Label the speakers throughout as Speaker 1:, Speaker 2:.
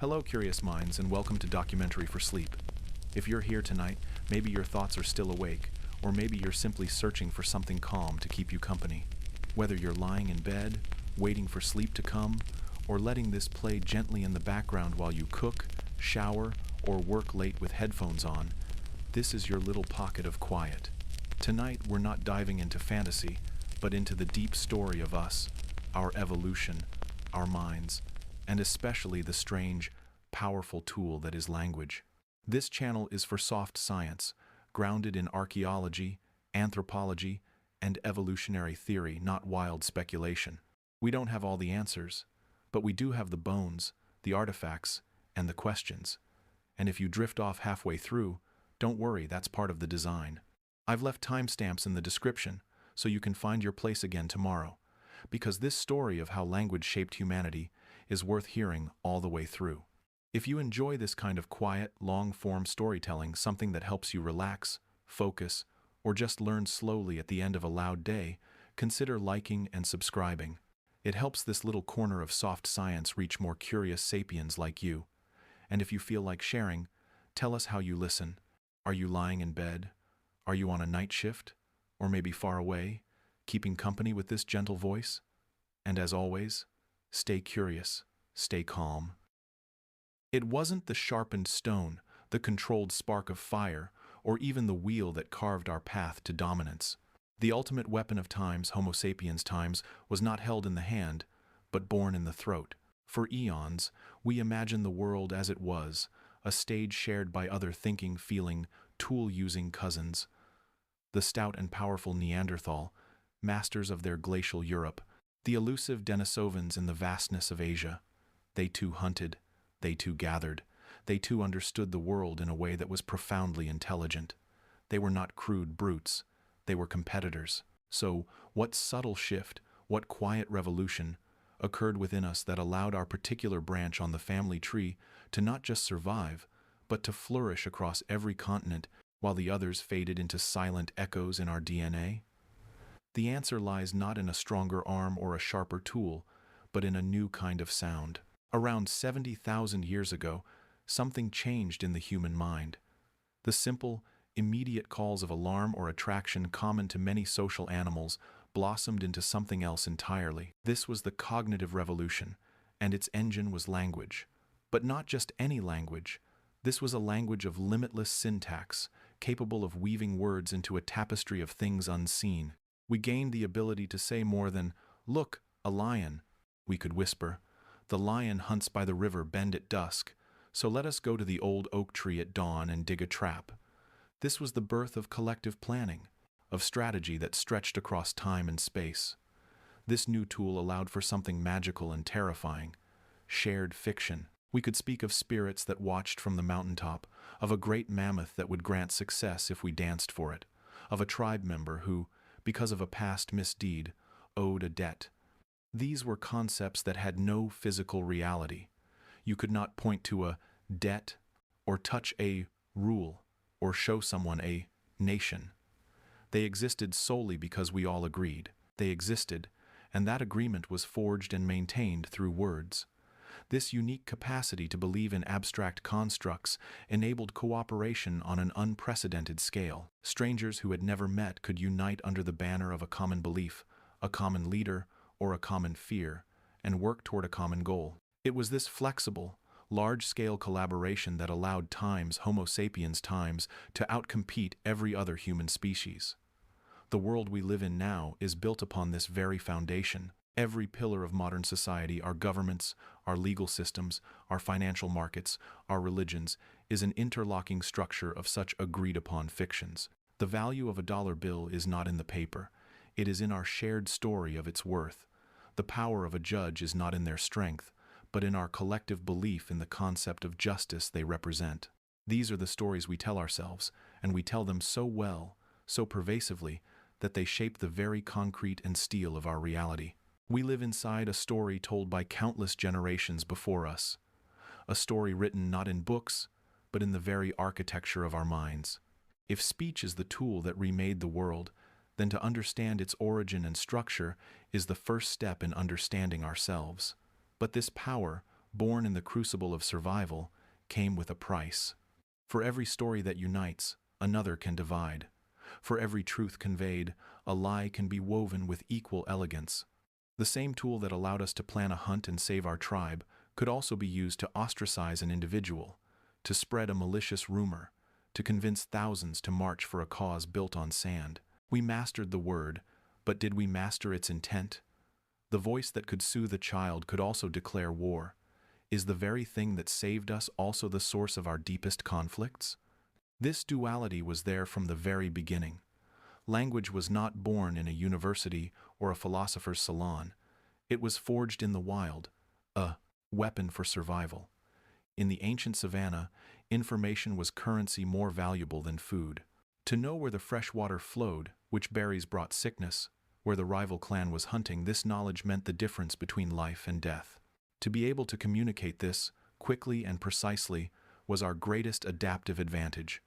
Speaker 1: Hello, curious minds, and welcome to Documentary for Sleep. If you're here tonight, maybe your thoughts are still awake, or maybe you're simply searching for something calm to keep you company. Whether you're lying in bed, waiting for sleep to come, or letting this play gently in the background while you cook, shower, or work late with headphones on, this is your little pocket of quiet. Tonight, we're not diving into fantasy, but into the deep story of us, our evolution, our minds, and especially the strange, powerful tool that is language. This channel is for soft science, grounded in archaeology, anthropology, and evolutionary theory, not wild speculation. We don't have all the answers, but we do have the bones, the artifacts, and the questions. And if you drift off halfway through, don't worry, that's part of the design. I've left timestamps in the description, so you can find your place again tomorrow, because this story of how language shaped humanity is worth hearing all the way through. If you enjoy this kind of quiet, long-form storytelling, something that helps you relax, focus, or just learn slowly at the end of a loud day, consider liking and subscribing. It helps this little corner of soft science reach more curious sapiens like you. And if you feel like sharing, tell us how you listen. Are you lying in bed? Are you on a night shift? Or maybe far away, keeping company with this gentle voice? And as always, stay curious, stay calm. It wasn't the sharpened stone, the controlled spark of fire, or even the wheel that carved our path to dominance. The ultimate weapon of times, Homo sapiens times, was not held in the hand, but born in the throat. For eons, we imagined the world as it was, a stage shared by other thinking, feeling, tool-using cousins. The stout and powerful Neanderthal, masters of their glacial Europe, the elusive Denisovans in the vastness of Asia. They too hunted, they too gathered, they too understood the world in a way that was profoundly intelligent. They were not crude brutes, they were competitors. So, what subtle shift, what quiet revolution occurred within us that allowed our particular branch on the family tree to not just survive, but to flourish across every continent while the others faded into silent echoes in our DNA? The answer lies not in a stronger arm or a sharper tool, but in a new kind of sound. Around 70,000 years ago, something changed in the human mind. The simple, immediate calls of alarm or attraction common to many social animals blossomed into something else entirely. This was the cognitive revolution, and its engine was language. But not just any language. This was a language of limitless syntax, capable of weaving words into a tapestry of things unseen. We gained the ability to say more than, "Look, a lion." We could whisper, "The lion hunts by the river bend at dusk, so let us go to the old oak tree at dawn and dig a trap." This was the birth of collective planning, of strategy that stretched across time and space. This new tool allowed for something magical and terrifying: shared fiction. We could speak of spirits that watched from the mountaintop, of a great mammoth that would grant success if we danced for it, of a tribe member who, because of a past misdeed, owed a debt. These were concepts that had no physical reality. You could not point to a debt, or touch a rule, or show someone a nation. They existed solely because we all agreed. They existed, and that agreement was forged and maintained through words. This unique capacity to believe in abstract constructs enabled cooperation on an unprecedented scale. Strangers who had never met could unite under the banner of a common belief, a common leader, or a common fear, and work toward a common goal. It was this flexible, large-scale collaboration that allowed times, Homo sapiens times, to outcompete every other human species. The world we live in now is built upon this very foundation. Every pillar of modern society, our governments, our legal systems, our financial markets, our religions, is an interlocking structure of such agreed-upon fictions. The value of a dollar bill is not in the paper. It is in our shared story of its worth. The power of a judge is not in their strength, but in our collective belief in the concept of justice they represent. These are the stories we tell ourselves, and we tell them so well, so pervasively, that they shape the very concrete and steel of our reality. We live inside a story told by countless generations before us, a story written not in books, but in the very architecture of our minds. If speech is the tool that remade the world, then to understand its origin and structure is the first step in understanding ourselves. But this power, born in the crucible of survival, came with a price. For every story that unites, another can divide. For every truth conveyed, a lie can be woven with equal elegance. The same tool that allowed us to plan a hunt and save our tribe could also be used to ostracize an individual, to spread a malicious rumor, to convince thousands to march for a cause built on sand. We mastered the word, but did we master its intent? The voice that could soothe a child could also declare war. Is the very thing that saved us also the source of our deepest conflicts? This duality was there from the very beginning. Language was not born in a university or a philosopher's salon. It was forged in the wild, a weapon for survival. In the ancient savannah, information was currency more valuable than food. To know where the fresh water flowed, which berries brought sickness, where the rival clan was hunting, this knowledge meant the difference between life and death. To be able to communicate this, quickly and precisely, was our greatest adaptive advantage.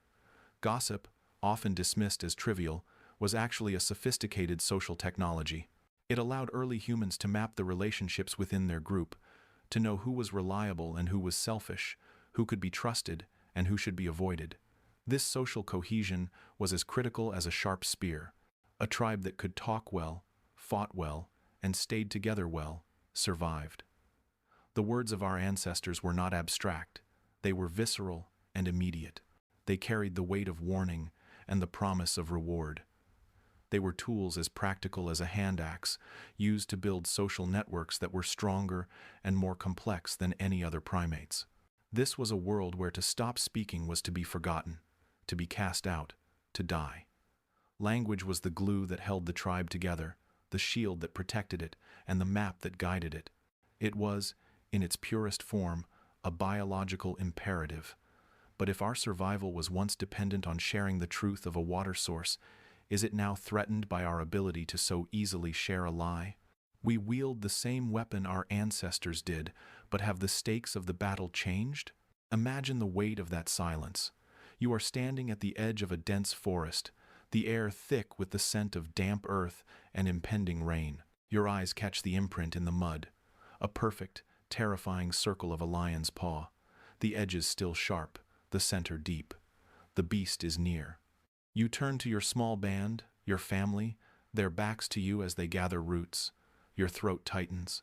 Speaker 1: Gossip, often dismissed as trivial, was actually a sophisticated social technology. It allowed early humans to map the relationships within their group, to know who was reliable and who was selfish, who could be trusted and who should be avoided. This social cohesion was as critical as a sharp spear. A tribe that could talk well, fought well, and stayed together well, survived. The words of our ancestors were not abstract. They were visceral and immediate. They carried the weight of warning and the promise of reward. They were tools as practical as a hand axe, used to build social networks that were stronger and more complex than any other primates. This was a world where to stop speaking was to be forgotten, to be cast out, to die. Language was the glue that held the tribe together, the shield that protected it, and the map that guided it. It was, in its purest form, a biological imperative. But if our survival was once dependent on sharing the truth of a water source, is it now threatened by our ability to so easily share a lie? We wield the same weapon our ancestors did, but have the stakes of the battle changed? Imagine the weight of that silence. You are standing at the edge of a dense forest, the air thick with the scent of damp earth and impending rain. Your eyes catch the imprint in the mud, a perfect, terrifying circle of a lion's paw. The edges still sharp, the center deep. The beast is near. You turn to your small band, your family, their backs to you as they gather roots. Your throat tightens.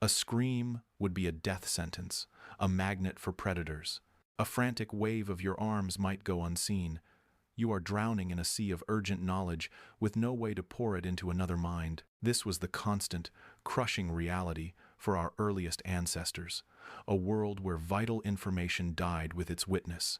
Speaker 1: A scream would be a death sentence, a magnet for predators. A frantic wave of your arms might go unseen. You are drowning in a sea of urgent knowledge with no way to pour it into another mind. This was the constant, crushing reality for our earliest ancestors, a world where vital information died with its witness.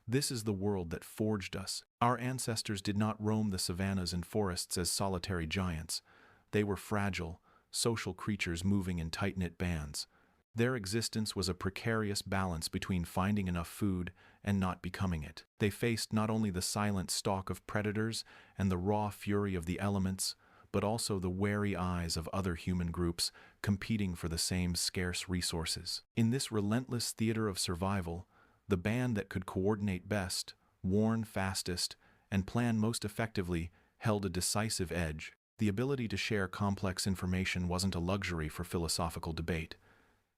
Speaker 1: This is the world that forged us. Our ancestors did not roam the savannas and forests as solitary giants. They were fragile, social creatures moving in tight-knit bands. Their existence was a precarious balance between finding enough food and not becoming it. They faced not only the silent stalk of predators and the raw fury of the elements, but also the wary eyes of other human groups competing for the same scarce resources. In this relentless theater of survival, the band that could coordinate best, warn fastest, and plan most effectively held a decisive edge. The ability to share complex information wasn't a luxury for philosophical debate.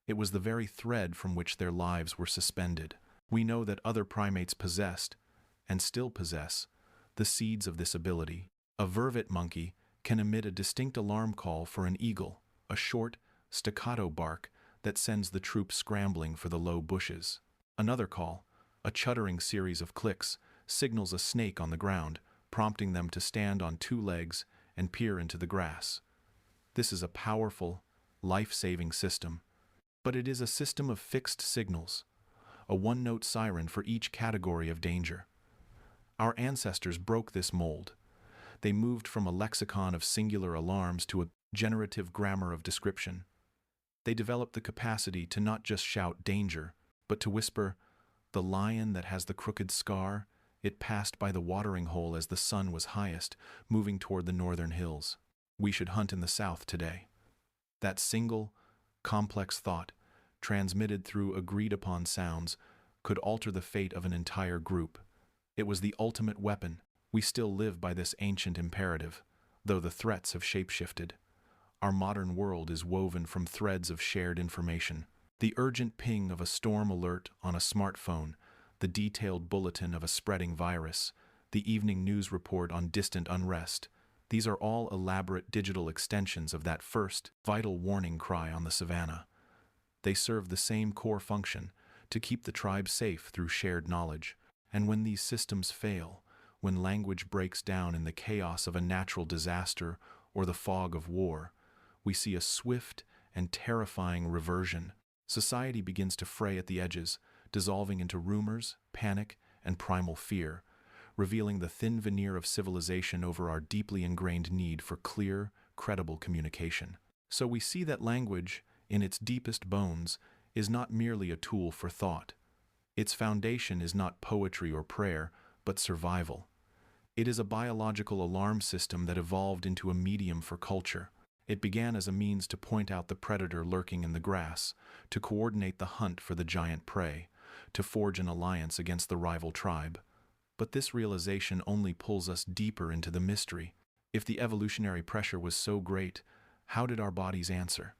Speaker 1: It was the very thread from which their lives were suspended. We know that other primates possessed, and still possess, the seeds of this ability. A vervet monkey can emit a distinct alarm call for an eagle, a short, staccato bark that sends the troop scrambling for the low bushes. Another call, a chuttering series of clicks, signals a snake on the ground, prompting them to stand on two legs and peer into the grass. This is a powerful, life-saving system. But it is a system of fixed signals, a one-note siren for each category of danger. Our ancestors broke this mold. They moved from a lexicon of singular alarms to a generative grammar of description. They developed the capacity to not just shout danger, but to whisper, "The lion that has the crooked scar, it passed by the watering hole as the sun was highest, moving toward the northern hills. We should hunt in the south today." That single, complex thought, transmitted through agreed-upon sounds, could alter the fate of an entire group. It was the ultimate weapon. We still live by this ancient imperative, though the threats have shapeshifted. Our modern world is woven from threads of shared information. The urgent ping of a storm alert on a smartphone, the detailed bulletin of a spreading virus, the evening news report on distant unrest, these are all elaborate digital extensions of that first, vital warning cry on the savannah. They serve the same core function, to keep the tribe safe through shared knowledge. And when these systems fail, when language breaks down in the chaos of a natural disaster or the fog of war, we see a swift and terrifying reversion. Society begins to fray at the edges, dissolving into rumors, panic, and primal fear, revealing the thin veneer of civilization over our deeply ingrained need for clear, credible communication. So we see that language, in its deepest bones, is not merely a tool for thought. Its foundation is not poetry or prayer, but survival. It is a biological alarm system that evolved into a medium for culture. It began as a means to point out the predator lurking in the grass, to coordinate the hunt for the giant prey, to forge an alliance against the rival tribe. But this realization only pulls us deeper into the mystery. If the evolutionary pressure was so great, how did our bodies answer?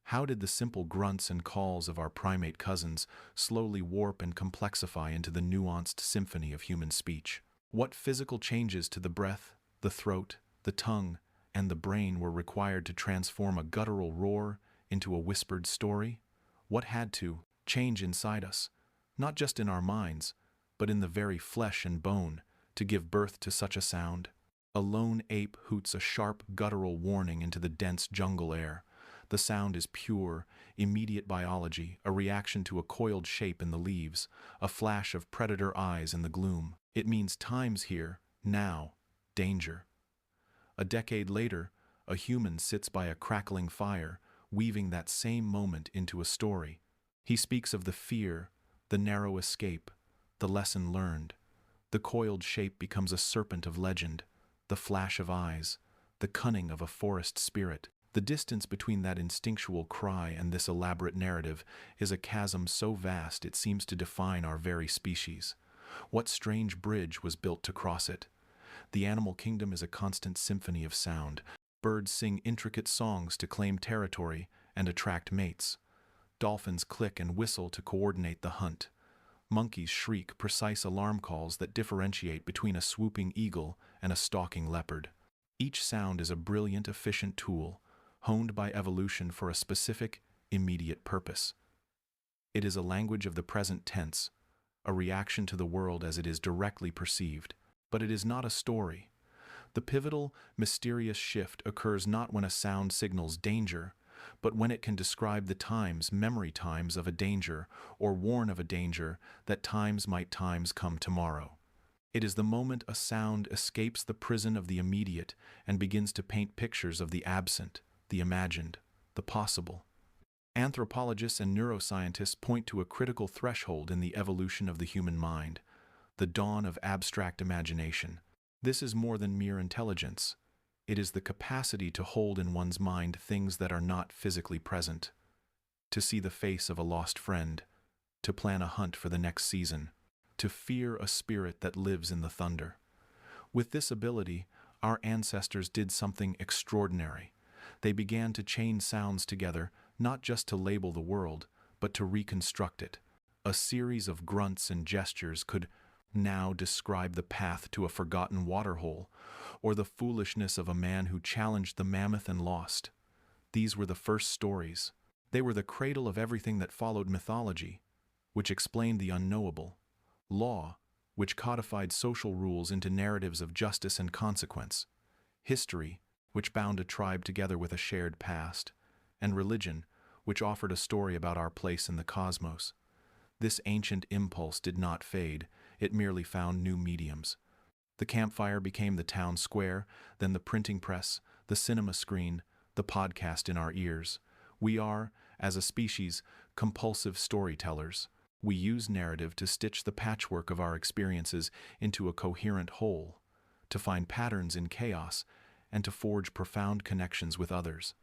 Speaker 1: How did the simple grunts and calls of our primate cousins slowly warp and complexify into the nuanced symphony of human speech? What physical changes to the breath, the throat, the tongue, and the brain were required to transform a guttural roar into a whispered story? What had to change inside us, not just in our minds, but in the very flesh and bone, to give birth to such a sound? A lone ape hoots a sharp guttural warning into the dense jungle air. The sound is pure, immediate biology, a reaction to a coiled shape in the leaves, a flash of predator eyes in the gloom. It means time's here, now, danger. A decade later, a human sits by a crackling fire, weaving that same moment into a story. He speaks of the fear, the narrow escape, the lesson learned. The coiled shape becomes a serpent of legend, the flash of eyes, the cunning of a forest spirit. The distance between that instinctual cry and this elaborate narrative is a chasm so vast it seems to define our very species. What strange bridge was built to cross it? The animal kingdom is a constant symphony of sound. Birds sing intricate songs to claim territory and attract mates. Dolphins click and whistle to coordinate the hunt. Monkeys shriek precise alarm calls that differentiate between a swooping eagle and a stalking leopard. Each sound is a brilliant, efficient tool, honed by evolution for a specific, immediate purpose. It is a language of the present tense, a reaction to the world as it is directly perceived. But it is not a story. The pivotal, mysterious shift occurs not when a sound signals danger, but when it can describe the memory times of a danger, or warn of a danger that might come tomorrow. It is the moment a sound escapes the prison of the immediate and begins to paint pictures of the absent, the imagined, the possible. Anthropologists and neuroscientists point to a critical threshold in the evolution of the human mind, the dawn of abstract imagination. This is more than mere intelligence. It is the capacity to hold in one's mind things that are not physically present, to see the face of a lost friend, to plan a hunt for the next season, to fear a spirit that lives in the thunder. With this ability, our ancestors did something extraordinary. They began to chain sounds together, not just to label the world, but to reconstruct it. A series of grunts and gestures could now describe the path to a forgotten waterhole, or the foolishness of a man who challenged the mammoth and lost. These were the first stories. They were the cradle of everything that followed: mythology, which explained the unknowable; law, which codified social rules into narratives of justice and consequence; history, which bound a tribe together with a shared past; and religion, which offered a story about our place in the cosmos. This ancient impulse did not fade, it merely found new mediums. The campfire became the town square, then the printing press, the cinema screen, the podcast in our ears. We are, as a species, compulsive storytellers. We use narrative to stitch the patchwork of our experiences into a coherent whole, to find patterns in chaos, and to forge profound connections with others.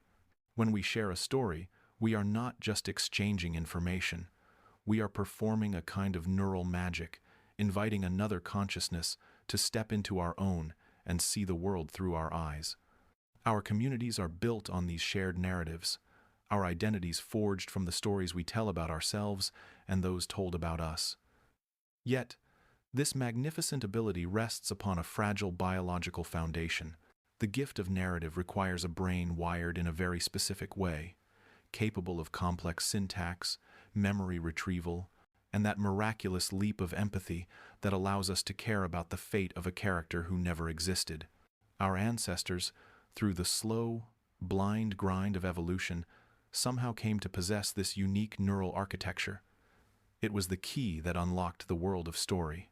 Speaker 1: When we share a story, we are not just exchanging information. We are performing a kind of neural magic, inviting another consciousness to step into our own and see the world through our eyes. Our communities are built on these shared narratives. our identities forged from the stories we tell about ourselves and those told about us. Yet, this magnificent ability rests upon a fragile biological foundation. The gift of narrative requires a brain wired in a very specific way, capable of complex syntax, memory retrieval, and that miraculous leap of empathy that allows us to care about the fate of a character who never existed. Our ancestors, through the slow, blind grind of evolution, somehow came to possess this unique neural architecture. It was the key that unlocked the world of story.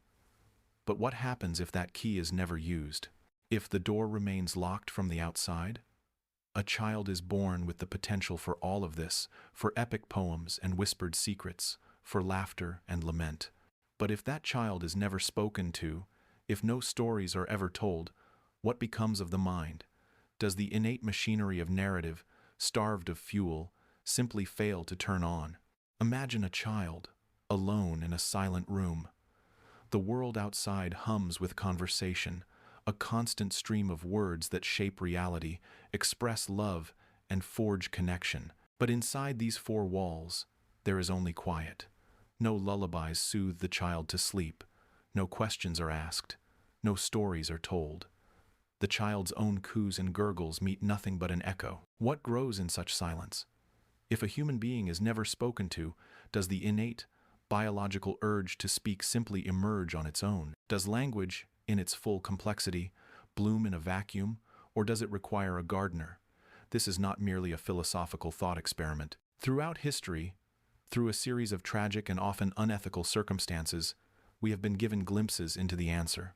Speaker 1: But what happens if that key is never used? If the door remains locked from the outside? A child is born with the potential for all of this, for epic poems and whispered secrets, for laughter and lament. But if that child is never spoken to, if no stories are ever told, what becomes of the mind? Does the innate machinery of narrative, starved of fuel, simply fail to turn on? Imagine a child, alone in a silent room. The world outside hums with conversation, a constant stream of words that shape reality, express love, and forge connection. But inside these four walls, there is only quiet. No lullabies soothe the child to sleep. No questions are asked. No stories are told. The child's own coos and gurgles meet nothing but an echo. What grows in such silence? If a human being is never spoken to, does the innate, biological urge to speak simply emerge on its own? Does language, in its full complexity, bloom in a vacuum, or does it require a gardener? This is not merely a philosophical thought experiment. Throughout history, through a series of tragic and often unethical circumstances, we have been given glimpses into the answer.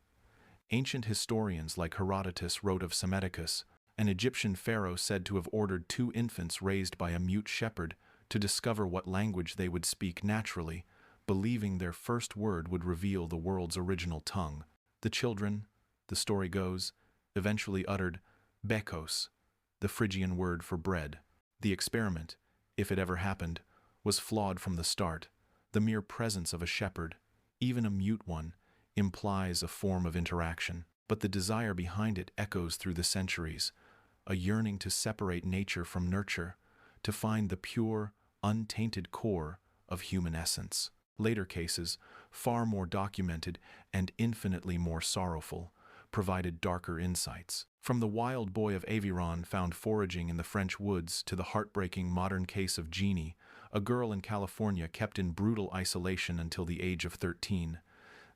Speaker 1: Ancient historians like Herodotus wrote of Psammetichus, an Egyptian pharaoh said to have ordered two infants raised by a mute shepherd to discover what language they would speak naturally, believing their first word would reveal the world's original tongue. The children, the story goes, eventually uttered bekos, the Phrygian word for bread. The experiment, if it ever happened, was flawed from the start. The mere presence of a shepherd, even a mute one, implies a form of interaction, but the desire behind it echoes through the centuries, a yearning to separate nature from nurture, to find the pure, untainted core of human essence. Later cases, far more documented and infinitely more sorrowful, provided darker insights. From the wild boy of Aveyron found foraging in the French woods to the heartbreaking modern case of Jeannie, a girl in California kept in brutal isolation until the age of 13.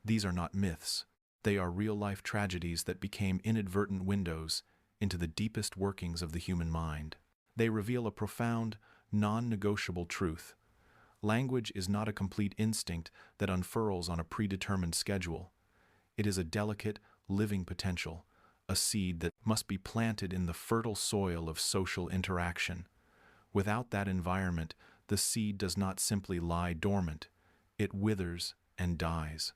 Speaker 1: These are not myths. They are real-life tragedies that became inadvertent windows into the deepest workings of the human mind. They reveal a profound, non-negotiable truth. Language is not a complete instinct that unfurls on a predetermined schedule. It is a delicate, living potential, a seed that must be planted in the fertile soil of social interaction. Without that environment, the seed does not simply lie dormant. It withers and dies.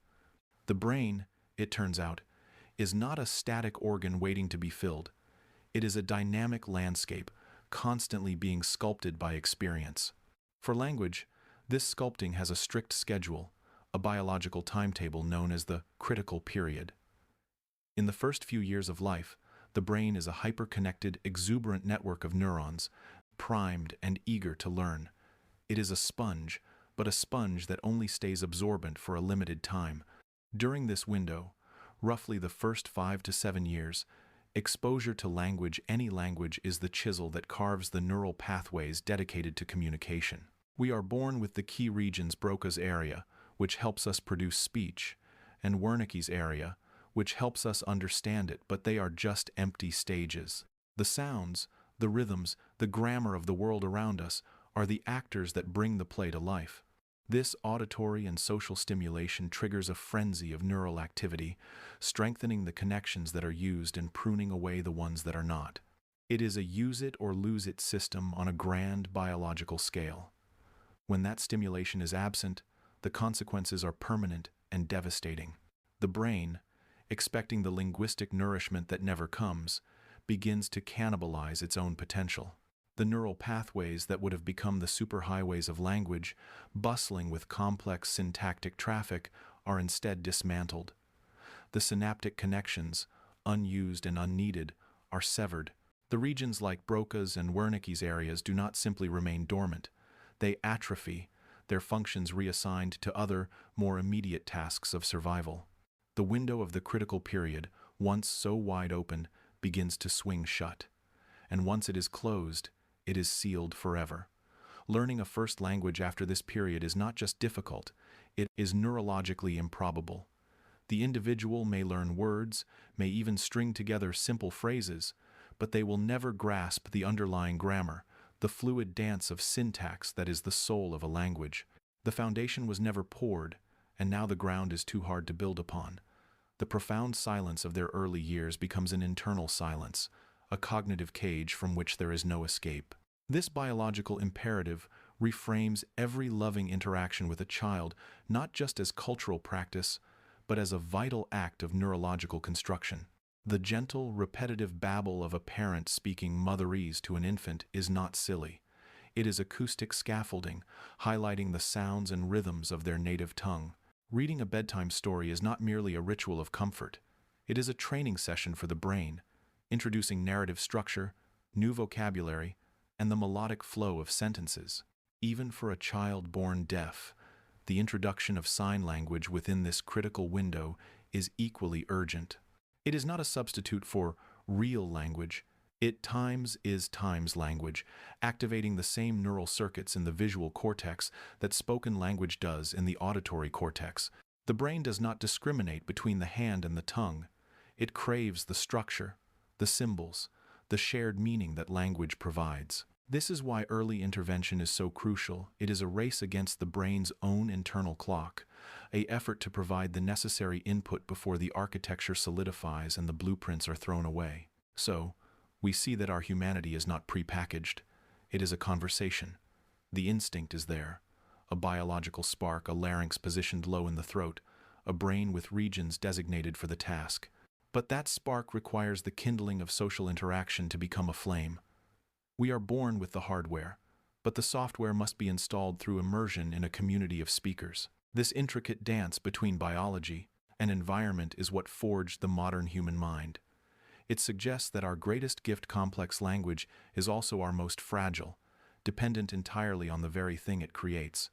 Speaker 1: The brain, it turns out, is not a static organ waiting to be filled. It is a dynamic landscape, constantly being sculpted by experience. For language, this sculpting has a strict schedule, a biological timetable known as the critical period. In the first few years of life, the brain is a hyper-connected, exuberant network of neurons, primed and eager to learn. It is a sponge, but a sponge that only stays absorbent for a limited time. During this window, roughly the first 5 to 7 years, exposure to language, any language, is the chisel that carves the neural pathways dedicated to communication. We are born with the key regions Broca's area, which helps us produce speech, and Wernicke's area, which helps us understand it, but they are just empty stages. The sounds, the rhythms, the grammar of the world around us are the actors that bring the play to life. This auditory and social stimulation triggers a frenzy of neural activity, strengthening the connections that are used and pruning away the ones that are not. It is a use-it-or-lose-it system on a grand biological scale. When that stimulation is absent, the consequences are permanent and devastating. The brain, expecting the linguistic nourishment that never comes, begins to cannibalize its own potential. The neural pathways that would have become the superhighways of language, bustling with complex syntactic traffic, are instead dismantled. The synaptic connections, unused and unneeded, are severed. The regions like Broca's and Wernicke's areas do not simply remain dormant. They atrophy, their functions reassigned to other, more immediate tasks of survival. The window of the critical period, once so wide open, begins to swing shut. And once it is closed, it is sealed forever. Learning a first language after this period is not just difficult, it is neurologically improbable. The individual may learn words, may even string together simple phrases, but they will never grasp the underlying grammar, the fluid dance of syntax that is the soul of a language. The foundation was never poured, and now the ground is too hard to build upon. The profound silence of their early years becomes an internal silence, a cognitive cage from which there is no escape. This biological imperative reframes every loving interaction with a child not just as cultural practice, but as a vital act of neurological construction. The gentle, repetitive babble of a parent speaking motherese to an infant is not silly. It is acoustic scaffolding, highlighting the sounds and rhythms of their native tongue. Reading a bedtime story is not merely a ritual of comfort. It is a training session for the brain, introducing narrative structure, new vocabulary, and the melodic flow of sentences. Even for a child born deaf, the introduction of sign language within this critical window is equally urgent. It is not a substitute for real language. It is times language, activating the same neural circuits in the visual cortex that spoken language does in the auditory cortex. The brain does not discriminate between the hand and the tongue. It craves the structure, the symbols, the shared meaning that language provides. This is why early intervention is so crucial. It is a race against the brain's own internal clock, an effort to provide the necessary input before the architecture solidifies and the blueprints are thrown away. So, we see that our humanity is not prepackaged. It is a conversation. The instinct is there, a biological spark, a larynx positioned low in the throat, a brain with regions designated for the task. But that spark requires the kindling of social interaction to become a flame. We are born with the hardware, but the software must be installed through immersion in a community of speakers. This intricate dance between biology and environment is what forged the modern human mind. It suggests that our greatest gift, complex language, is also our most fragile, dependent entirely on the very thing it creates: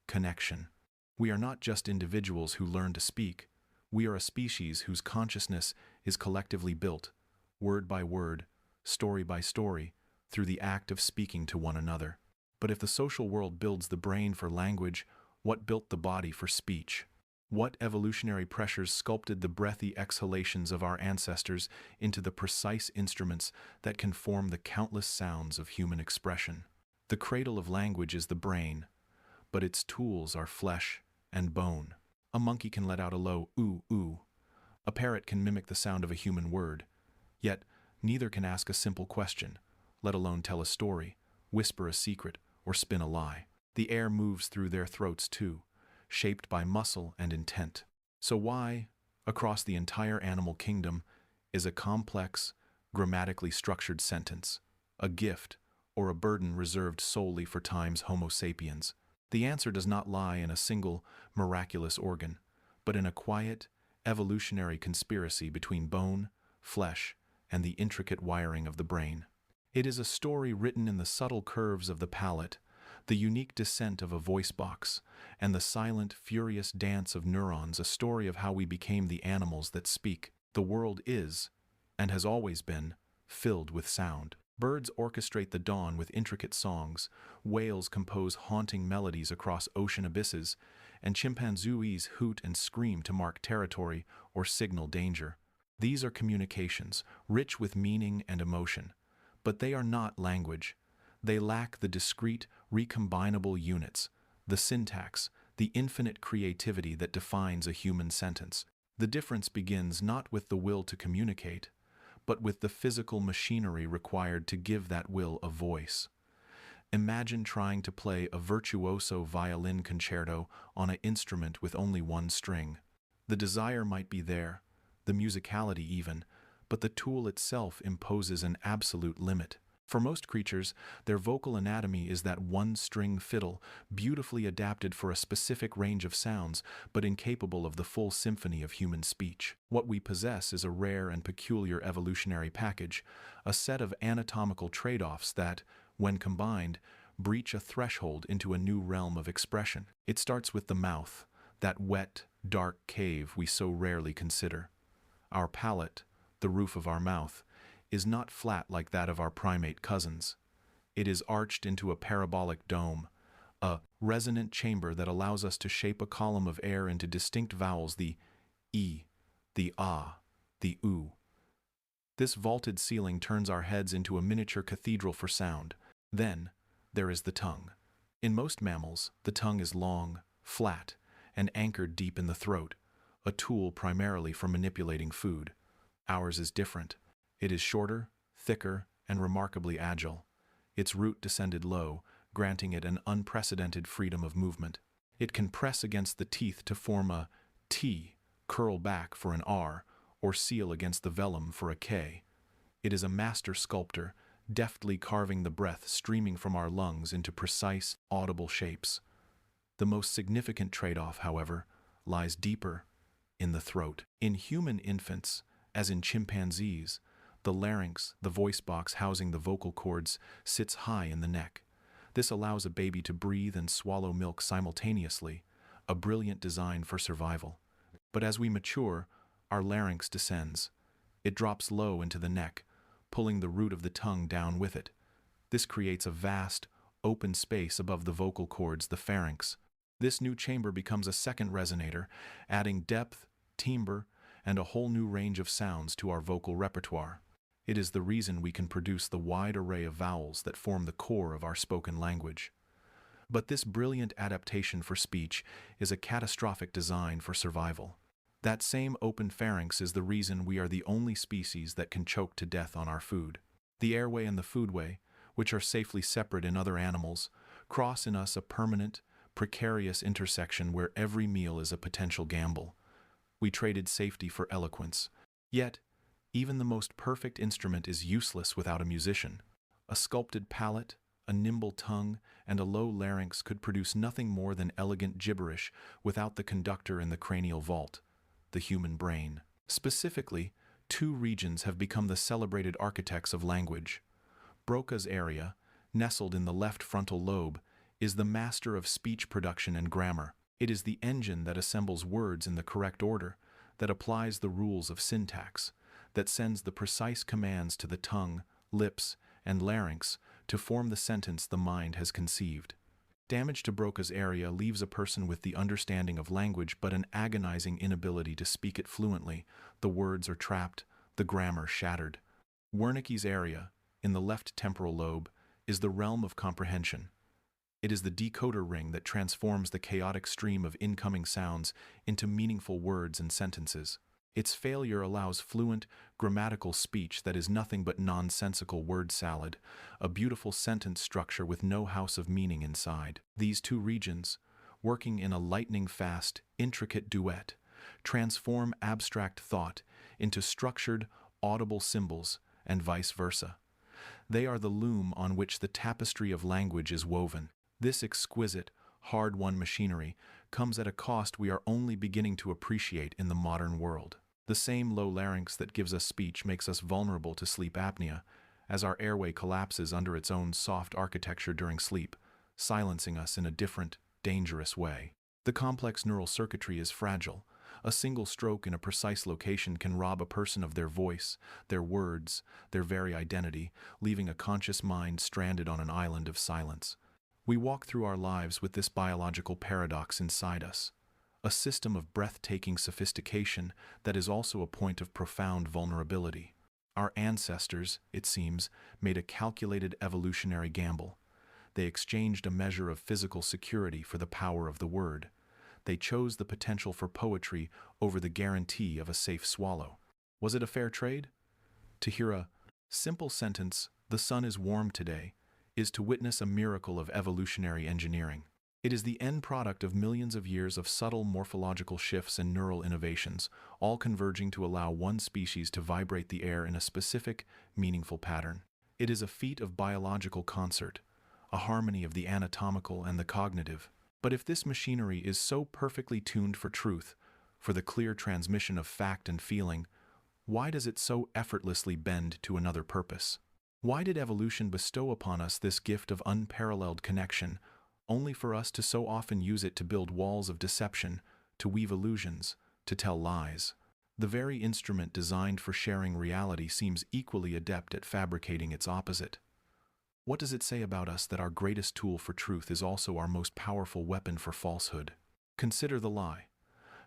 Speaker 1: connection. We are not just individuals who learn to speak. We are a species whose consciousness is collectively built, word by word, story by story, through the act of speaking to one another. But if the social world builds the brain for language, what built the body for speech? What evolutionary pressures sculpted the breathy exhalations of our ancestors into the precise instruments that can form the countless sounds of human expression? The cradle of language is the brain, but its tools are flesh and bone. A monkey can let out a low ooh ooh. A parrot can mimic the sound of a human word. Yet, neither can ask a simple question, let alone tell a story, whisper a secret, or spin a lie. The air moves through their throats too, shaped by muscle and intent. So why, across the entire animal kingdom, is a complex, grammatically structured sentence a gift or a burden reserved solely for time's Homo sapiens? The answer does not lie in a single, miraculous organ, but in a quiet, evolutionary conspiracy between bone, flesh, and the intricate wiring of the brain. It is a story written in the subtle curves of the palate, the unique descent of a voice box, and the silent, furious dance of neurons, a story of how we became the animals that speak. The world is, and has always been, filled with sound. Birds orchestrate the dawn with intricate songs, whales compose haunting melodies across ocean abysses, and chimpanzees hoot and scream to mark territory or signal danger. These are communications, rich with meaning and emotion. But they are not language. They lack the discrete, recombinable units, the syntax, the infinite creativity that defines a human sentence. The difference begins not with the will to communicate, but with the physical machinery required to give that will a voice. Imagine trying to play a virtuoso violin concerto on an instrument with only one string. The desire might be there, the musicality even, but the tool itself imposes an absolute limit. For most creatures, their vocal anatomy is that one-string fiddle, beautifully adapted for a specific range of sounds, but incapable of the full symphony of human speech. What we possess is a rare and peculiar evolutionary package, a set of anatomical trade-offs that, when combined, breach a threshold into a new realm of expression. It starts with the mouth, that wet, dark cave we so rarely consider. Our palate, the roof of our mouth, is not flat like that of our primate cousins. It is arched into a parabolic dome, a resonant chamber that allows us to shape a column of air into distinct vowels, the E, the Ah, the Oo. This vaulted ceiling turns our heads into a miniature cathedral for sound. Then, there is the tongue. In most mammals, the tongue is long, flat, and anchored deep in the throat, a tool primarily for manipulating food. Ours is different. It is shorter, thicker, and remarkably agile. Its root descended low, granting it an unprecedented freedom of movement. It can press against the teeth to form a T, curl back for an R, or seal against the vellum for a K. It is a master sculptor, deftly carving the breath streaming from our lungs into precise, audible shapes. The most significant trade-off, however, lies deeper in the throat. In human infants, as in chimpanzees, the larynx, the voice box housing the vocal cords, sits high in the neck. This allows a baby to breathe and swallow milk simultaneously, a brilliant design for survival. But as we mature, our larynx descends. It drops low into the neck, pulling the root of the tongue down with it. This creates a vast, open space above the vocal cords, the pharynx. This new chamber becomes a second resonator, adding depth, timbre, and a whole new range of sounds to our vocal repertoire. It is the reason we can produce the wide array of vowels that form the core of our spoken language. But this brilliant adaptation for speech is a catastrophic design for survival. That same open pharynx is the reason we are the only species that can choke to death on our food. The airway and the foodway, which are safely separate in other animals, cross in us a permanent, precarious intersection where every meal is a potential gamble. We traded safety for eloquence. Yet, even the most perfect instrument is useless without a musician. A sculpted palate, a nimble tongue, and a low larynx could produce nothing more than elegant gibberish without the conductor in the cranial vault, the human brain. Specifically, two regions have become the celebrated architects of language. Broca's area, nestled in the left frontal lobe, is the master of speech production and grammar. It is the engine that assembles words in the correct order, that applies the rules of syntax, that sends the precise commands to the tongue, lips, and larynx to form the sentence the mind has conceived. Damage to Broca's area leaves a person with the understanding of language but an agonizing inability to speak it fluently. The words are trapped, the grammar shattered. Wernicke's area, in the left temporal lobe, is the realm of comprehension. It is the decoder ring that transforms the chaotic stream of incoming sounds into meaningful words and sentences. Its failure allows fluent, grammatical speech that is nothing but nonsensical word salad, a beautiful sentence structure with no house of meaning inside. These two regions, working in a lightning-fast, intricate duet, transform abstract thought into structured, audible symbols, and vice versa. They are the loom on which the tapestry of language is woven. This exquisite, hard-won machinery comes at a cost we are only beginning to appreciate in the modern world. The same low larynx that gives us speech makes us vulnerable to sleep apnea, as our airway collapses under its own soft architecture during sleep, silencing us in a different, dangerous way. The complex neural circuitry is fragile. A single stroke in a precise location can rob a person of their voice, their words, their very identity, leaving a conscious mind stranded on an island of silence. We walk through our lives with this biological paradox inside us, a system of breathtaking sophistication that is also a point of profound vulnerability. Our ancestors, it seems, made a calculated evolutionary gamble. They exchanged a measure of physical security for the power of the word. They chose the potential for poetry over the guarantee of a safe swallow. Was it a fair trade? To hear a simple sentence, "The sun is warm today," is to witness a miracle of evolutionary engineering. It is the end product of millions of years of subtle morphological shifts and neural innovations, all converging to allow one species to vibrate the air in a specific, meaningful pattern. It is a feat of biological concert, a harmony of the anatomical and the cognitive. But if this machinery is so perfectly tuned for truth, for the clear transmission of fact and feeling, why does it so effortlessly bend to another purpose? Why did evolution bestow upon us this gift of unparalleled connection, only for us to so often use it to build walls of deception, to weave illusions, to tell lies? The very instrument designed for sharing reality seems equally adept at fabricating its opposite. What does it say about us that our greatest tool for truth is also our most powerful weapon for falsehood? Consider the lie,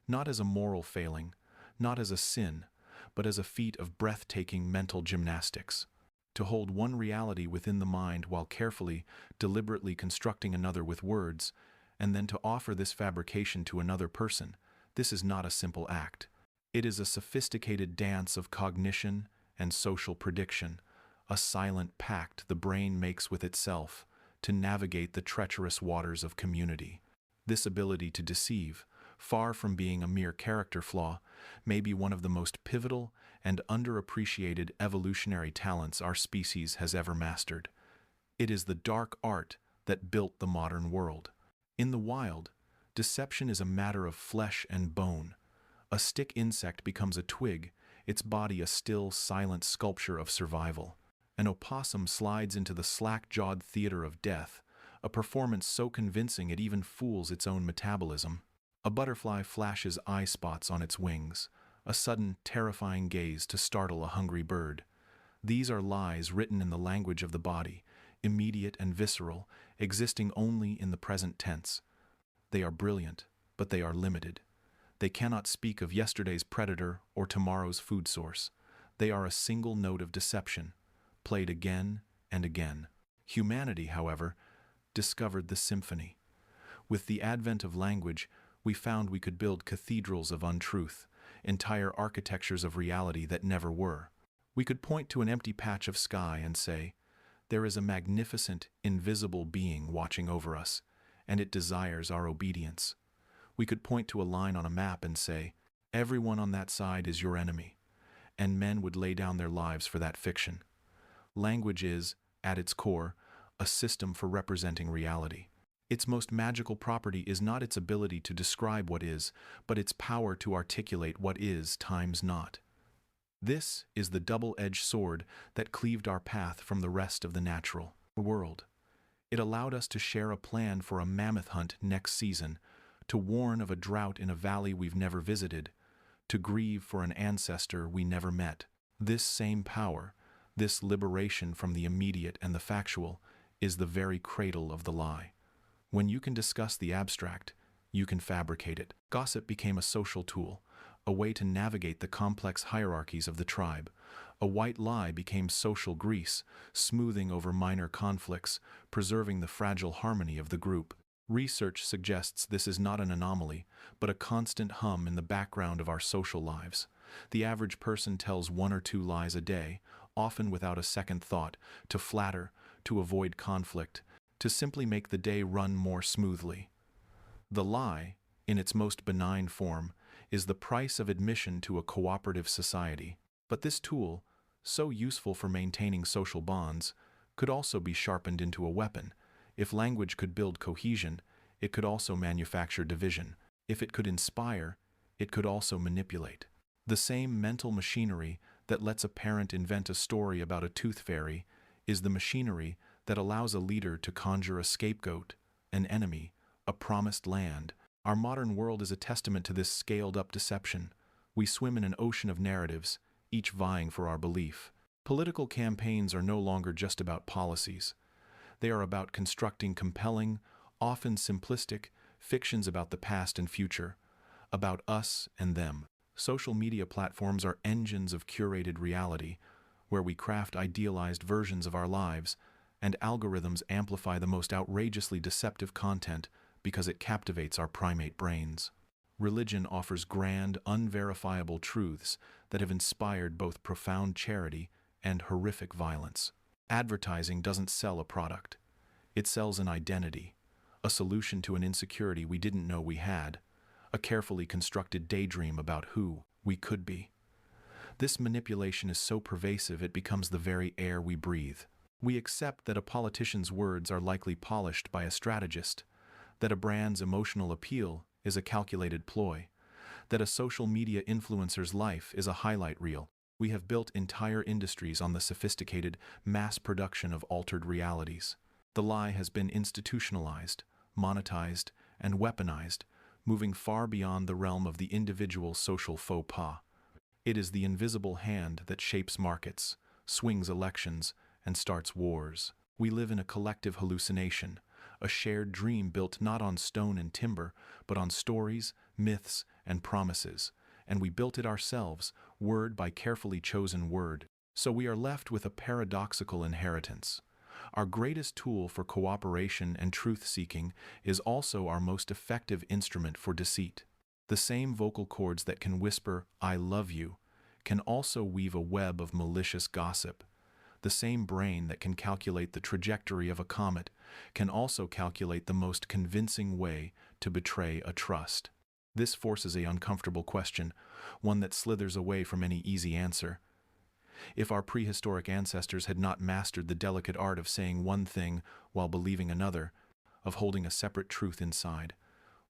Speaker 1: not as a moral failing, not as a sin, but as a feat of breathtaking mental gymnastics. To hold one reality within the mind while carefully, deliberately constructing another with words, and then to offer this fabrication to another person, this is not a simple act. It is a sophisticated dance of cognition and social prediction, a silent pact the brain makes with itself to navigate the treacherous waters of community. This ability to deceive, far from being a mere character flaw, may be one of the most pivotal and underappreciated evolutionary talents our species has ever mastered. It is the dark art that built the modern world. In the wild, deception is a matter of flesh and bone. A stick insect becomes a twig, its body a still, silent sculpture of survival. An opossum slides into the slack-jawed theater of death, a performance so convincing it even fools its own metabolism. A butterfly flashes eye spots on its wings, a sudden, terrifying gaze to startle a hungry bird. These are lies written in the language of the body, immediate and visceral, existing only in the present tense. They are brilliant, but they are limited. They cannot speak of yesterday's predator or tomorrow's food source. They are a single note of deception, played again and again. Humanity, however, discovered the symphony. With the advent of language, we found we could build cathedrals of untruth, entire architectures of reality that never were. We could point to an empty patch of sky and say, "There is a magnificent, invisible being watching over us, and it desires our obedience." We could point to a line on a map and say, "Everyone on that side is your enemy," and men would lay down their lives for that fiction. Language is, at its core, a system for representing reality. Its most magical property is not its ability to describe what is, but its power to articulate what is times not. This is the double-edged sword that cleaved our path from the rest of the natural world. It allowed us to share a plan for a mammoth hunt next season, to warn of a drought in a valley we've never visited, to grieve for an ancestor we never met. This same power, this liberation from the immediate and the factual, is the very cradle of the lie. When you can discuss the abstract, you can fabricate it. Gossip became a social tool, a way to navigate the complex hierarchies of the tribe. A white lie became social grease, smoothing over minor conflicts, preserving the fragile harmony of the group. Research suggests this is not an anomaly, but a constant hum in the background of our social lives. The average person tells 1 or 2 lies a day, often without a second thought, to flatter, to avoid conflict, to simply make the day run more smoothly. The lie, in its most benign form, is the price of admission to a cooperative society. But this tool, so useful for maintaining social bonds, could also be sharpened into a weapon. If language could build cohesion, it could also manufacture division. If it could inspire, it could also manipulate. The same mental machinery that lets a parent invent a story about a tooth fairy is the machinery that allows a leader to conjure a scapegoat, an enemy, a promised land. Our modern world is a testament to this scaled-up deception. We swim in an ocean of narratives, each vying for our belief. Political campaigns are no longer just about policies. They are about constructing compelling, often simplistic, fictions about the past and future, about us and them. Social media platforms are engines of curated reality, where we craft idealized versions of our lives, and algorithms amplify the most outrageously deceptive content because it captivates our primate brains. Religion offers grand, unverifiable truths that have inspired both profound charity and horrific violence. Advertising doesn't sell a product. It sells an identity, a solution to an insecurity we didn't know we had, a carefully constructed daydream about who we could be. This manipulation is so pervasive it becomes the very air we breathe. We accept that a politician's words are likely polished by a strategist, that a brand's emotional appeal is a calculated ploy, that a social media influencer's life is a highlight reel. We have built entire industries on the sophisticated mass production of altered realities. The lie has been institutionalized, monetized, and weaponized, moving far beyond the realm of the individual social faux pas. It is the invisible hand that shapes markets, swings elections, and starts wars. We live in a collective hallucination, a shared dream built not on stone and timber, but on stories, myths, and promises. And we built it ourselves, word by carefully chosen word. So we are left with a paradoxical inheritance. Our greatest tool for cooperation and truth-seeking is also our most effective instrument for deceit. The same vocal cords that can whisper, "I love you," can also weave a web of malicious gossip. The same brain that can calculate the trajectory of a comet can also calculate the most convincing way to betray a trust. This forces an uncomfortable question, one that slithers away from any easy answer. If our prehistoric ancestors had not mastered the delicate art of saying one thing while believing another, of holding a separate truth inside,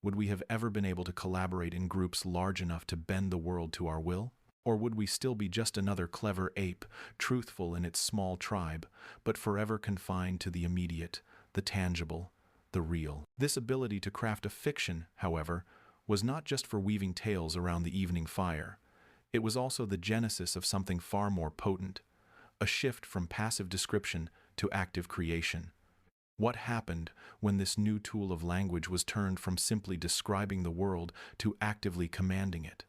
Speaker 1: would we have ever been able to collaborate in groups large enough to bend the world to our will? Or would we still be just another clever ape, truthful in its small tribe, but forever confined to the immediate, the tangible, the real? This ability to craft a fiction, however, was not just for weaving tales around the evening fire. It was also the genesis of something far more potent, a shift from passive description to active creation. What happened when this new tool of language was turned from simply describing the world to actively commanding it?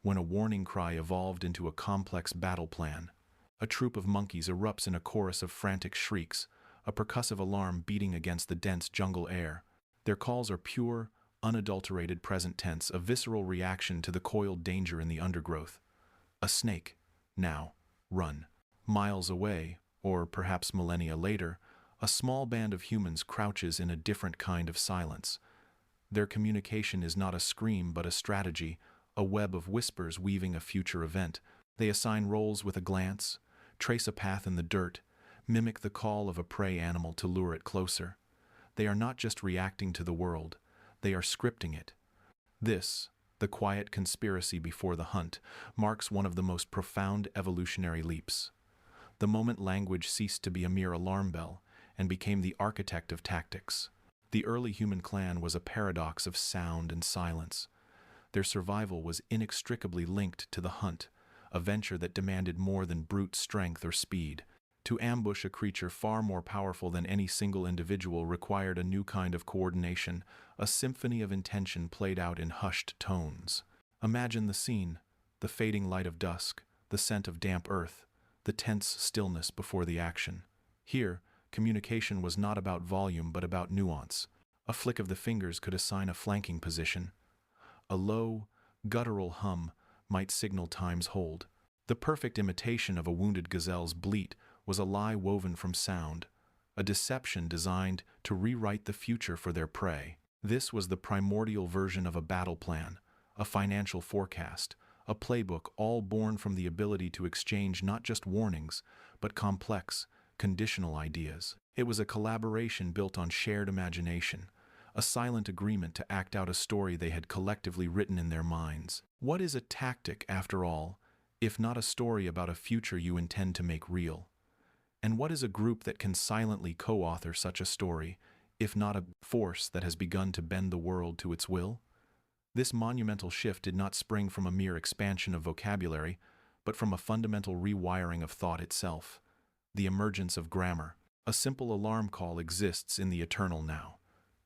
Speaker 1: When a warning cry evolved into a complex battle plan. A troop of monkeys erupts in a chorus of frantic shrieks, a percussive alarm beating against the dense jungle air. Their calls are pure, unadulterated present tense, a visceral reaction to the coiled danger in the undergrowth. A snake. Now, run. Miles away, or perhaps millennia later, a small band of humans crouches in a different kind of silence. Their communication is not a scream but a strategy, a web of whispers weaving a future event. They assign roles with a glance, trace a path in the dirt, mimic the call of a prey animal to lure it closer. They are not just reacting to the world, they are scripting it. This, the quiet conspiracy before the hunt, marks one of the most profound evolutionary leaps. The moment language ceased to be a mere alarm bell and became the architect of tactics. The early human clan was a paradox of sound and silence. Their survival was inextricably linked to the hunt, a venture that demanded more than brute strength or speed. To ambush a creature far more powerful than any single individual required a new kind of coordination, a symphony of intention played out in hushed tones. Imagine the scene, the fading light of dusk, the scent of damp earth, the tense stillness before the action. Here, communication was not about volume but about nuance. A flick of the fingers could assign a flanking position. A low, guttural hum might signal time's hold. The perfect imitation of a wounded gazelle's bleat was a lie woven from sound, a deception designed to rewrite the future for their prey. This was the primordial version of a battle plan, a financial forecast, a playbook, all born from the ability to exchange not just warnings, but complex, conditional ideas. It was a collaboration built on shared imagination, a silent agreement to act out a story they had collectively written in their minds. What is a tactic, after all, if not a story about a future you intend to make real? And what is a group that can silently co-author such a story, if not a force that has begun to bend the world to its will? This monumental shift did not spring from a mere expansion of vocabulary, but from a fundamental rewiring of thought itself. The emergence of grammar. A simple alarm call exists in the eternal now.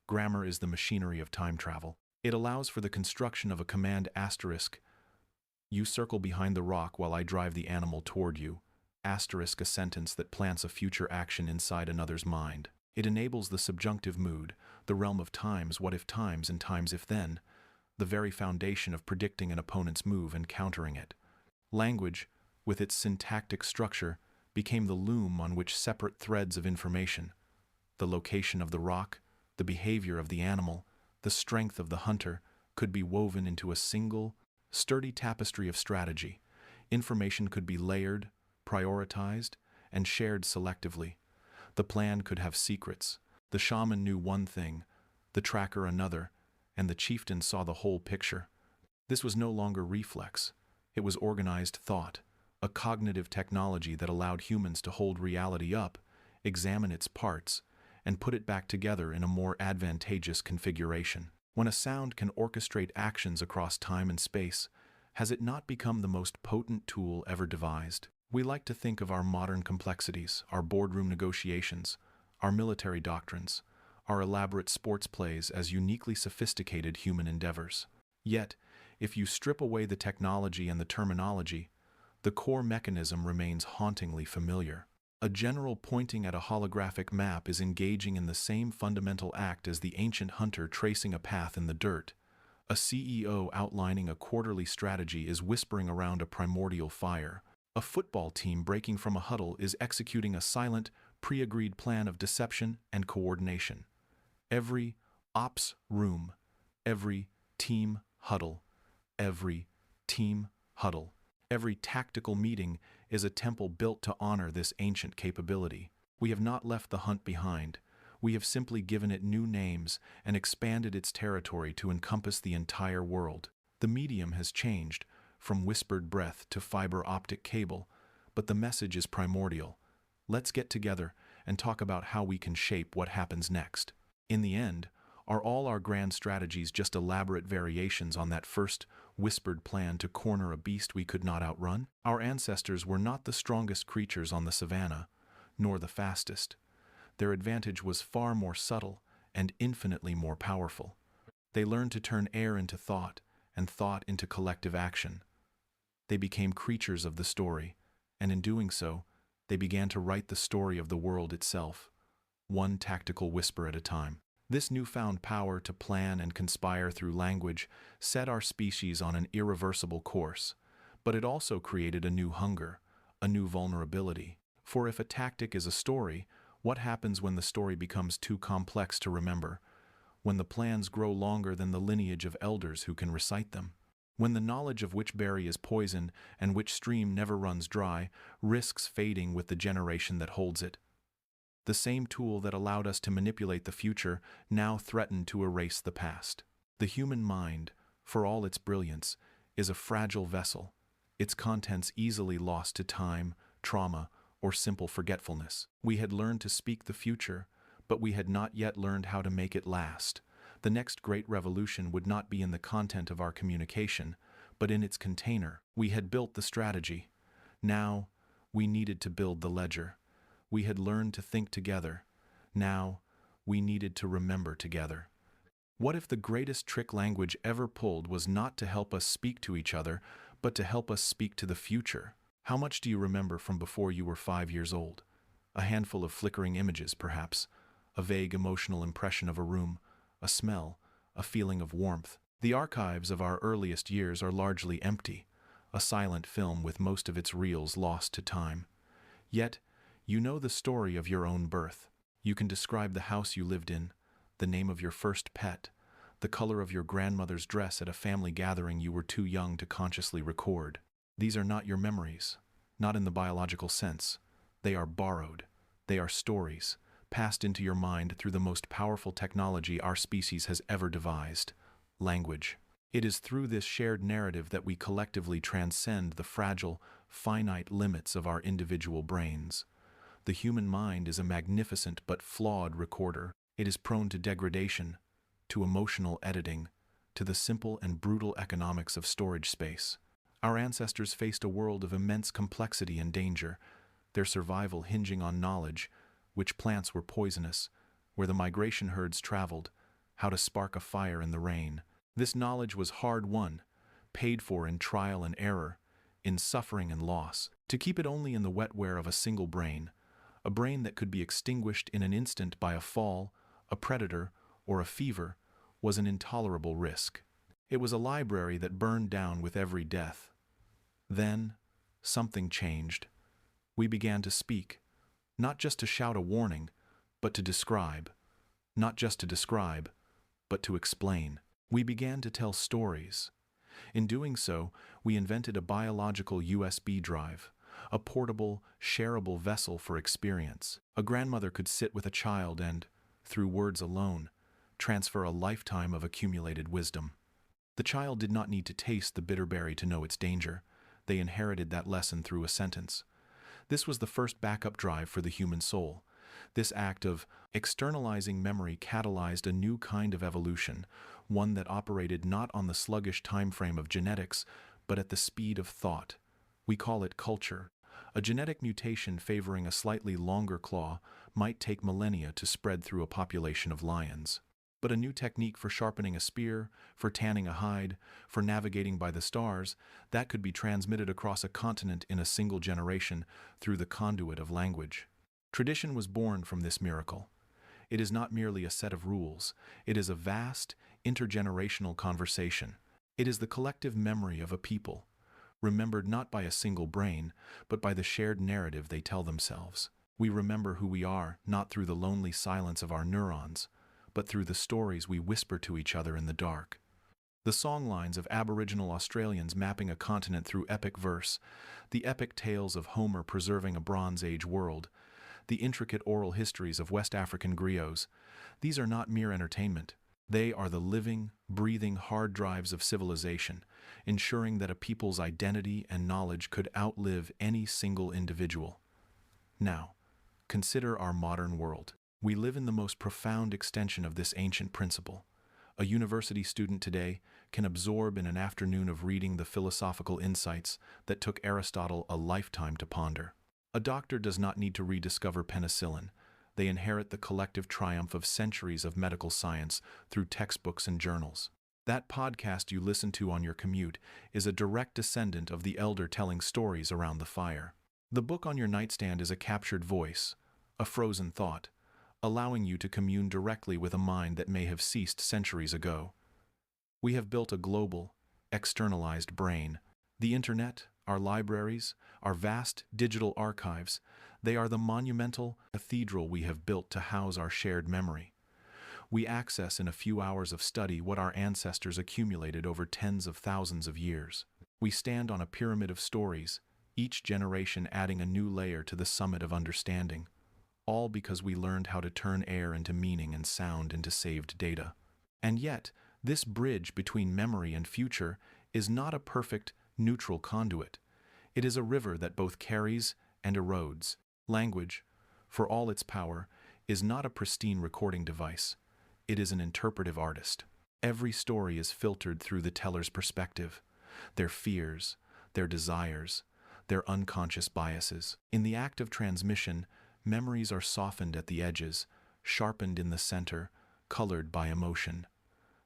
Speaker 1: Grammar is the machinery of time travel. It allows for the construction of a command asterisk. You circle behind the rock while I drive the animal toward you. Asterisk, a sentence that plants a future action inside another's mind. It enables the subjunctive mood, the realm of times, what if times, and times if then, the very foundation of predicting an opponent's move and countering it. Language, with its syntactic structure, became the loom on which separate threads of information, the location of the rock, the behavior of the animal, the strength of the hunter, could be woven into a single, sturdy tapestry of strategy. Information could be layered, prioritized, and shared selectively. The plan could have secrets. The shaman knew one thing, the tracker another, and the chieftain saw the whole picture. This was no longer reflex. It was organized thought, a cognitive technology that allowed humans to hold reality up, examine its parts, and put it back together in a more advantageous configuration. When a sound can orchestrate actions across time and space, has it not become the most potent tool ever devised? We like to think of our modern complexities, our boardroom negotiations, our military doctrines, our elaborate sports plays as uniquely sophisticated human endeavors. Yet, if you strip away the technology and the terminology, the core mechanism remains hauntingly familiar. A general pointing at a holographic map is engaging in the same fundamental act as the ancient hunter tracing a path in the dirt. A CEO outlining a quarterly strategy is whispering around a primordial fire. A football team breaking from a huddle is executing a silent, pre-agreed plan of deception and coordination. Every ops room, every team huddle, every team huddle, every tactical meeting is a temple built to honor this ancient capability. We have not left the hunt behind. We have simply given it new names and expanded its territory to encompass the entire world. The medium has changed, from whispered breath to fiber optic cable, but the message is primordial. Let's get together and talk about how we can shape what happens next. In the end, are all our grand strategies just elaborate variations on that first whispered plan to corner a beast we could not outrun? Our ancestors were not the strongest creatures on the savannah, nor the fastest. Their advantage was far more subtle and infinitely more powerful. They learned to turn air into thought and thought into collective action. They became creatures of the story, and in doing so, they began to write the story of the world itself, one tactical whisper at a time. This newfound power to plan and conspire through language set our species on an irreversible course, but it also created a new hunger, a new vulnerability. For if a tactic is a story, what happens when the story becomes too complex to remember? When the plans grow longer than the lineage of elders who can recite them? When the knowledge of which berry is poison and which stream never runs dry risks fading with the generation that holds it? The same tool that allowed us to manipulate the future now threatened to erase the past. The human mind, for all its brilliance, is a fragile vessel, its contents easily lost to time, trauma, or simple forgetfulness. We had learned to speak the future, but we had not yet learned how to make it last. The next great revolution would not be in the content of our communication, but in its container. We had built the strategy. Now, we needed to build the ledger. We had learned to think together. Now, we needed to remember together. What if the greatest trick language ever pulled was not to help us speak to each other, but to help us speak to the future? How much do you remember from before you were 5 years old? A handful of flickering images, perhaps. A vague emotional impression of a room, a smell, a feeling of warmth. The archives of our earliest years are largely empty, a silent film with most of its reels lost to time. Yet, you know the story of your own birth. You can describe the house you lived in, the name of your first pet, the color of your grandmother's dress at a family gathering you were too young to consciously record. These are not your memories, not in the biological sense. They are borrowed. They are stories, passed into your mind through the most powerful technology our species has ever devised, language. It is through this shared narrative that we collectively transcend the fragile, finite limits of our individual brains. The human mind is a magnificent but flawed recorder. It is prone to degradation, to emotional editing, to the simple and brutal economics of storage space. Our ancestors faced a world of immense complexity and danger, their survival hinging on knowledge, which plants were poisonous, where the migration herds traveled, how to spark a fire in the rain. This knowledge was hard-won, paid for in trial and error, in suffering and loss. To keep it only in the wetware of a single brain, a brain that could be extinguished in an instant by a fall, a predator, or a fever, was an intolerable risk. It was a library that burned down with every death. Then, something changed. We began to speak, not just to shout a warning, but to describe. Not just to describe, but to explain. We began to tell stories. In doing so, we invented a biological USB drive, a portable, shareable vessel for experience. A grandmother could sit with a child and, through words alone, transfer a lifetime of accumulated wisdom. The child did not need to taste the bitter berry to know its danger. They inherited that lesson through a sentence. This was the first backup drive for the human soul. This act of externalizing memory catalyzed a new kind of evolution, one that operated not on the sluggish time frame of genetics, but at the speed of thought. We call it culture. A genetic mutation favoring a slightly longer claw might take millennia to spread through a population of lions. But a new technique for sharpening a spear, for tanning a hide, for navigating by the stars, that could be transmitted across a continent in a single generation through the conduit of language. Tradition was born from this miracle. It is not merely a set of rules. It is a vast, intergenerational conversation. It is the collective memory of a people, remembered not by a single brain, but by the shared narrative they tell themselves. We remember who we are not through the lonely silence of our neurons, but through the stories we whisper to each other in the dark. The songlines of Aboriginal Australians mapping a continent through epic verse, the epic tales of Homer preserving a Bronze Age world, the intricate oral histories of West African griots, these are not mere entertainment. They are the living, breathing hard drives of civilization, ensuring that a people's identity and knowledge could outlive any single individual. Now, consider our modern world. We live in the most profound extension of this ancient principle. A university student today can absorb in an afternoon of reading the philosophical insights that took Aristotle a lifetime to ponder. A doctor does not need to rediscover penicillin. They inherit the collective triumph of centuries of medical science through textbooks and journals. That podcast you listen to on your commute is a direct descendant of the elder telling stories around the fire. The book on your nightstand is a captured voice, a frozen thought, allowing you to commune directly with a mind that may have ceased centuries ago. We have built a global, externalized brain. The internet, our libraries, our vast digital archives, they are the monumental cathedral we have built to house our shared memory. We access in a few hours of study what our ancestors accumulated over tens of thousands of years. We stand on a pyramid of stories, each generation adding a new layer to the summit of understanding, all because we learned how to turn air into meaning and sound into saved data. And yet, this bridge between memory and future is not a perfect, neutral conduit. It is a river that both carries and erodes. Language, for all its power, is not a pristine recording device. It is an interpretive artist. Every story is filtered through the teller's perspective, their fears, their desires, their unconscious biases. In the act of transmission, memories are softened at the edges, sharpened in the center, colored by emotion.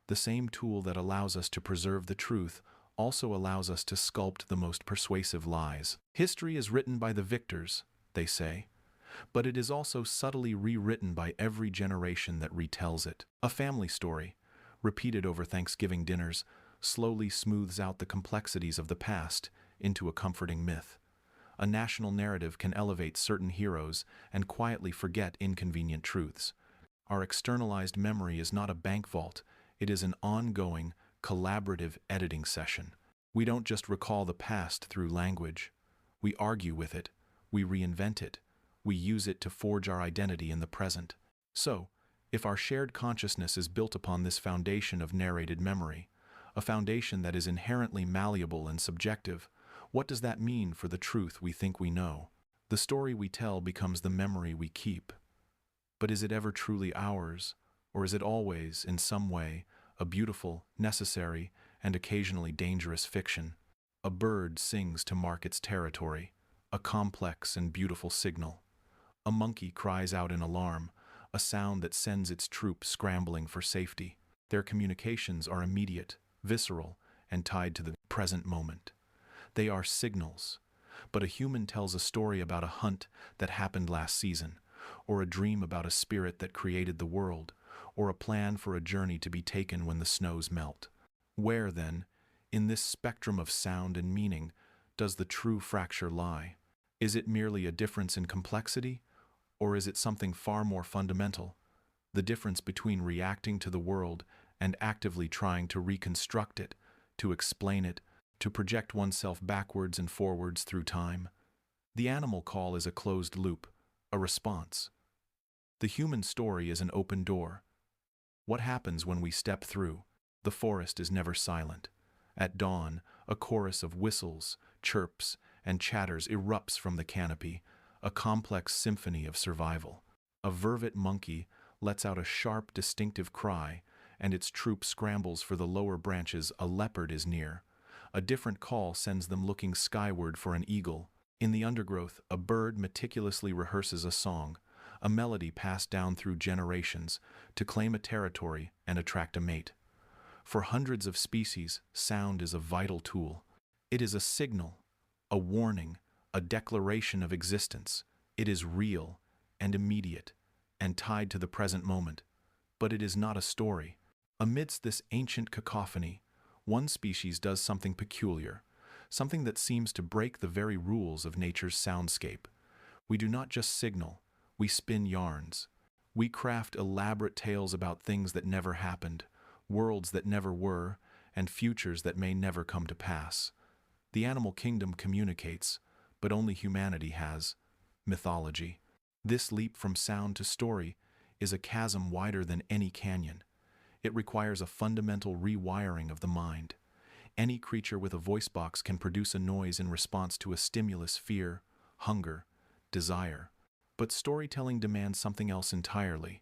Speaker 1: The same tool that allows us to preserve the truth also allows us to sculpt the most persuasive lies. History is written by the victors, they say, but it is also subtly rewritten by every generation that retells it. A family story, repeated over Thanksgiving dinners, slowly smooths out the complexities of the past into a comforting myth. A national narrative can elevate certain heroes and quietly forget inconvenient truths. Our externalized memory is not a bank vault, it is an ongoing, collaborative editing session. We don't just recall the past through language. We argue with it, we reinvent it, we use it to forge our identity in the present. So, if our shared consciousness is built upon this foundation of narrated memory, a foundation that is inherently malleable and subjective, what does that mean for the truth we think we know? The story we tell becomes the memory we keep. But is it ever truly ours, or is it always, in some way, a beautiful, necessary, and occasionally dangerous fiction? A bird sings to mark its territory, a complex and beautiful signal. A monkey cries out in alarm, a sound that sends its troop scrambling for safety. Their communications are immediate, visceral, and tied to the present moment. They are signals, but a human tells a story about a hunt that happened last season, or a dream about a spirit that created the world, or a plan for a journey to be taken when the snows melt. Where, then, in this spectrum of sound and meaning, does the true fracture lie? Is it merely a difference in complexity, or is it something far more fundamental? The difference between reacting to the world and actively trying to reconstruct it, to explain it, to project oneself backwards and forwards through time. The animal call is a closed loop, a response. The human story is an open door. What happens when we step through? The forest is never silent. At dawn, a chorus of whistles, chirps, and chatters erupts from the canopy, a complex symphony of survival. A vervet monkey lets out a sharp, distinctive cry, and its troop scrambles for the lower branches. A leopard is near. A different call sends them looking skyward for an eagle. In the undergrowth, a bird meticulously rehearses a song, a melody passed down through generations, to claim a territory and attract a mate. For hundreds of species, sound is a vital tool. It is a signal, a warning, a declaration of existence. It is real and immediate and tied to the present moment. But it is not a story. Amidst this ancient cacophony, one species does something peculiar, something that seems to break the very rules of nature's soundscape. We do not just signal, we spin yarns. We craft elaborate tales about things that never happened, worlds that never were, and futures that may never come to pass. The animal kingdom communicates, but only humanity has mythology. This leap from sound to story is a chasm wider than any canyon. It requires a fundamental rewiring of the mind. Any creature with a voice box can produce a noise in response to a stimulus: fear, hunger, desire. But storytelling demands something else entirely: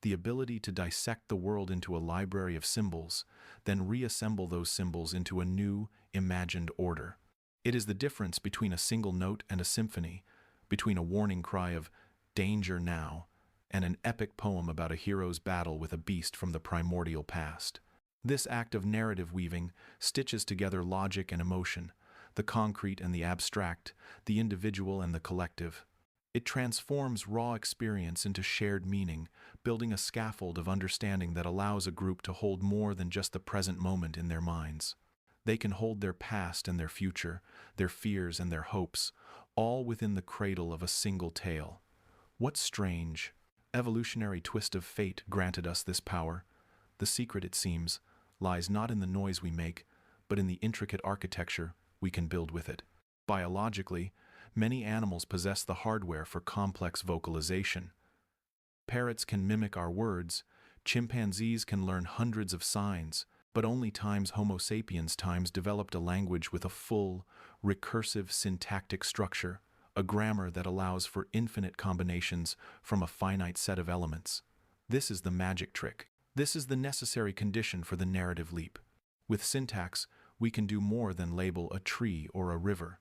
Speaker 1: the ability to dissect the world into a library of symbols, then reassemble those symbols into a new, imagined order. It is the difference between a single note and a symphony, between a warning cry of "danger now" and an epic poem about a hero's battle with a beast from the primordial past. This act of narrative weaving stitches together logic and emotion, the concrete and the abstract, the individual and the collective. It transforms raw experience into shared meaning, building a scaffold of understanding that allows a group to hold more than just the present moment in their minds. They can hold their past and their future, their fears and their hopes, all within the cradle of a single tale. What strange, evolutionary twist of fate granted us this power? The secret, it seems, lies not in the noise we make, but in the intricate architecture we can build with it. Biologically, many animals possess the hardware for complex vocalization. Parrots can mimic our words, chimpanzees can learn hundreds of signs, but only Homo sapiens developed a language with a full, recursive syntactic structure, a grammar that allows for infinite combinations from a finite set of elements. This is the magic trick. This is the necessary condition for the narrative leap. With syntax, we can do more than label a tree or a river.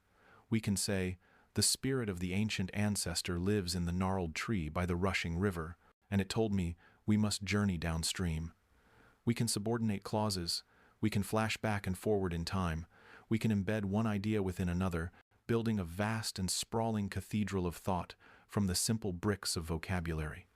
Speaker 1: We can say, "The spirit of the ancient ancestor lives in the gnarled tree by the rushing river, and it told me we must journey downstream." We can subordinate clauses. We can flash back and forward in time. We can embed one idea within another, building a vast and sprawling cathedral of thought from the simple bricks of vocabulary.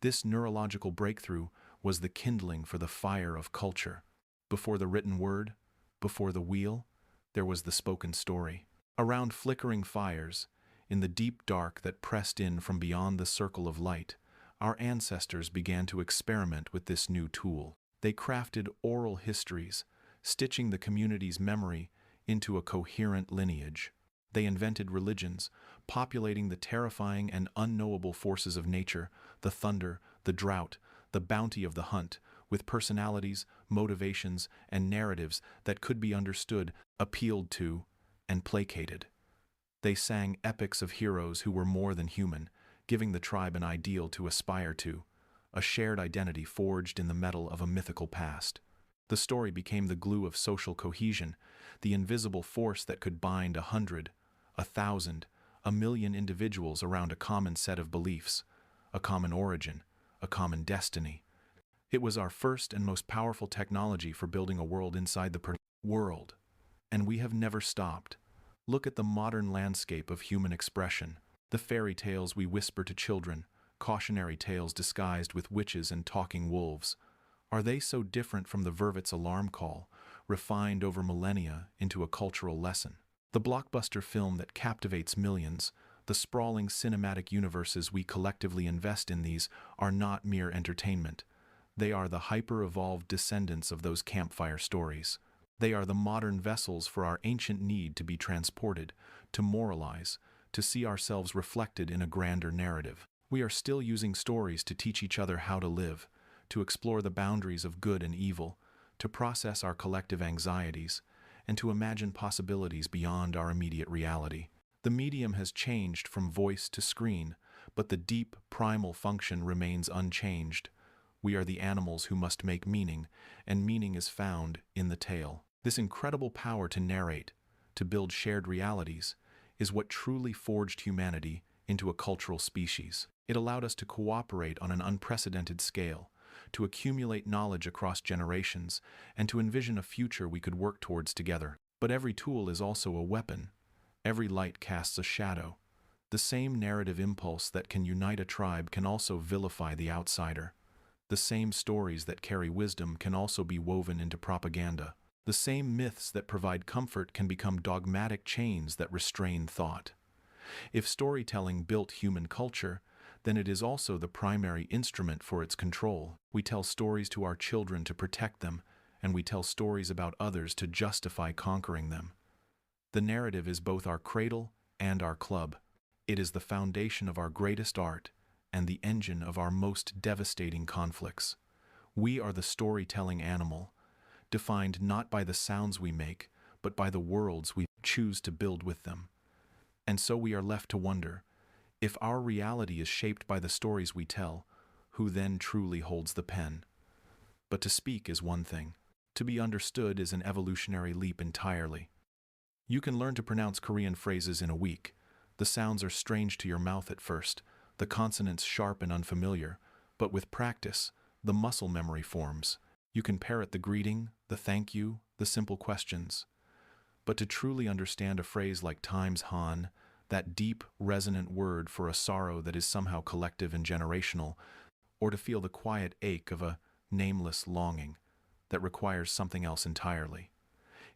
Speaker 1: This neurological breakthrough was the kindling for the fire of culture. Before the written word, before the wheel, there was the spoken story. Around flickering fires, in the deep dark that pressed in from beyond the circle of light, our ancestors began to experiment with this new tool. They crafted oral histories, stitching the community's memory into a coherent lineage. They invented religions, populating the terrifying and unknowable forces of nature, the thunder, the drought, the bounty of the hunt, with personalities, motivations, and narratives that could be understood, appealed to, and placated. They sang epics of heroes who were more than human, giving the tribe an ideal to aspire to, a shared identity forged in the metal of a mythical past. The story became the glue of social cohesion, the invisible force that could bind 100, 1,000, 1,000,000 individuals around a common set of beliefs, a common origin, a common destiny. It was our first and most powerful technology for building a world inside the world. And we have never stopped. Look at the modern landscape of human expression, the fairy tales we whisper to children, cautionary tales disguised with witches and talking wolves. Are they so different from the vervet's alarm call, refined over millennia into a cultural lesson? The blockbuster film that captivates millions, the sprawling cinematic universes we collectively invest in, these are not mere entertainment. They are the hyper-evolved descendants of those campfire stories. They are the modern vessels for our ancient need to be transported, to moralize, to see ourselves reflected in a grander narrative. We are still using stories to teach each other how to live, to explore the boundaries of good and evil, to process our collective anxieties, and to imagine possibilities beyond our immediate reality. The medium has changed from voice to screen, but the deep, primal function remains unchanged. We are the animals who must make meaning, and meaning is found in the tale. This incredible power to narrate, to build shared realities, is what truly forged humanity into a cultural species. It allowed us to cooperate on an unprecedented scale, to accumulate knowledge across generations, and to envision a future we could work towards together. But every tool is also a weapon. Every light casts a shadow. The same narrative impulse that can unite a tribe can also vilify the outsider. The same stories that carry wisdom can also be woven into propaganda. The same myths that provide comfort can become dogmatic chains that restrain thought. If storytelling built human culture, then it is also the primary instrument for its control. We tell stories to our children to protect them, and we tell stories about others to justify conquering them. The narrative is both our cradle and our club. It is the foundation of our greatest art and the engine of our most devastating conflicts. We are the storytelling animal, defined not by the sounds we make, but by the worlds we choose to build with them. And so we are left to wonder, if our reality is shaped by the stories we tell, who then truly holds the pen? But to speak is one thing. To be understood is an evolutionary leap entirely. You can learn to pronounce Korean phrases in a week. The sounds are strange to your mouth at first, the consonants sharp and unfamiliar, but with practice, the muscle memory forms. You can parrot the greeting, the thank you, the simple questions. But to truly understand a phrase like times han, that deep, resonant word for a sorrow that is somehow collective and generational, or to feel the quiet ache of a nameless longing that requires something else entirely.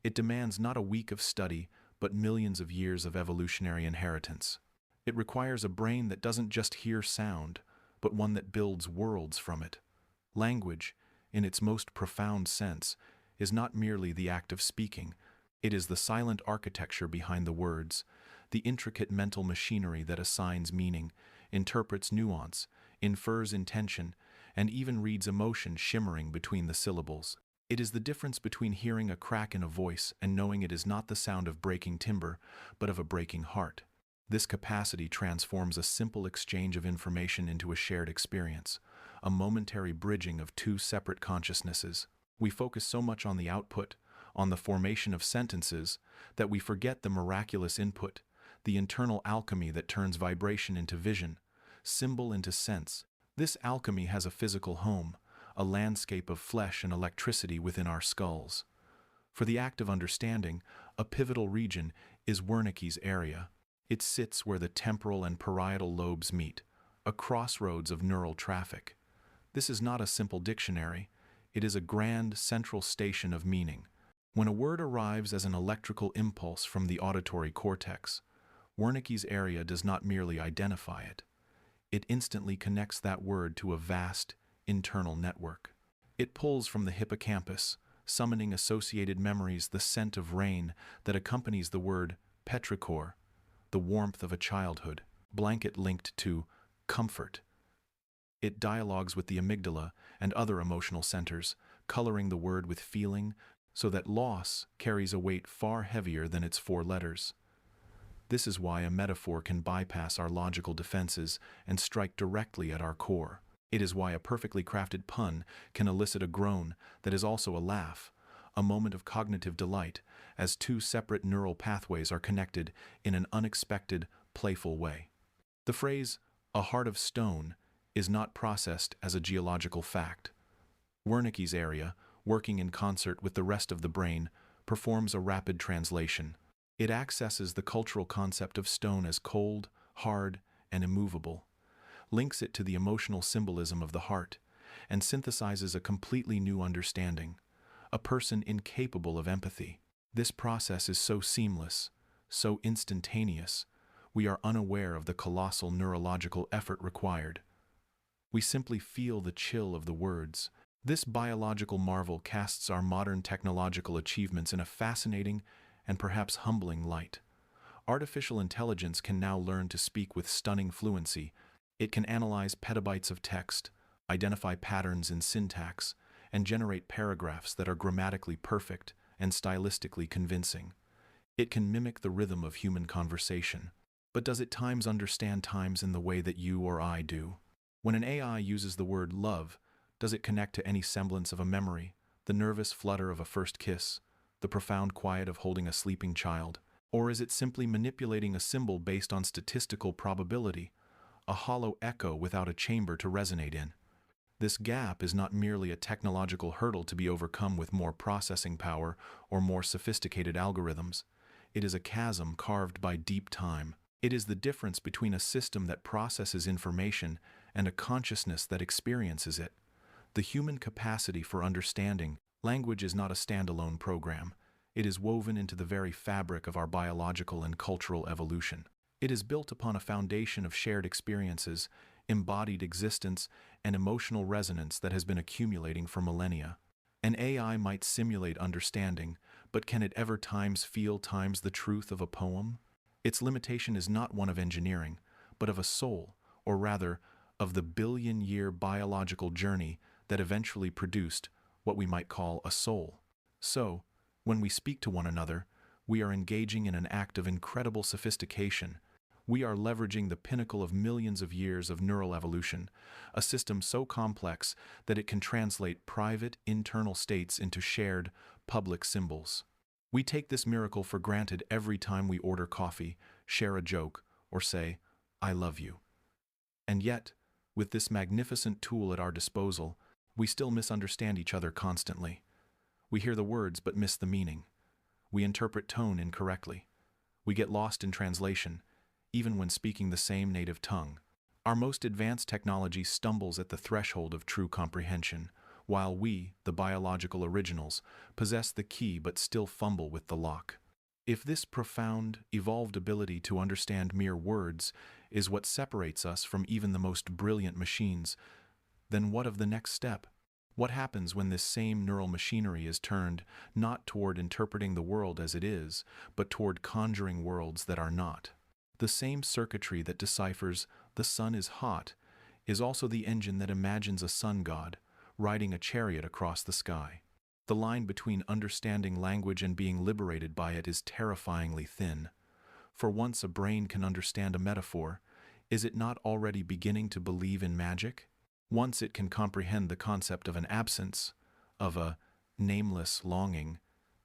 Speaker 1: It demands not a week of study, but millions of years of evolutionary inheritance. It requires a brain that doesn't just hear sound, but one that builds worlds from it. Language, in its most profound sense, is not merely the act of speaking. It is the silent architecture behind the words, the intricate mental machinery that assigns meaning, interprets nuance, infers intention, and even reads emotion shimmering between the syllables. It is the difference between hearing a crack in a voice and knowing it is not the sound of breaking timber, but of a breaking heart. This capacity transforms a simple exchange of information into a shared experience, a momentary bridging of two separate consciousnesses. We focus so much on the output, on the formation of sentences, that we forget the miraculous input, the internal alchemy that turns vibration into vision, symbol into sense. This alchemy has a physical home, a landscape of flesh and electricity within our skulls. For the act of understanding, a pivotal region is Wernicke's area. It sits where the temporal and parietal lobes meet, a crossroads of neural traffic. This is not a simple dictionary. It is a grand central station of meaning. When a word arrives as an electrical impulse from the auditory cortex, Wernicke's area does not merely identify it. It instantly connects that word to a vast, internal network. It pulls from the hippocampus, summoning associated memories, the scent of rain that accompanies the word petrichor, the warmth of a childhood, blanket linked to comfort. It dialogues with the amygdala and other emotional centers, coloring the word with feeling so that loss carries a weight far heavier than its 4 letters. This is why a metaphor can bypass our logical defenses and strike directly at our core. It is why a perfectly crafted pun can elicit a groan that is also a laugh, a moment of cognitive delight, as 2 separate neural pathways are connected in an unexpected, playful way. The phrase, "a heart of stone," is not processed as a geological fact. Wernicke's area, working in concert with the rest of the brain, performs a rapid translation. It accesses the cultural concept of stone as cold, hard, and immovable, links it to the emotional symbolism of the heart, and synthesizes a completely new understanding, a person incapable of empathy. This process is so seamless, so instantaneous, we are unaware of the colossal neurological effort required. We simply feel the chill of the words. This biological marvel casts our modern technological achievements in a fascinating and perhaps humbling light. Artificial intelligence can now learn to speak with stunning fluency. It can analyze petabytes of text, identify patterns in syntax, and generate paragraphs that are grammatically perfect and stylistically convincing. It can mimic the rhythm of human conversation. But does it times understand times in the way that you or I do? When an AI uses the word love, does it connect to any semblance of a memory, the nervous flutter of a first kiss, the profound quiet of holding a sleeping child? Or is it simply manipulating a symbol based on statistical probability, a hollow echo without a chamber to resonate in? This gap is not merely a technological hurdle to be overcome with more processing power or more sophisticated algorithms. It is a chasm carved by deep time. It is the difference between a system that processes information and a consciousness that experiences it. The human capacity for understanding. Language is not a standalone program. It is woven into the very fabric of our biological and cultural evolution. It is built upon a foundation of shared experiences, embodied existence, and emotional resonance that has been accumulating for millennia. An AI might simulate understanding, but can it ever times feel times the truth of a poem? Its limitation is not one of engineering, but of a soul, or rather, of the billion-year biological journey that eventually produced what we might call a soul. So, when we speak to one another, we are engaging in an act of incredible sophistication. We are leveraging the pinnacle of millions of years of neural evolution, a system so complex that it can translate private, internal states into shared, public symbols. We take this miracle for granted every time we order coffee, share a joke, or say, "I love you." And yet, with this magnificent tool at our disposal, we still misunderstand each other constantly. We hear the words but miss the meaning. We interpret tone incorrectly. We get lost in translation, even when speaking the same native tongue. Our most advanced technology stumbles at the threshold of true comprehension, while we, the biological originals, possess the key but still fumble with the lock. If this profound, evolved ability to understand mere words is what separates us from even the most brilliant machines, then what of the next step? What happens when this same neural machinery is turned not toward interpreting the world as it is, but toward conjuring worlds that are not? The same circuitry that deciphers "the sun is hot" is also the engine that imagines a sun god riding a chariot across the sky. The line between understanding language and being liberated by it is terrifyingly thin. For once a brain can understand a metaphor, is it not already beginning to believe in magic? Once it can comprehend the concept of an absence, of a nameless longing,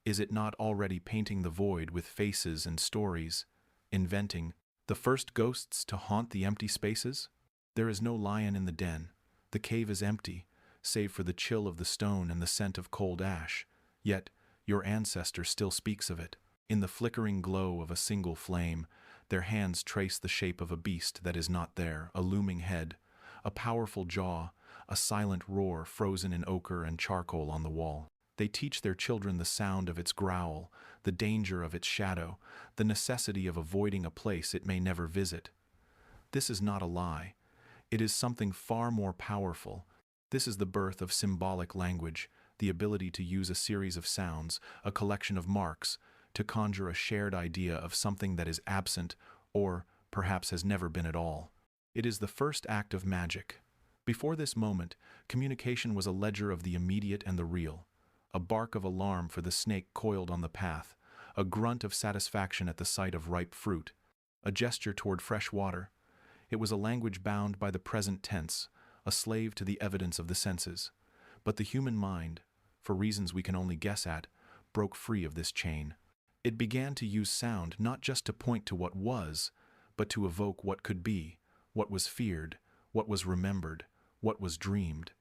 Speaker 1: is it not already painting the void with faces and stories, inventing the first ghosts to haunt the empty spaces? There is no lion in the den. The cave is empty, save for the chill of the stone and the scent of cold ash. Yet, your ancestor still speaks of it. In the flickering glow of a single flame, their hands trace the shape of a beast that is not there, a looming head, a powerful jaw, a silent roar frozen in ochre and charcoal on the wall. They teach their children the sound of its growl, the danger of its shadow, the necessity of avoiding a place it may never visit. This is not a lie. It is something far more powerful. This is the birth of symbolic language, the ability to use a series of sounds, a collection of marks, to conjure a shared idea of something that is absent or perhaps has never been at all. It is the first act of magic. Before this moment, communication was a ledger of the immediate and the real, a bark of alarm for the snake coiled on the path, a grunt of satisfaction at the sight of ripe fruit, a gesture toward fresh water. It was a language bound by the present tense, a slave to the evidence of the senses. But the human mind, for reasons we can only guess at, broke free of this chain. It began to use sound not just to point to what was, but to evoke what could be, what was feared, what was remembered, what was dreamed.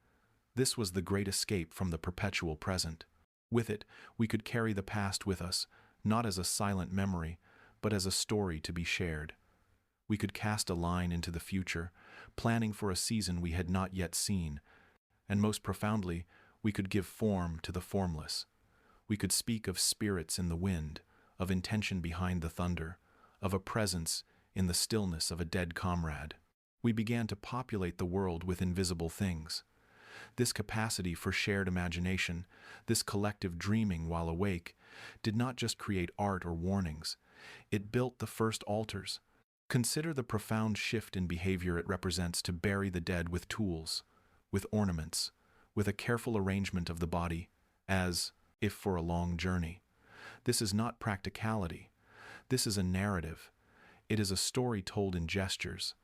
Speaker 1: This was the great escape from the perpetual present. With it, we could carry the past with us, not as a silent memory, but as a story to be shared. We could cast a line into the future, planning for a season we had not yet seen, and most profoundly, we could give form to the formless. We could speak of spirits in the wind, of intention behind the thunder, of a presence in the stillness of a dead comrade. We began to populate the world with invisible things. This capacity for shared imagination, this collective dreaming while awake, did not just create art or warnings, It built the first altars. Consider the profound shift in behavior it represents to bury the dead with tools, with ornaments, with a careful arrangement of the body, as if for a long journey. This is not practicality. This is a narrative. It is a story told in gestures,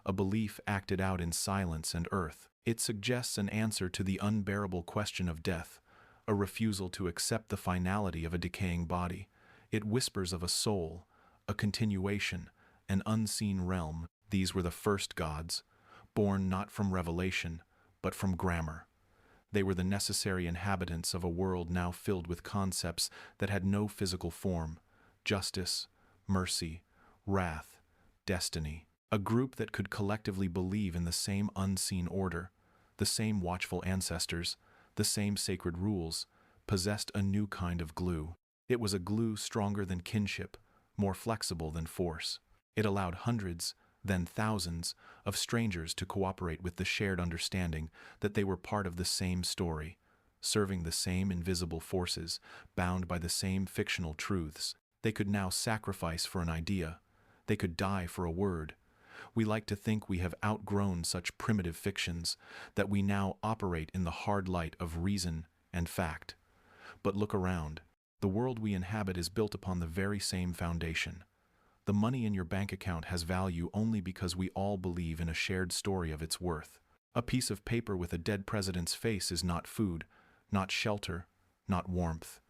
Speaker 1: a belief acted out in silence and earth. It suggests an answer to the unbearable question of death, a refusal to accept the finality of a decaying body. It whispers of a soul, a continuation, an unseen realm. These were the first gods, born not from revelation, but from grammar. They were the necessary inhabitants of a world now filled with concepts that had no physical form: justice, mercy, wrath, destiny. A group that could collectively believe in the same unseen order, the same watchful ancestors, the same sacred rules, possessed a new kind of glue. It was a glue stronger than kinship, more flexible than force. It allowed hundreds, then thousands, of strangers to cooperate with the shared understanding that they were part of the same story, serving the same invisible forces, bound by the same fictional truths. They could now sacrifice for an idea. They could die for a word. We like to think we have outgrown such primitive fictions, that we now operate in the hard light of reason and fact. But look around. The world we inhabit is built upon the very same foundation. The money in your bank account has value only because we all believe in a shared story of its worth. A piece of paper with a dead president's face is not food, not shelter, not warmth.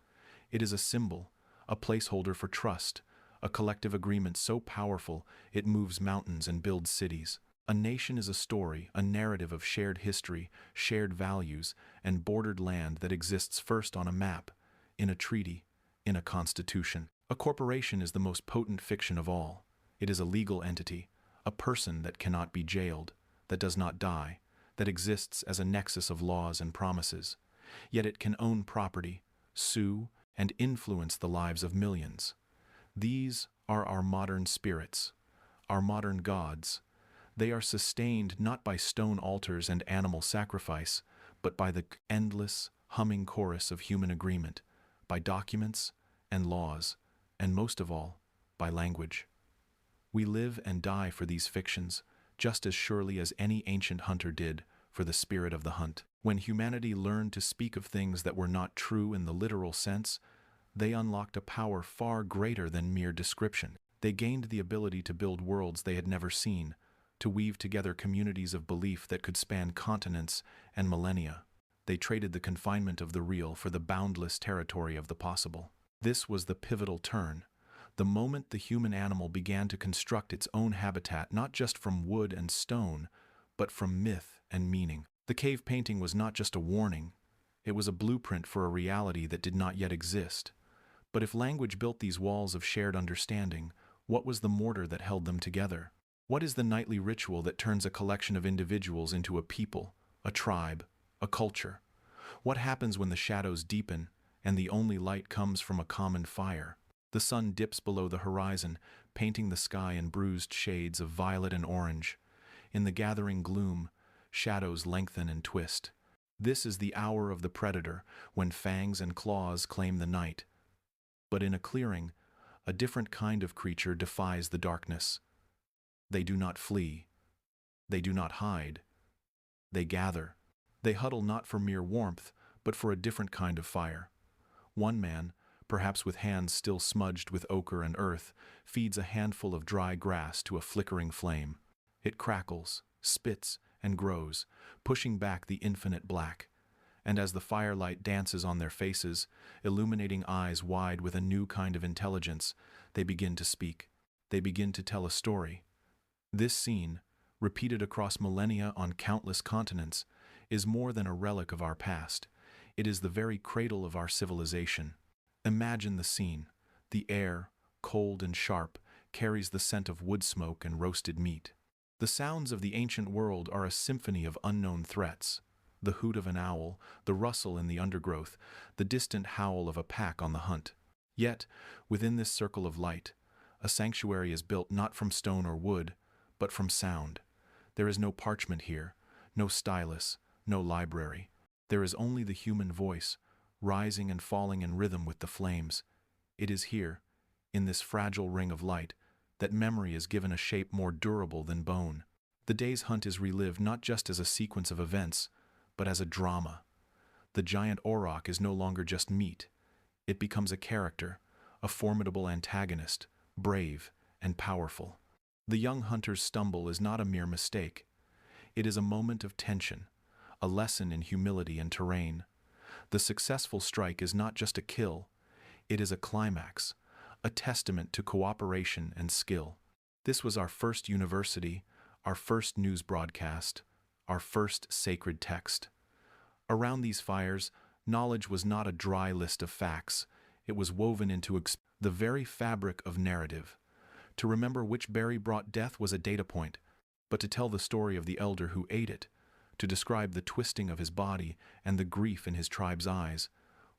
Speaker 1: It is a symbol, a placeholder for trust, a collective agreement so powerful it moves mountains and builds cities. A nation is a story, a narrative of shared history, shared values, and bordered land that exists first on a map, in a treaty, in a constitution. A corporation is the most potent fiction of all. It is a legal entity, a person that cannot be jailed, that does not die, that exists as a nexus of laws and promises. Yet it can own property, sue, and influence the lives of millions. These are our modern spirits, our modern gods. They are sustained not by stone altars and animal sacrifice, but by the endless, humming chorus of human agreement, by documents and laws, and most of all, by language. We live and die for these fictions, just as surely as any ancient hunter did for the spirit of the hunt. When humanity learned to speak of things that were not true in the literal sense, they unlocked a power far greater than mere description. They gained the ability to build worlds they had never seen, to weave together communities of belief that could span continents and millennia. They traded the confinement of the real for the boundless territory of the possible. This was the pivotal turn, the moment the human animal began to construct its own habitat not just from wood and stone, but from myth and meaning. The cave painting was not just a warning, it was a blueprint for a reality that did not yet exist. But if language built these walls of shared understanding, what was the mortar that held them together? What is the nightly ritual that turns a collection of individuals into a people, a tribe, a culture? What happens when the shadows deepen and the only light comes from a common fire? The sun dips below the horizon, painting the sky in bruised shades of violet and orange. In the gathering gloom, shadows lengthen and twist. This is the hour of the predator, when fangs and claws claim the night. But in a clearing, a different kind of creature defies the darkness. They do not flee. They do not hide. They gather. They huddle not for mere warmth, but for a different kind of fire. One man, perhaps with hands still smudged with ochre and earth, feeds a handful of dry grass to a flickering flame. It crackles, spits, and grows, pushing back the infinite black. And as the firelight dances on their faces, illuminating eyes wide with a new kind of intelligence, they begin to speak. They begin to tell a story. This scene, repeated across millennia on countless continents, is more than a relic of our past. It is the very cradle of our civilization. Imagine the scene. The air, cold and sharp, carries the scent of wood smoke and roasted meat. The sounds of the ancient world are a symphony of unknown threats. The hoot of an owl, the rustle in the undergrowth, the distant howl of a pack on the hunt. Yet, within this circle of light, a sanctuary is built not from stone or wood, but from sound. There is no parchment here, no stylus, no library. There is only the human voice, rising and falling in rhythm with the flames. It is here, in this fragile ring of light, that memory is given a shape more durable than bone. The day's hunt is relived not just as a sequence of events, but as a drama. The giant auroch is no longer just meat. It becomes a character, a formidable antagonist, brave and powerful. The young hunter's stumble is not a mere mistake. It is a moment of tension, a lesson in humility and terrain. The successful strike is not just a kill, it is a climax, a testament to cooperation and skill. This was our first university, our first news broadcast, our first sacred text. Around these fires, knowledge was not a dry list of facts. It was woven into the very fabric of narrative. To remember which berry brought death was a data point, but to tell the story of the elder who ate it, to describe the twisting of his body and the grief in his tribe's eyes,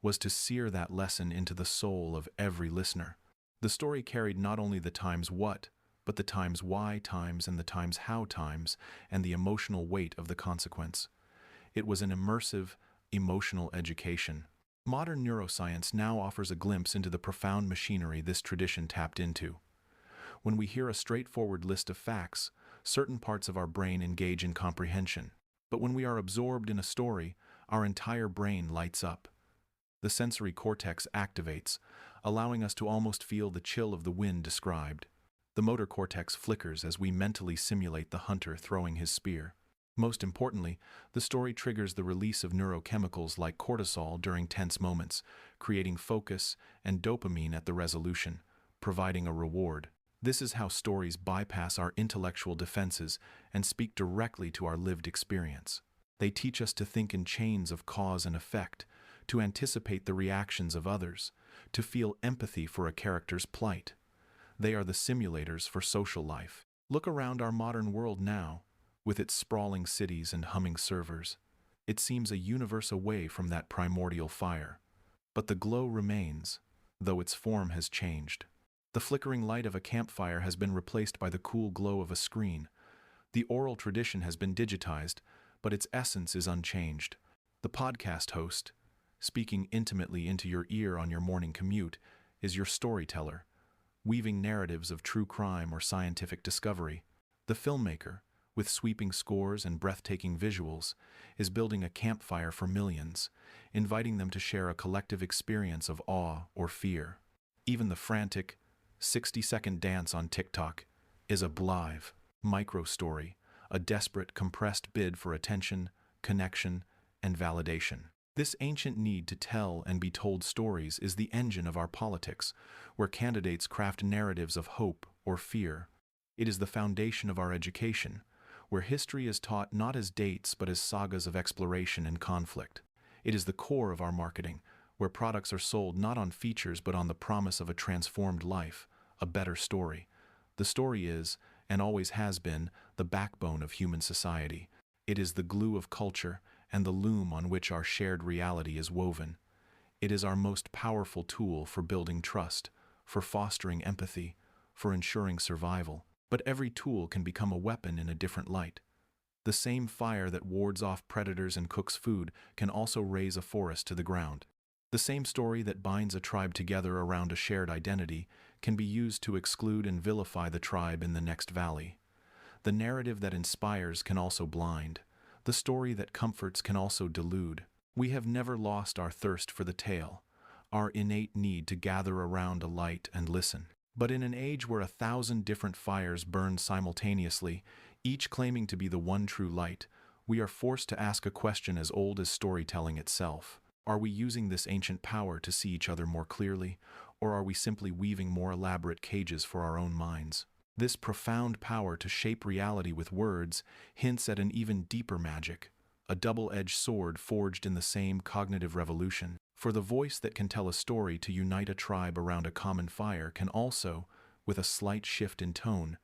Speaker 1: was to sear that lesson into the soul of every listener. The story carried not only the times what, but the times why times and the times how times, and the emotional weight of the consequence. It was an immersive, emotional education. Modern neuroscience now offers a glimpse into the profound machinery this tradition tapped into. When we hear a straightforward list of facts, certain parts of our brain engage in comprehension. But when we are absorbed in a story, our entire brain lights up. The sensory cortex activates, allowing us to almost feel the chill of the wind described. The motor cortex flickers as we mentally simulate the hunter throwing his spear. Most importantly, the story triggers the release of neurochemicals like cortisol during tense moments, creating focus and dopamine at the resolution, providing a reward. This is how stories bypass our intellectual defenses and speak directly to our lived experience. They teach us to think in chains of cause and effect, to anticipate the reactions of others, to feel empathy for a character's plight. They are the simulators for social life. Look around our modern world now, with its sprawling cities and humming servers. It seems a universe away from that primordial fire. But the glow remains, though its form has changed. The flickering light of a campfire has been replaced by the cool glow of a screen. The oral tradition has been digitized, but its essence is unchanged. The podcast host, speaking intimately into your ear on your morning commute, is your storyteller, weaving narratives of true crime or scientific discovery. The filmmaker, with sweeping scores and breathtaking visuals, is building a campfire for millions, inviting them to share a collective experience of awe or fear. Even the frantic, 60-second dance on TikTok is a blithe micro-story, a desperate, compressed bid for attention, connection, and validation. This ancient need to tell and be told stories is the engine of our politics, where candidates craft narratives of hope or fear. It is the foundation of our education, where history is taught not as dates but as sagas of exploration and conflict. It is the core of our marketing, where products are sold not on features but on the promise of a transformed life, a better story. The story is, and always has been, the backbone of human society. It is the glue of culture and the loom on which our shared reality is woven. It is our most powerful tool for building trust, for fostering empathy, for ensuring survival. But every tool can become a weapon in a different light. The same fire that wards off predators and cooks food can also raise a forest to the ground. The same story that binds a tribe together around a shared identity can be used to exclude and vilify the tribe in the next valley. The narrative that inspires can also blind. The story that comforts can also delude. We have never lost our thirst for the tale, our innate need to gather around a light and listen. But in an age where 1,000 different fires burn simultaneously, each claiming to be the one true light, we are forced to ask a question as old as storytelling itself. Are we using this ancient power to see each other more clearly, or are we simply weaving more elaborate cages for our own minds? This profound power to shape reality with words hints at an even deeper magic, a double-edged sword forged in the same cognitive revolution. For the voice that can tell a story to unite a tribe around a common fire can also, with a slight shift in tone,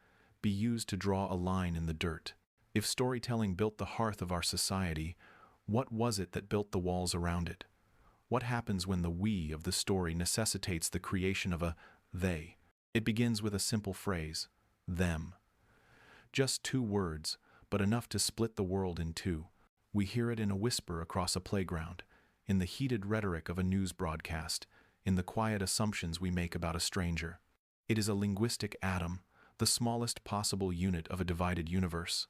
Speaker 1: be used to draw a line in the dirt. If storytelling built the hearth of our society, what was it that built the walls around it? What happens when the we of the story necessitates the creation of a they? It begins with a simple phrase, them. Just 2 words, but enough to split the world in two. We hear it in a whisper across a playground, in the heated rhetoric of a news broadcast, in the quiet assumptions we make about a stranger. It is a linguistic atom, the smallest possible unit of a divided universe.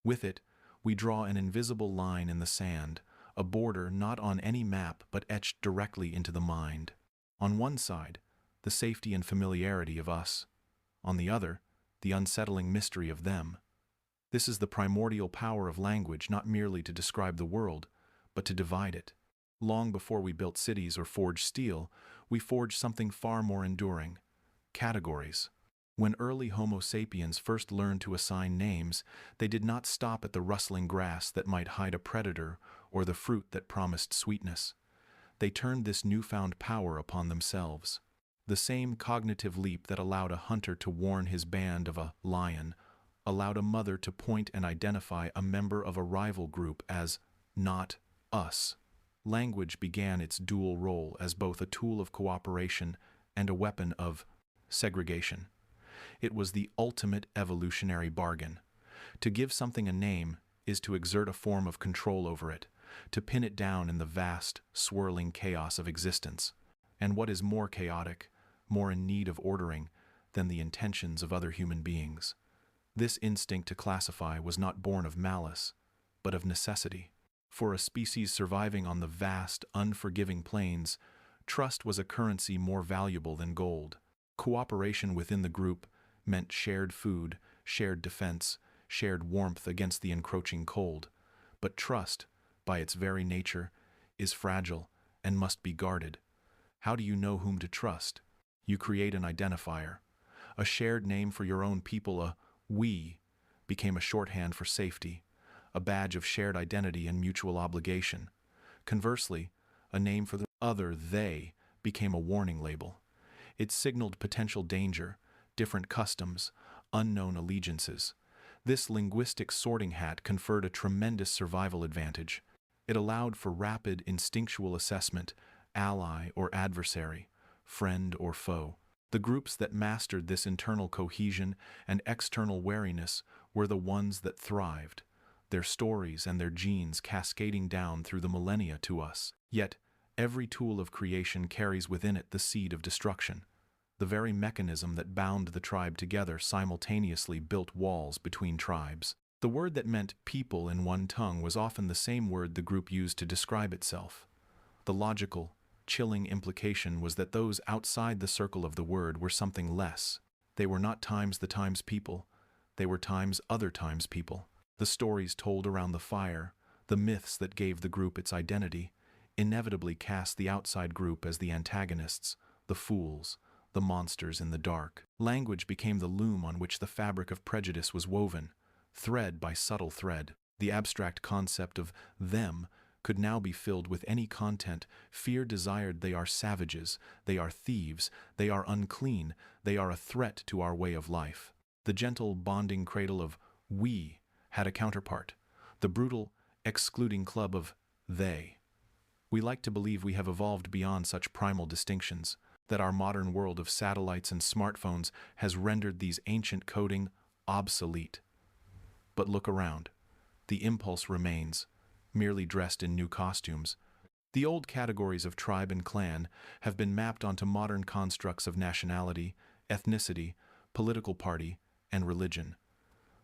Speaker 1: With it, we draw an invisible line in the sand, a border not on any map but etched directly into the mind. On one side, the safety and familiarity of us. On the other, the unsettling mystery of them. This is the primordial power of language, not merely to describe the world, but to divide it. Long before we built cities or forged steel, we forged something far more enduring: categories. When early Homo sapiens first learned to assign names, they did not stop at the rustling grass that might hide a predator or the fruit that promised sweetness. They turned this newfound power upon themselves. The same cognitive leap that allowed a hunter to warn his band of a lion allowed a mother to point and identify a member of a rival group as not us. Language began its dual role as both a tool of cooperation and a weapon of segregation. It was the ultimate evolutionary bargain. To give something a name is to exert a form of control over it, to pin it down in the vast, swirling chaos of existence. And what is more chaotic, more in need of ordering, than the intentions of other human beings? This instinct to classify was not born of malice, but of necessity. For a species surviving on the vast, unforgiving plains, trust was a currency more valuable than gold. Cooperation within the group meant shared food, shared defense, shared warmth against the encroaching cold. But trust, by its very nature, is fragile and must be guarded. How do you know whom to trust? You create an identifier. A shared name for your own people, a we, became a shorthand for safety, a badge of shared identity and mutual obligation. Conversely, a name for the other, they, became a warning label. It signaled potential danger, different customs, unknown allegiances. This linguistic sorting hat conferred a tremendous survival advantage. It allowed for rapid, instinctual assessment, ally or adversary, friend or foe. The groups that mastered this internal cohesion and external wariness were the ones that thrived, their stories and their genes cascading down through the millennia to us. Yet, every tool of creation carries within it the seed of destruction. The very mechanism that bound the tribe together simultaneously built walls between tribes. The word that meant people in one tongue was often the same word the group used to describe itself. The logical, chilling implication was that those outside the circle of the word were something less. They were not times the times people, they were times other times people. The stories told around the fire, the myths that gave the group its identity, inevitably cast the outside group as the antagonists, the fools, the monsters in the dark. Language became the loom on which the fabric of prejudice was woven, thread by subtle thread. The abstract concept of them could now be filled with any content fear desired. They are savages, they are thieves, they are unclean, they are a threat to our way of life. The gentle bonding cradle of we had a counterpart, the brutal, excluding club of they. We like to believe we have evolved beyond such primal distinctions, that our modern world of satellites and smartphones has rendered these ancient coding obsolete. But look around. The impulse remains, merely dressed in new costumes. The old categories of tribe and clan have been mapped onto modern constructs of nationality, ethnicity, political party, and religion.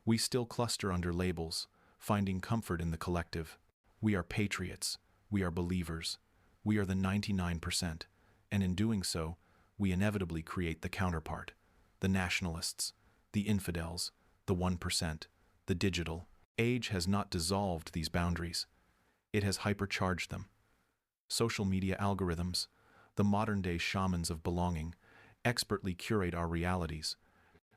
Speaker 1: We still cluster under labels, finding comfort in the collective. We are patriots, we are believers, we are the 99%, and in doing so, we inevitably create the counterpart, the nationalists, the infidels, the 1%, the digital. Age has not dissolved these boundaries. It has hypercharged them. Social media algorithms, the modern-day shamans of belonging, expertly curate our realities,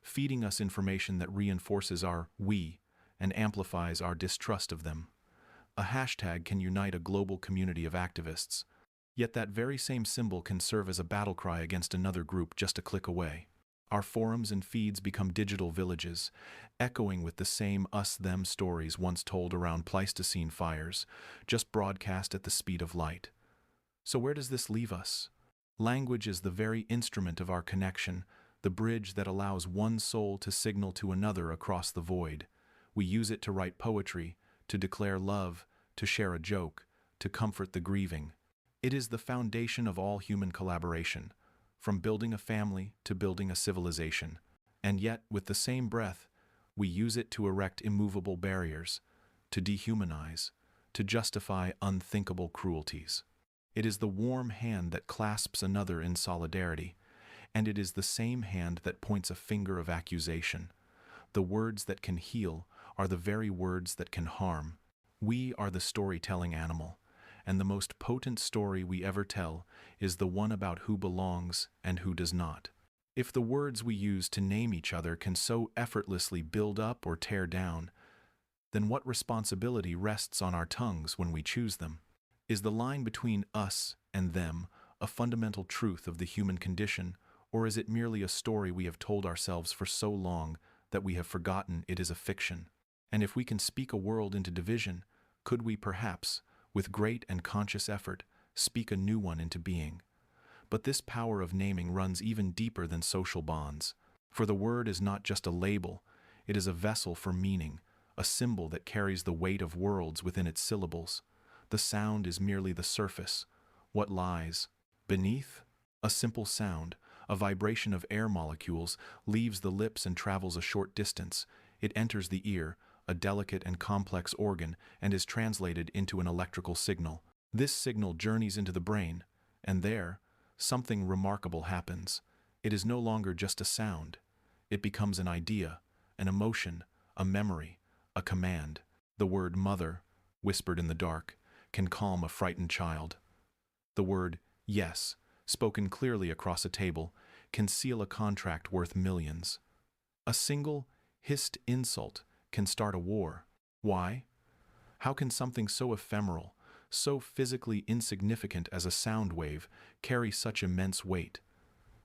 Speaker 1: feeding us information that reinforces our we and amplifies our distrust of them. A hashtag can unite a global community of activists, yet that very same symbol can serve as a battle cry against another group just a click away. Our forums and feeds become digital villages, echoing with the same us-them stories once told around Pleistocene fires, just broadcast at the speed of light. So where does this leave us? Language is the very instrument of our connection, the bridge that allows one soul to signal to another across the void. We use it to write poetry, to declare love, to share a joke, to comfort the grieving. It is the foundation of all human collaboration, from building a family to building a civilization. And yet, with the same breath, we use it to erect immovable barriers, to dehumanize, to justify unthinkable cruelties. It is the warm hand that clasps another in solidarity, and it is the same hand that points a finger of accusation. The words that can heal are the very words that can harm. We are the storytelling animal, and the most potent story we ever tell is the one about who belongs and who does not. If the words we use to name each other can so effortlessly build up or tear down, then what responsibility rests on our tongues when we choose them? Is the line between us and them a fundamental truth of the human condition, or is it merely a story we have told ourselves for so long that we have forgotten it is a fiction? And if we can speak a world into division, could we perhaps, with great and conscious effort, speak a new one into being? But this power of naming runs even deeper than social bonds. For the word is not just a label, it is a vessel for meaning, a symbol that carries the weight of worlds within its syllables. The sound is merely the surface. What lies beneath? A simple sound, a vibration of air molecules, leaves the lips and travels a short distance. It enters the ear, a delicate and complex organ, and is translated into an electrical signal. This signal journeys into the brain, and there, something remarkable happens. It is no longer just a sound. It becomes an idea, an emotion, a memory, a command. The word mother, whispered in the dark, can calm a frightened child. The word yes, spoken clearly across a table, can seal a contract worth millions. A single, hissed insult can start a war. Why? How can something so ephemeral, so physically insignificant as a sound wave, carry such immense weight?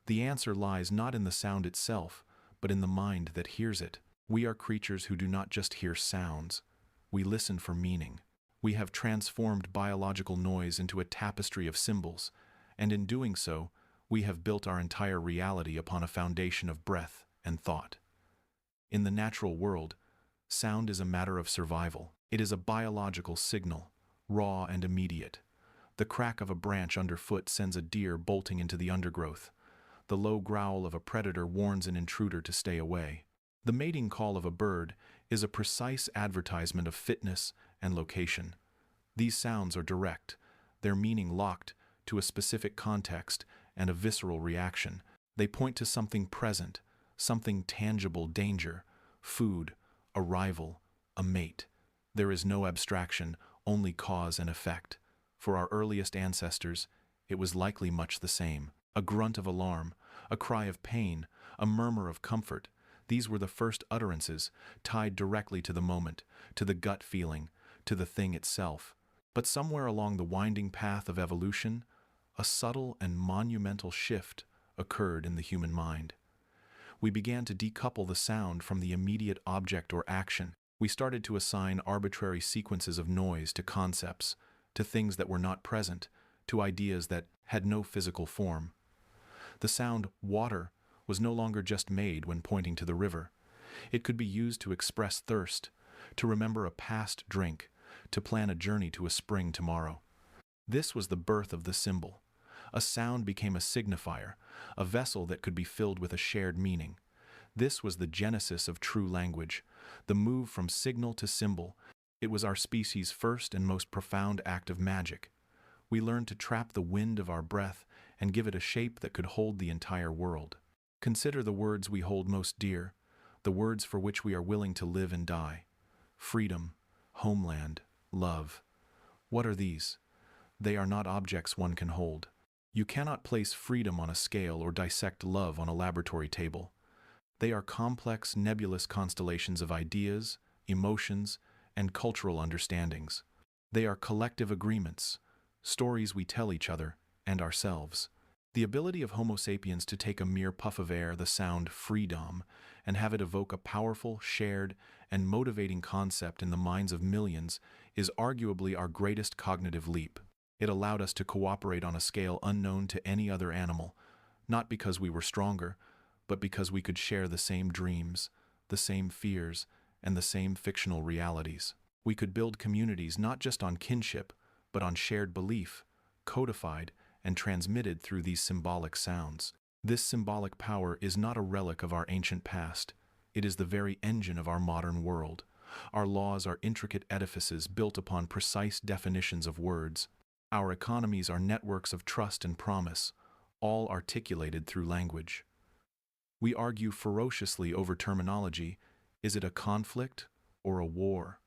Speaker 1: The answer lies not in the sound itself, but in the mind that hears it. We are creatures who do not just hear sounds. We listen for meaning. We have transformed biological noise into a tapestry of symbols, and in doing so, we have built our entire reality upon a foundation of breath and thought. In the natural world, sound is a matter of survival. It is a biological signal, raw and immediate. The crack of a branch underfoot sends a deer bolting into the undergrowth. The low growl of a predator warns an intruder to stay away. The mating call of a bird is a precise advertisement of fitness and location. These sounds are direct, their meaning locked to a specific context and a visceral reaction. They point to something present, something tangible: danger, food, arrival, a mate. There is no abstraction, only cause and effect. For our earliest ancestors, it was likely much the same. A grunt of alarm, a cry of pain, a murmur of comfort. These were the first utterances, tied directly to the moment, to the gut feeling, to the thing itself. But somewhere along the winding path of evolution, a subtle and monumental shift occurred in the human mind. We began to decouple the sound from the immediate object or action. We started to assign arbitrary sequences of noise to concepts, to things that were not present, to ideas that had no physical form. The sound water was no longer just made when pointing to the river. It could be used to express thirst, to remember a past drink, to plan a journey to a spring tomorrow. This was the birth of the symbol. A sound became a signifier, a vessel that could be filled with a shared meaning. This was the genesis of true language, the move from signal to symbol. It was our species' first and most profound act of magic. We learned to trap the wind of our breath and give it a shape that could hold the entire world. Consider the words we hold most dear, the words for which we are willing to live and die. Freedom, homeland, love. What are these? They are not objects one can hold. You cannot place freedom on a scale or dissect love on a laboratory table. They are complex, nebulous constellations of ideas, emotions, and cultural understandings. They are collective agreements, stories we tell each other and ourselves. The ability of Homo sapiens to take a mere puff of air, the sound freedom, and have it evoke a powerful, shared, and motivating concept in the minds of millions is arguably our greatest cognitive leap. It allowed us to cooperate on a scale unknown to any other animal, not because we were stronger, but because we could share the same dreams, the same fears, and the same fictional realities. We could build communities not just on kinship, but on shared belief, codified and transmitted through these symbolic sounds. This symbolic power is not a relic of our ancient past. It is the very engine of our modern world. Our laws are intricate edifices built upon precise definitions of words. Our economies are networks of trust and promise, all articulated through language. We argue ferociously over terminology. Is it a conflict or a war?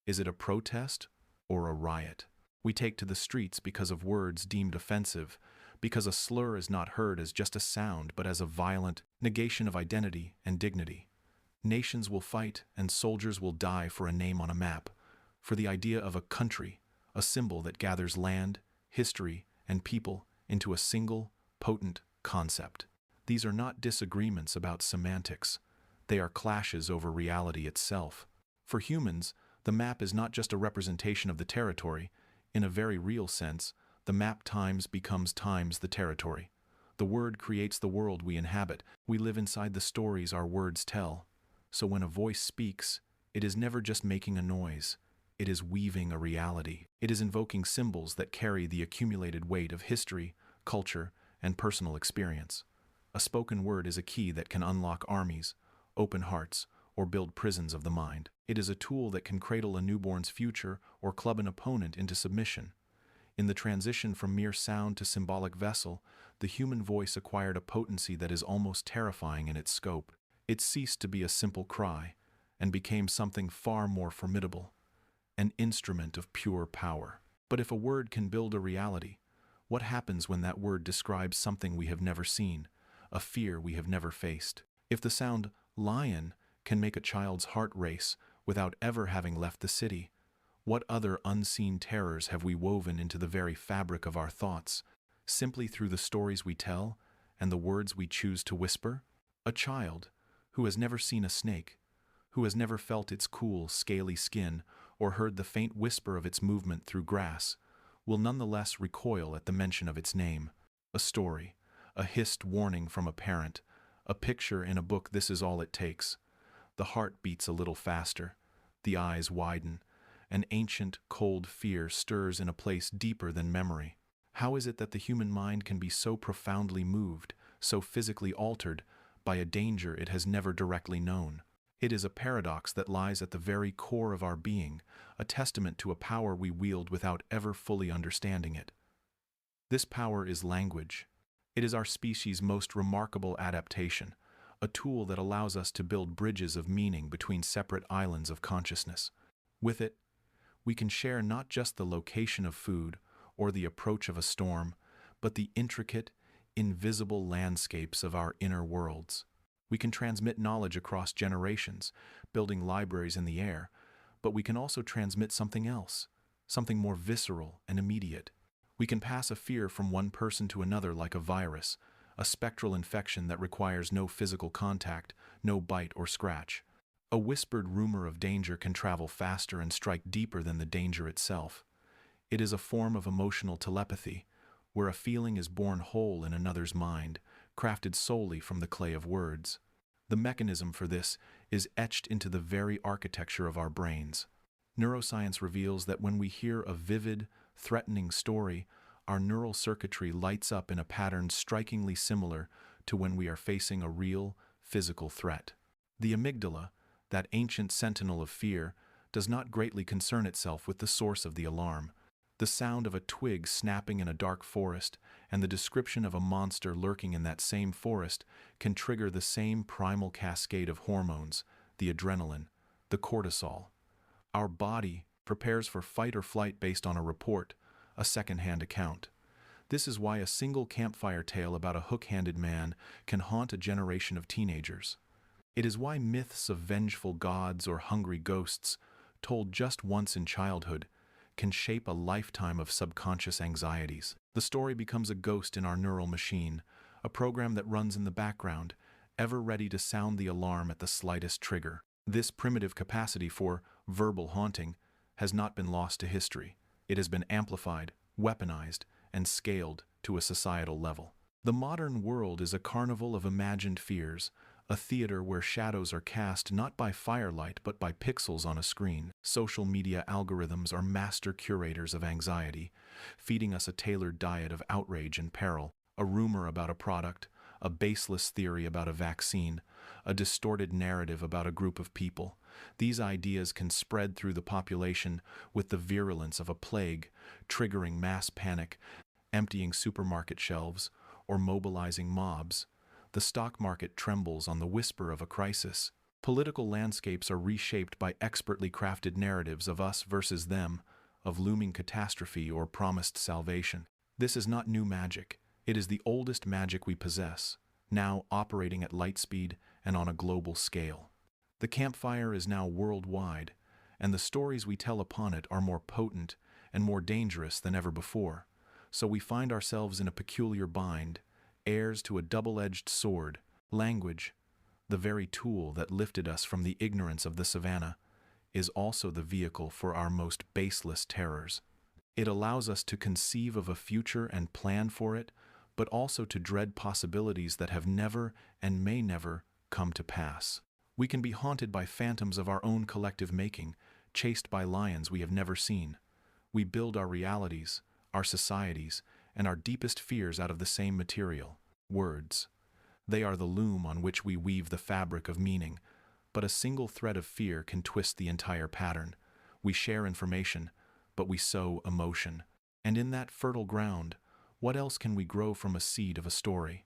Speaker 1: Is it a protest or a riot? We take to the streets because of words deemed offensive, because a slur is not heard as just a sound but as a violent negation of identity and dignity. Nations will fight and soldiers will die for a name on a map, for the idea of a country, a symbol that gathers land, history, and people into a single, potent concept. These are not disagreements about semantics. They are clashes over reality itself. For humans, the map is not just a representation of the territory. In a very real sense, the map times becomes times the territory. The word creates the world we inhabit. We live inside the stories our words tell. So when a voice speaks, it is never just making a noise. It is weaving a reality. It is invoking symbols that carry the accumulated weight of history, culture, and personal experience. A spoken word is a key that can unlock armies, open hearts, or build prisons of the mind. It is a tool that can cradle a newborn's future or club an opponent into submission. In the transition from mere sound to symbolic vessel, the human voice acquired a potency that is almost terrifying in its scope. It ceased to be a simple cry and became something far more formidable, an instrument of pure power. But if a word can build a reality, what happens when that word describes something we have never seen, a fear we have never faced? If the sound lion can make a child's heart race without ever having left the city, what other unseen terrors have we woven into the very fabric of our thoughts, simply through the stories we tell and the words we choose to whisper? A child who has never seen a snake, who has never felt its cool, scaly skin or heard the faint whisper of its movement through grass, will nonetheless recoil at the mention of its name. A story, a hissed warning from a parent, a picture in a book. This is all it takes. The heart beats a little faster, the eyes widen, an ancient, cold fear stirs in a place deeper than memory. How is it that the human mind can be so profoundly moved, so physically altered, by a danger it has never directly known? It is a paradox that lies at the very core of our being, a testament to a power we wield without ever fully understanding it. This power is language. It is our species' most remarkable adaptation, a tool that allows us to build bridges of meaning between separate islands of consciousness. With it, we can share not just the location of food or the approach of a storm, but the intricate, invisible landscapes of our inner worlds. We can transmit knowledge across generations, building libraries in the air, but we can also transmit something else, something more visceral and immediate. We can pass a fear from one person to another like a virus, a spectral infection that requires no physical contact, no bite or scratch. A whispered rumor of danger can travel faster and strike deeper than the danger itself. It is a form of emotional telepathy, where a feeling is born whole in another's mind, crafted solely from the clay of words. The mechanism for this is etched into the very architecture of our brains. Neuroscience reveals that when we hear a vivid, threatening story, our neural circuitry lights up in a pattern strikingly similar to when we are facing a real, physical threat. The amygdala, that ancient sentinel of fear, does not greatly concern itself with the source of the alarm. The sound of a twig snapping in a dark forest and the description of a monster lurking in that same forest can trigger the same primal cascade of hormones, the adrenaline, the cortisol. Our body prepares for fight or flight based on a report, a second-hand account. This is why a single campfire tale about a hook-handed man can haunt a generation of teenagers. It is why myths of vengeful gods or hungry ghosts, told just once in childhood, can shape a lifetime of subconscious anxieties. The story becomes a ghost in our neural machine, a program that runs in the background, ever ready to sound the alarm at the slightest trigger. This primitive capacity for verbal haunting has not been lost to history. It has been amplified, weaponized, and scaled to a societal level. The modern world is a carnival of imagined fears, a theater where shadows are cast not by firelight but by pixels on a screen. Social media algorithms are master curators of anxiety, feeding us a tailored diet of outrage and peril. A rumor about a product, a baseless theory about a vaccine, a distorted narrative about a group of people. These ideas can spread through the population with the virulence of a plague, triggering mass panic, emptying supermarket shelves, or mobilizing mobs. The stock market trembles on the whisper of a crisis. Political landscapes are reshaped by expertly crafted narratives of us versus them, of looming catastrophe or promised salvation. This is not new magic. It is the oldest magic we possess, now operating at light speed and on a global scale. The campfire is now worldwide, and the stories we tell upon it are more potent and more dangerous than ever before. So we find ourselves in a peculiar bind, heirs to a double-edged sword. Language, the very tool that lifted us from the ignorance of the savannah, is also the vehicle for our most baseless terrors. It allows us to conceive of a future and plan for it, but also to dread possibilities that have never and may never come to pass. We can be haunted by phantoms of our own collective making, chased by lions we have never seen. We build our realities, our societies, and our deepest fears out of the same material, words. They are the loom on which we weave the fabric of meaning, but a single thread of fear can twist the entire pattern. We share information, but we sow emotion. And in that fertile ground, what else can we grow from a seed of a story?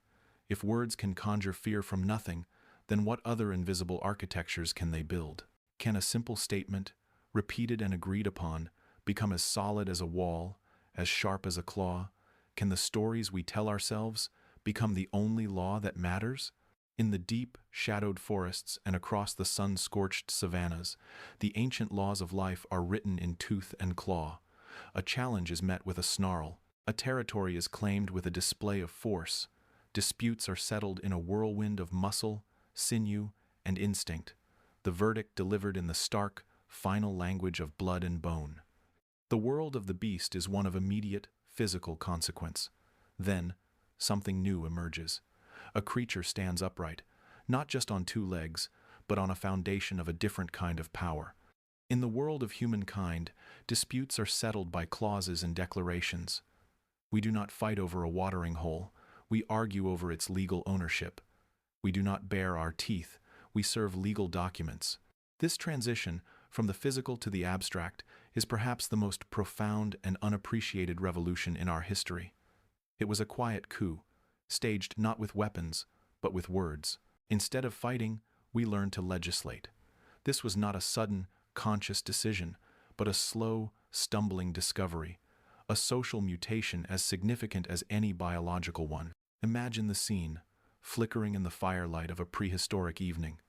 Speaker 1: If words can conjure fear from nothing, then what other invisible architectures can they build? Can a simple statement, repeated and agreed upon, become as solid as a wall, as sharp as a claw? Can the stories we tell ourselves become the only law that matters? In the deep, shadowed forests and across the sun-scorched savannas, the ancient laws of life are written in tooth and claw. A challenge is met with a snarl. A territory is claimed with a display of force. Disputes are settled in a whirlwind of muscle, sinew, and instinct. The verdict delivered in the stark, final language of blood and bone. The world of the beast is one of immediate, physical consequence. Then, something new emerges. A creature stands upright, not just on two legs, but on a foundation of a different kind of power. In the world of humankind, disputes are settled by clauses and declarations. We do not fight over a watering hole, we argue over its legal ownership. We do not bare our teeth, we serve legal documents. This transition, from the physical to the abstract, is perhaps the most profound and unappreciated revolution in our history. It was a quiet coup, staged not with weapons, but with words. Instead of fighting, we learned to legislate. This was not a sudden, conscious decision, but a slow, stumbling discovery, a social mutation as significant as any biological one. Imagine the scene, flickering in the firelight of a prehistoric evening.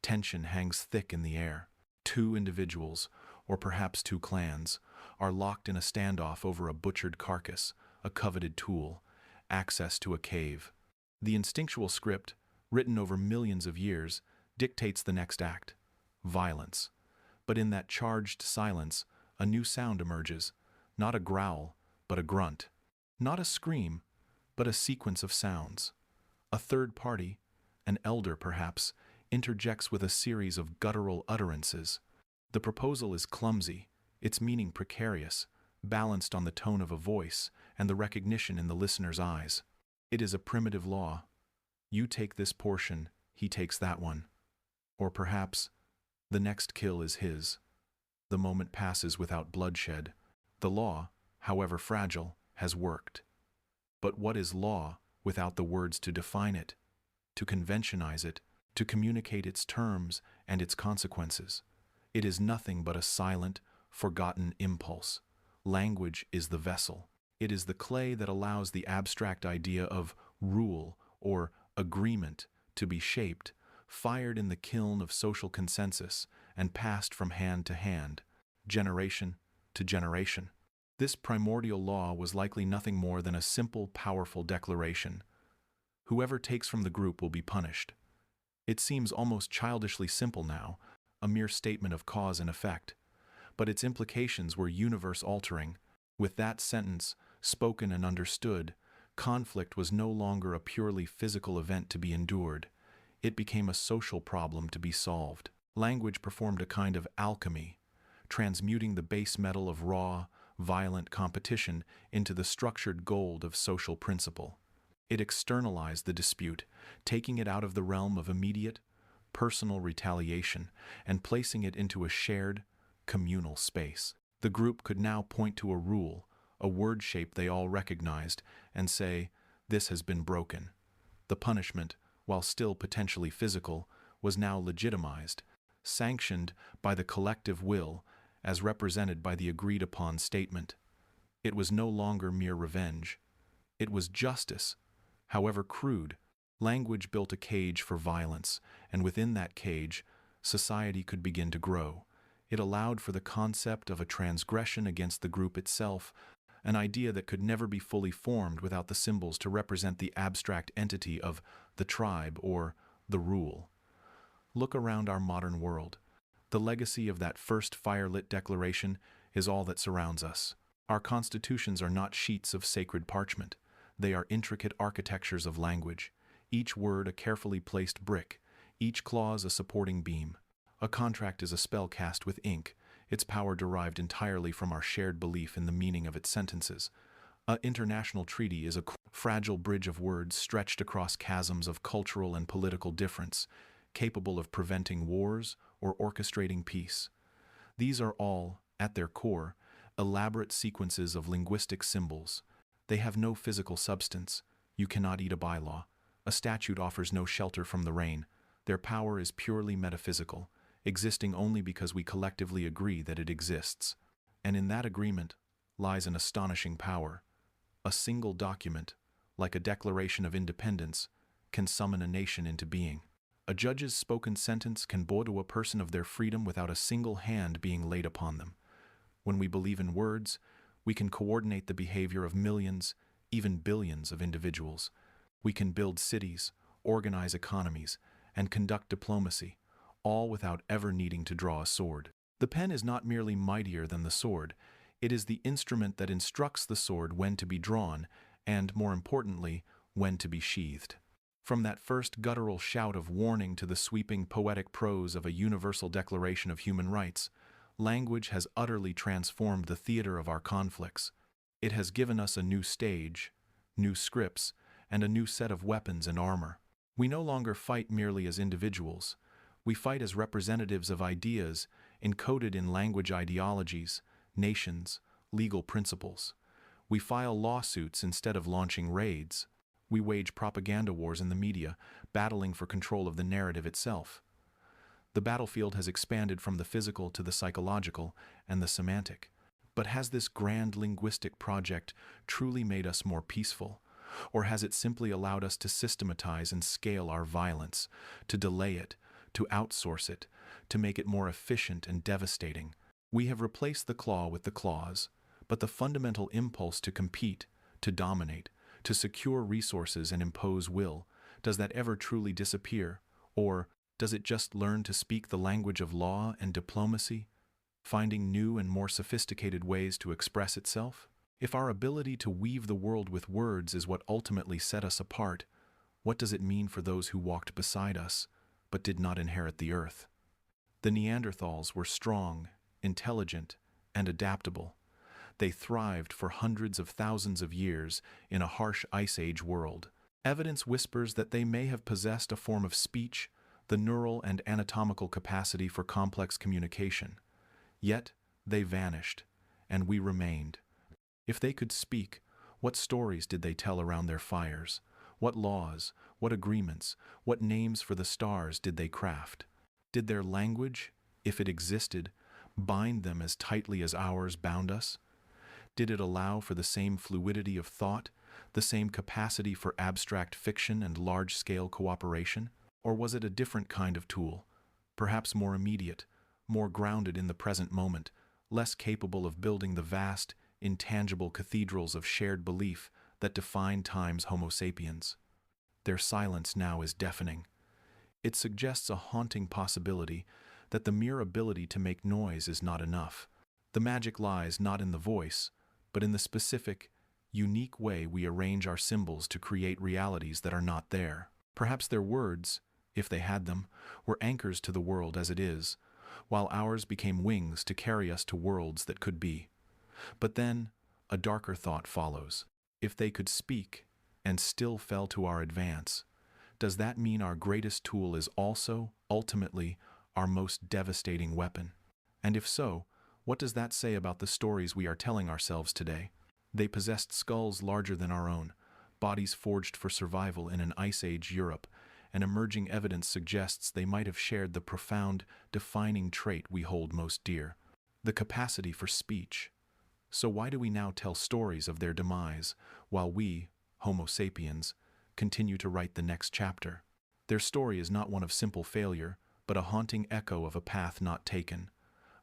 Speaker 1: Tension hangs thick in the air. Two individuals, or perhaps two clans, are locked in a standoff over a butchered carcass, a coveted tool, access to a cave. The instinctual script, written over millions of years, dictates the next act: violence. But in that charged silence, a new sound emerges, not a growl, but a grunt. Not a scream, but a sequence of sounds. A third party, an elder perhaps, interjects with a series of guttural utterances. The proposal is clumsy, its meaning precarious, balanced on the tone of a voice and the recognition in the listener's eyes. It is a primitive law. You take this portion, he takes that one. Or perhaps, the next kill is his. The moment passes without bloodshed. The law, however fragile, has worked. But what is law without the words to define it, to conventionize it, to communicate its terms and its consequences? It is nothing but a silent, forgotten impulse. Language is the vessel. It is the clay that allows the abstract idea of rule or agreement to be shaped, fired in the kiln of social consensus, and passed from hand to hand, generation to generation. This primordial law was likely nothing more than a simple, powerful declaration. Whoever takes from the group will be punished. It seems almost childishly simple now, a mere statement of cause and effect. But its implications were universe-altering. With that sentence, spoken and understood, conflict was no longer a purely physical event to be endured. It became a social problem to be solved. Language performed a kind of alchemy, transmuting the base metal of raw, violent competition into the structured gold of social principle. It externalized the dispute, taking it out of the realm of immediate, personal retaliation and placing it into a shared, communal space. The group could now point to a rule, a word shape they all recognized, and say, "This has been broken." The punishment, while still potentially physical, was now legitimized, sanctioned by the collective will as represented by the agreed-upon statement. It was no longer mere revenge. It was justice, however crude. Language built a cage for violence, and within that cage, society could begin to grow. It allowed for the concept of a transgression against the group itself, an idea that could never be fully formed without the symbols to represent the abstract entity of the tribe or the rule. Look around our modern world. The legacy of that first firelit declaration is all that surrounds us. Our constitutions are not sheets of sacred parchment. They are intricate architectures of language, each word a carefully placed brick, each clause a supporting beam. A contract is a spell cast with ink, its power derived entirely from our shared belief in the meaning of its sentences. An international treaty is a fragile bridge of words stretched across chasms of cultural and political difference, capable of preventing wars or orchestrating peace. These are all, at their core, elaborate sequences of linguistic symbols. They have no physical substance. You cannot eat a bylaw. A statute offers no shelter from the rain. Their power is purely metaphysical, existing only because we collectively agree that it exists. And in that agreement lies an astonishing power. A single document, like a Declaration of Independence, can summon a nation into being. A judge's spoken sentence can bow to a person of their freedom without a single hand being laid upon them. When we believe in words, we can coordinate the behavior of millions, even billions of individuals. We can build cities, organize economies, and conduct diplomacy, all without ever needing to draw a sword. The pen is not merely mightier than the sword, it is the instrument that instructs the sword when to be drawn, and, more importantly, when to be sheathed. From that first guttural shout of warning to the sweeping poetic prose of a universal declaration of human rights, language has utterly transformed the theater of our conflicts. It has given us a new stage, new scripts, and a new set of weapons and armor. We no longer fight merely as individuals. We fight as representatives of ideas encoded in language ideologies, nations, legal principles. We file lawsuits instead of launching raids. We wage propaganda wars in the media, battling for control of the narrative itself. The battlefield has expanded from the physical to the psychological and the semantic. But has this grand linguistic project truly made us more peaceful? Or has it simply allowed us to systematize and scale our violence, to delay it, to outsource it, to make it more efficient and devastating? We have replaced the claw with the claws, but the fundamental impulse to compete, to dominate, to secure resources and impose will, does that ever truly disappear? Or does it just learn to speak the language of law and diplomacy, finding new and more sophisticated ways to express itself? If our ability to weave the world with words is what ultimately set us apart, what does it mean for those who walked beside us, but did not inherit the earth? The Neanderthals were strong, intelligent, and adaptable. They thrived for hundreds of thousands of years in a harsh Ice Age world. Evidence whispers that they may have possessed a form of speech, the neural and anatomical capacity for complex communication. Yet, they vanished, and we remained. If they could speak, what stories did they tell around their fires? What laws, what agreements, what names for the stars did they craft? Did their language, if it existed, bind them as tightly as ours bound us? Did it allow for the same fluidity of thought, the same capacity for abstract fiction and large-scale cooperation? Or was it a different kind of tool, perhaps more immediate, more grounded in the present moment, less capable of building the vast, intangible cathedrals of shared belief that define time's Homo sapiens? Their silence now is deafening. It suggests a haunting possibility that the mere ability to make noise is not enough. The magic lies not in the voice, but in the specific, unique way we arrange our symbols to create realities that are not there. Perhaps their words, if they had them, were anchors to the world as it is, while ours became wings to carry us to worlds that could be. But then, a darker thought follows. If they could speak, and still fell to our advance. Does that mean our greatest tool is also, ultimately, our most devastating weapon? And if so, what does that say about the stories we are telling ourselves today? They possessed skulls larger than our own, bodies forged for survival in an Ice Age Europe, and emerging evidence suggests they might have shared the profound, defining trait we hold most dear: the capacity for speech. So why do we now tell stories of their demise, while we, Homo sapiens, continue to write the next chapter? Their story is not one of simple failure, but a haunting echo of a path not taken,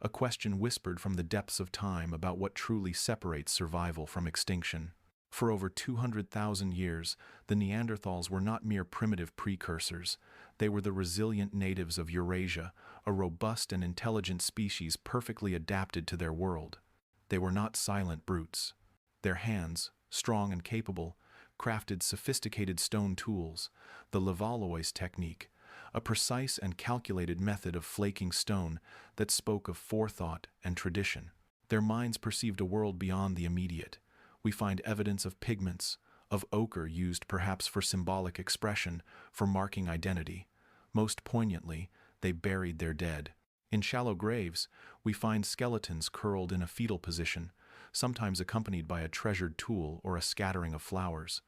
Speaker 1: a question whispered from the depths of time about what truly separates survival from extinction. For over 200,000 years, the Neanderthals were not mere primitive precursors. They were the resilient natives of Eurasia, a robust and intelligent species perfectly adapted to their world. They were not silent brutes. Their hands, strong and capable, crafted sophisticated stone tools, the Levallois technique, a precise and calculated method of flaking stone that spoke of forethought and tradition. Their minds perceived a world beyond the immediate. We find evidence of pigments, of ochre used perhaps for symbolic expression, for marking identity. Most poignantly, they buried their dead. In shallow graves, we find skeletons curled in a fetal position, sometimes accompanied by a treasured tool or a scattering of flowers.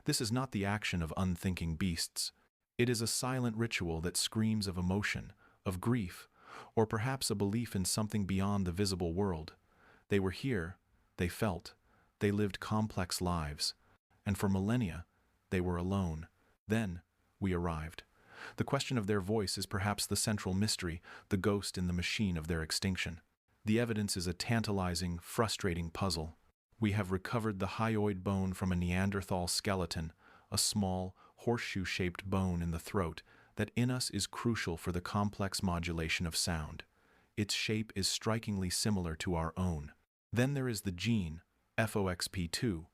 Speaker 1: This is not the action of unthinking beasts. It is a silent ritual that screams of emotion, of grief, or perhaps a belief in something beyond the visible world. They were here, they felt, they lived complex lives, and for millennia, they were alone. Then, we arrived. The question of their voice is perhaps the central mystery, the ghost in the machine of their extinction. The evidence is a tantalizing, frustrating puzzle. We have recovered the hyoid bone from a Neanderthal skeleton, a small, horseshoe-shaped bone in the throat that in us is crucial for the complex modulation of sound. Its shape is strikingly similar to our own. Then there is the gene, FOXP2,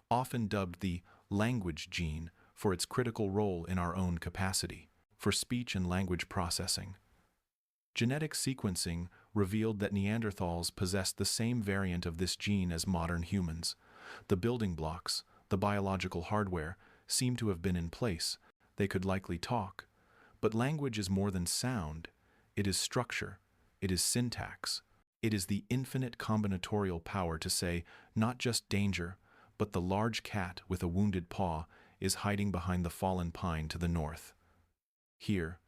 Speaker 1: often dubbed the language gene for its critical role in our own capacity for speech and language processing. Genetic sequencing revealed that Neanderthals possessed the same variant of this gene as modern humans. The building blocks, the biological hardware, seem to have been in place. They could likely talk. But language is more than sound. It is structure. It is syntax. It is the infinite combinatorial power to say not just danger, but the large cat with a wounded paw is hiding behind the fallen pine to the north. Here,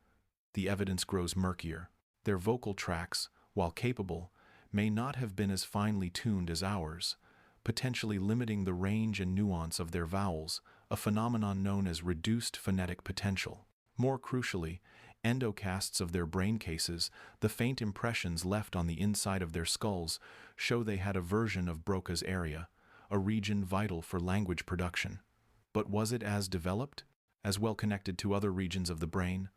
Speaker 1: the evidence grows murkier. Their vocal tracts, while capable, may not have been as finely tuned as ours, potentially limiting the range and nuance of their vowels, a phenomenon known as reduced phonetic potential. More crucially, endocasts of their brain cases, the faint impressions left on the inside of their skulls, show they had a version of Broca's area, a region vital for language production. But was it as developed? As well connected to other regions of the brain?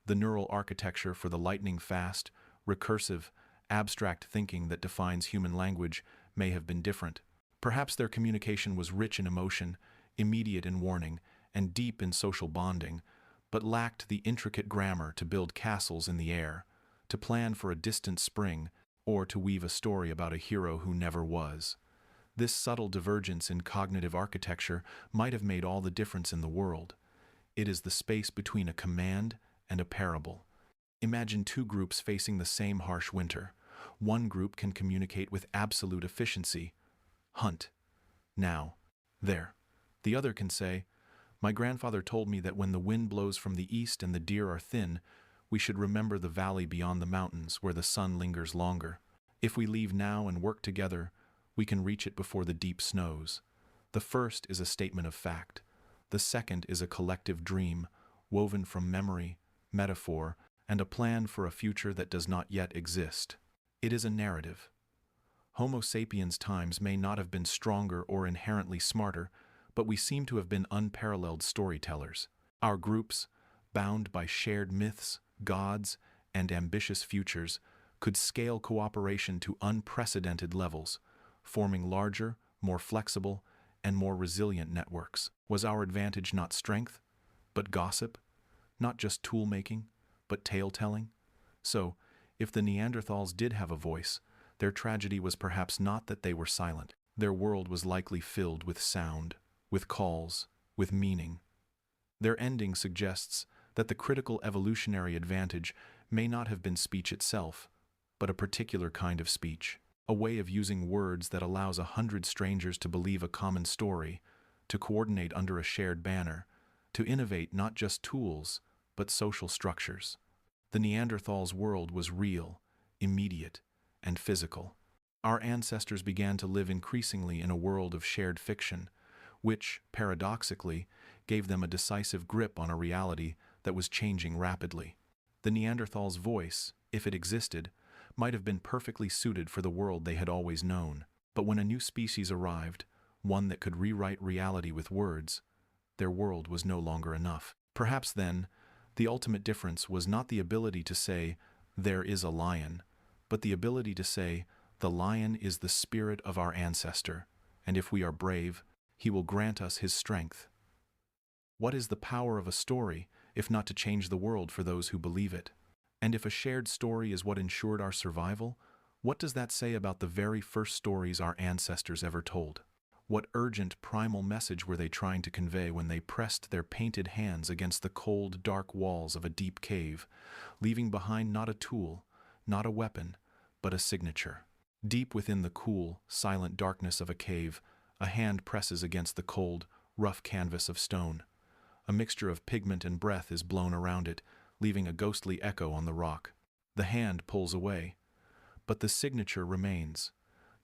Speaker 1: The neural architecture for the lightning-fast, recursive, abstract thinking that defines human language may have been different. Perhaps their communication was rich in emotion, immediate in warning, and deep in social bonding, but lacked the intricate grammar to build castles in the air, to plan for a distant spring, or to weave a story about a hero who never was. This subtle divergence in cognitive architecture might have made all the difference in the world. It is the space between a command and a parable. Imagine two groups facing the same harsh winter. One group can communicate with absolute efficiency. Hunt. Now. There. The other can say, "My grandfather told me that when the wind blows from the east and the deer are thin, we should remember the valley beyond the mountains where the sun lingers longer. If we leave now and work together, we can reach it before the deep snows." The first is a statement of fact. The second is a collective dream, woven from memory, metaphor, and a plan for a future that does not yet exist. It is a narrative. Homo sapiens' times may not have been stronger or inherently smarter, but we seem to have been unparalleled storytellers. Our groups, bound by shared myths, gods, and ambitious futures, could scale cooperation to unprecedented levels, forming larger, more flexible, and more resilient networks. Was our advantage not strength, but gossip? Not just tool-making, but tale-telling? So, if the Neanderthals did have a voice, their tragedy was perhaps not that they were silent. Their world was likely filled with sound, with calls, with meaning. Their ending suggests that the critical evolutionary advantage may not have been speech itself, but a particular kind of speech, a way of using words that allows 100 strangers to believe a common story, to coordinate under a shared banner, to innovate not just tools, but social structures. The Neanderthals' world was real, immediate, and physical. Our ancestors began to live increasingly in a world of shared fiction, which, paradoxically, gave them a decisive grip on a reality that was changing rapidly. The Neanderthals' voice, if it existed, might have been perfectly suited for the world they had always known. But when a new species arrived, one that could rewrite reality with words, their world was no longer enough. Perhaps then, the ultimate difference was not the ability to say, "There is a lion," but the ability to say, "The lion is the spirit of our ancestor, and if we are brave, he will grant us his strength." What is the power of a story, if not to change the world for those who believe it? And if a shared story is what ensured our survival, what does that say about the very first stories our ancestors ever told? What urgent primal message were they trying to convey when they pressed their painted hands against the cold, dark walls of a deep cave, leaving behind not a tool, not a weapon, but a signature? Deep within the cool, silent darkness of a cave, a hand presses against the cold, rough canvas of stone. A mixture of pigment and breath is blown around it, leaving a ghostly echo on the rock. The hand pulls away, but the signature remains.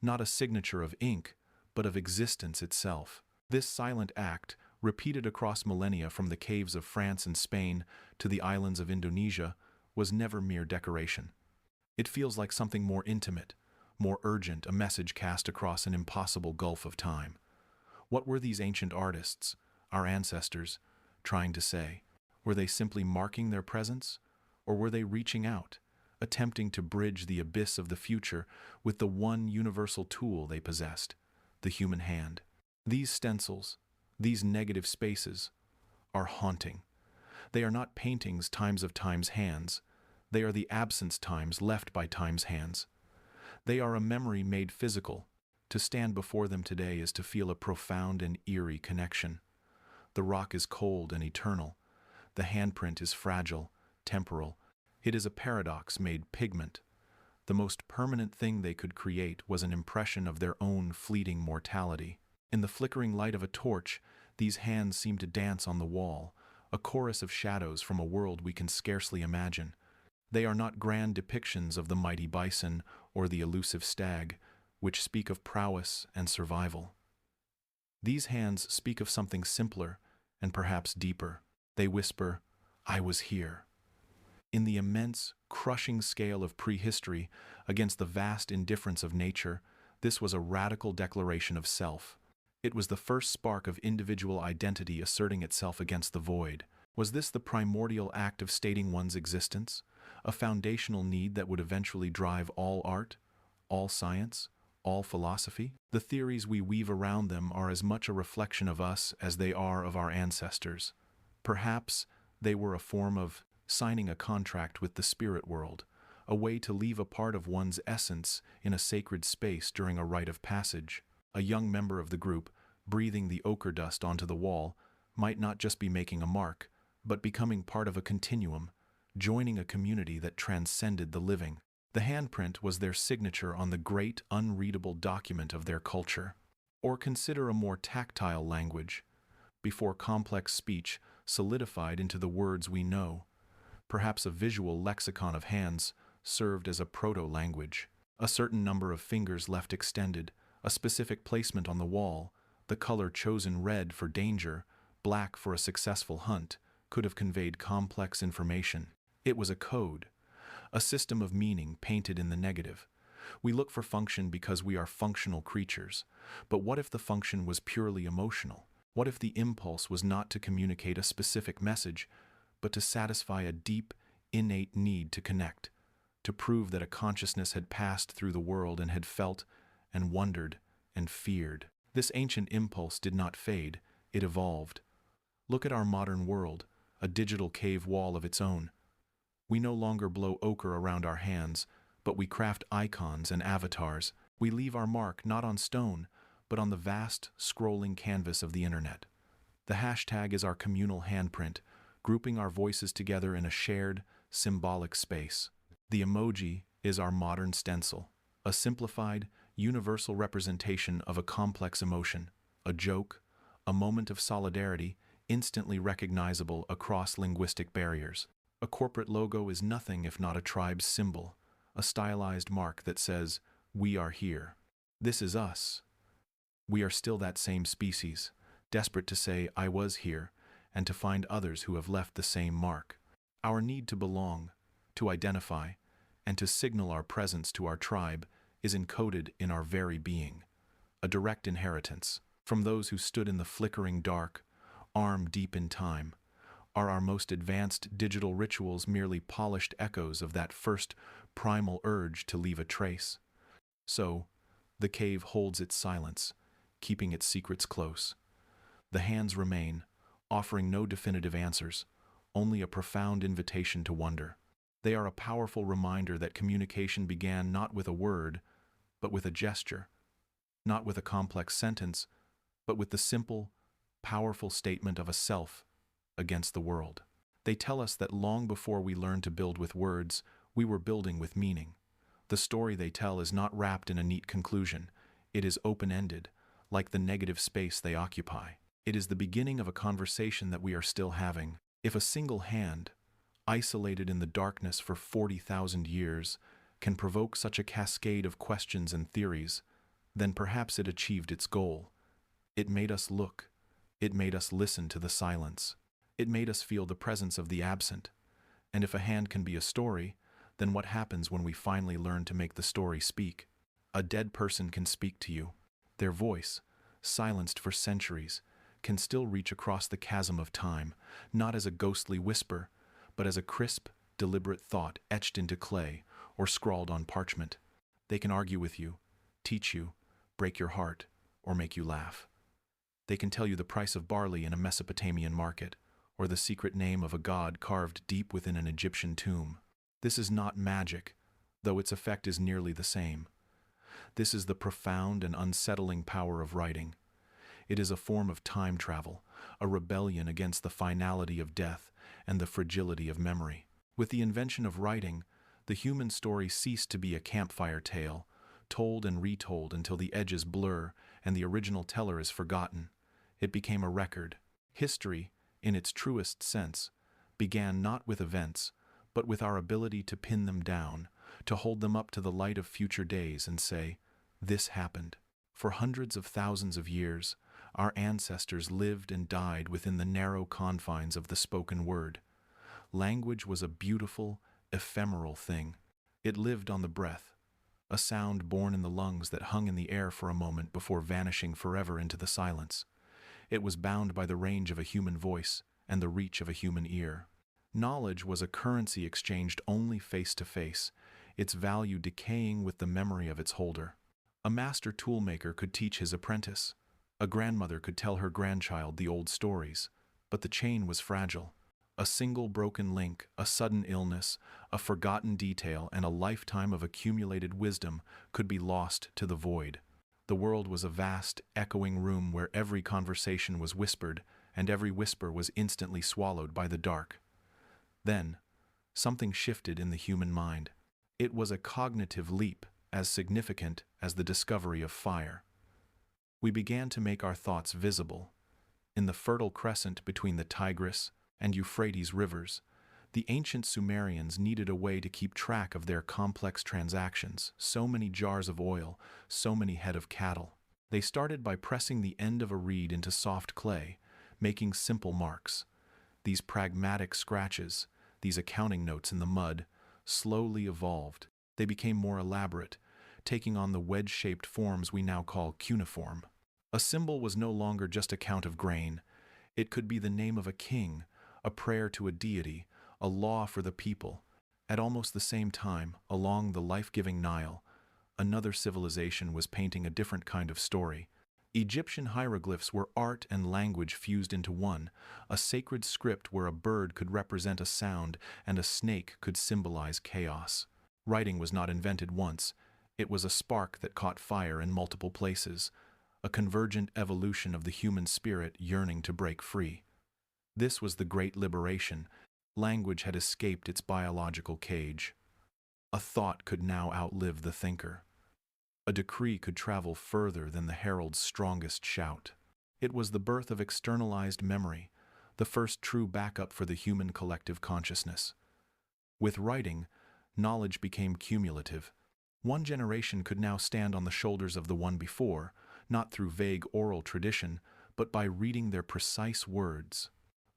Speaker 1: Not a signature of ink, but of existence itself. This silent act, repeated across millennia from the caves of France and Spain to the islands of Indonesia, was never mere decoration. It feels like something more intimate, more urgent, a message cast across an impossible gulf of time. What were these ancient artists, our ancestors, trying to say? Were they simply marking their presence, or were they reaching out, attempting to bridge the abyss of the future with the one universal tool they possessed, the human hand? These stencils, these negative spaces, are haunting. They are not paintings times of time's hands. They are the absence times left by time's hands. They are a memory made physical. To stand before them today is to feel a profound and eerie connection. The rock is cold and eternal. The handprint is fragile, temporal. It is a paradox made pigment. The most permanent thing they could create was an impression of their own fleeting mortality. In the flickering light of a torch, these hands seem to dance on the wall, a chorus of shadows from a world we can scarcely imagine. They are not grand depictions of the mighty bison or the elusive stag, which speak of prowess and survival. These hands speak of something simpler and perhaps deeper. They whisper, "I was here." In the immense, crushing scale of prehistory, against the vast indifference of nature, this was a radical declaration of self. It was the first spark of individual identity asserting itself against the void. Was this the primordial act of stating one's existence, a foundational need that would eventually drive all art, all science, all philosophy? The theories we weave around them are as much a reflection of us as they are of our ancestors. Perhaps they were a form of signing a contract with the spirit world, a way to leave a part of one's essence in a sacred space during a rite of passage. A young member of the group, breathing the ochre dust onto the wall, might not just be making a mark, but becoming part of a continuum, joining a community that transcended the living. The handprint was their signature on the great, unreadable document of their culture. Or consider a more tactile language, before complex speech solidified into the words we know. Perhaps a visual lexicon of hands served as a proto-language. A certain number of fingers left extended, a specific placement on the wall, the color chosen red for danger, black for a successful hunt, could have conveyed complex information. It was a code, a system of meaning painted in the negative. We look for function because we are functional creatures. But what if the function was purely emotional? What if the impulse was not to communicate a specific message, but to satisfy a deep, innate need to connect, to prove that a consciousness had passed through the world and had felt and wondered and feared? This ancient impulse did not fade, it evolved. Look at our modern world, a digital cave wall of its own. We no longer blow ochre around our hands, but we craft icons and avatars. We leave our mark not on stone, but on the vast, scrolling canvas of the internet. The hashtag is our communal handprint, grouping our voices together in a shared, symbolic space. The emoji is our modern stencil, a simplified, universal representation of a complex emotion, a joke, a moment of solidarity, instantly recognizable across linguistic barriers. A corporate logo is nothing if not a tribe's symbol, a stylized mark that says, "We are here. This is us." We are still that same species, desperate to say, "I was here," and to find others who have left the same mark. Our need to belong, to identify, and to signal our presence to our tribe is encoded in our very being, a direct inheritance from those who stood in the flickering dark, arm deep in time. Are our most advanced digital rituals merely polished echoes of that first primal urge to leave a trace? So, the cave holds its silence, keeping its secrets close. The hands remain, offering no definitive answers, only a profound invitation to wonder. They are a powerful reminder that communication began not with a word, but with a gesture, not with a complex sentence, but with the simple, powerful statement of a self against the world. They tell us that long before we learned to build with words, we were building with meaning. The story they tell is not wrapped in a neat conclusion. It is open-ended, like the negative space they occupy. It is the beginning of a conversation that we are still having. If a single hand, isolated in the darkness for 40,000 years, can provoke such a cascade of questions and theories, then perhaps it achieved its goal. It made us look. It made us listen to the silence. It made us feel the presence of the absent. And if a hand can be a story, then what happens when we finally learn to make the story speak? A dead person can speak to you. Their voice, silenced for centuries, can still reach across the chasm of time, not as a ghostly whisper, but as a crisp, deliberate thought etched into clay or scrawled on parchment. They can argue with you, teach you, break your heart, or make you laugh. They can tell you the price of barley in a Mesopotamian market, or the secret name of a god carved deep within an Egyptian tomb. This is not magic, though its effect is nearly the same. This is the profound and unsettling power of writing. It is a form of time travel, a rebellion against the finality of death and the fragility of memory. With the invention of writing, the human story ceased to be a campfire tale, told and retold until the edges blur and the original teller is forgotten. It became a record. History, in its truest sense, began not with events, but with our ability to pin them down, to hold them up to the light of future days and say, "This happened." For hundreds of thousands of years, our ancestors lived and died within the narrow confines of the spoken word. Language was a beautiful, ephemeral thing. It lived on the breath, a sound born in the lungs that hung in the air for a moment before vanishing forever into the silence. It was bound by the range of a human voice and the reach of a human ear. Knowledge was a currency exchanged only face to face, its value decaying with the memory of its holder. A master toolmaker could teach his apprentice. A grandmother could tell her grandchild the old stories, but the chain was fragile. A single broken link, a sudden illness, a forgotten detail, and a lifetime of accumulated wisdom could be lost to the void. The world was a vast, echoing room where every conversation was whispered, and every whisper was instantly swallowed by the dark. Then, something shifted in the human mind. It was a cognitive leap, as significant as the discovery of fire. We began to make our thoughts visible. In the Fertile Crescent between the Tigris and Euphrates rivers, the ancient Sumerians needed a way to keep track of their complex transactions, so many jars of oil, so many head of cattle. They started by pressing the end of a reed into soft clay, making simple marks. These pragmatic scratches, these accounting notes in the mud, slowly evolved. They became more elaborate, taking on the wedge-shaped forms we now call cuneiform. A symbol was no longer just a count of grain. It could be the name of a king, a prayer to a deity, a law for the people. At almost the same time, along the life-giving Nile, another civilization was painting a different kind of story. Egyptian hieroglyphs were art and language fused into one, a sacred script where a bird could represent a sound and a snake could symbolize chaos. Writing was not invented once. It was a spark that caught fire in multiple places, a convergent evolution of the human spirit yearning to break free. This was the great liberation. Language had escaped its biological cage. A thought could now outlive the thinker. A decree could travel further than the herald's strongest shout. It was the birth of externalized memory, the first true backup for the human collective consciousness. With writing, knowledge became cumulative. One generation could now stand on the shoulders of the one before, not through vague oral tradition, but by reading their precise words.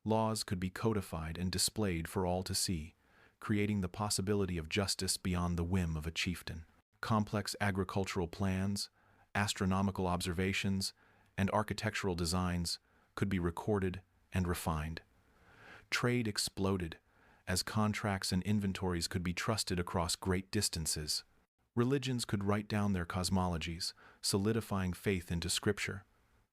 Speaker 1: Laws could be codified and displayed for all to see, creating the possibility of justice beyond the whim of a chieftain. Complex agricultural plans, astronomical observations, and architectural designs could be recorded and refined. Trade exploded, as contracts and inventories could be trusted across great distances. Religions could write down their cosmologies, solidifying faith into scripture.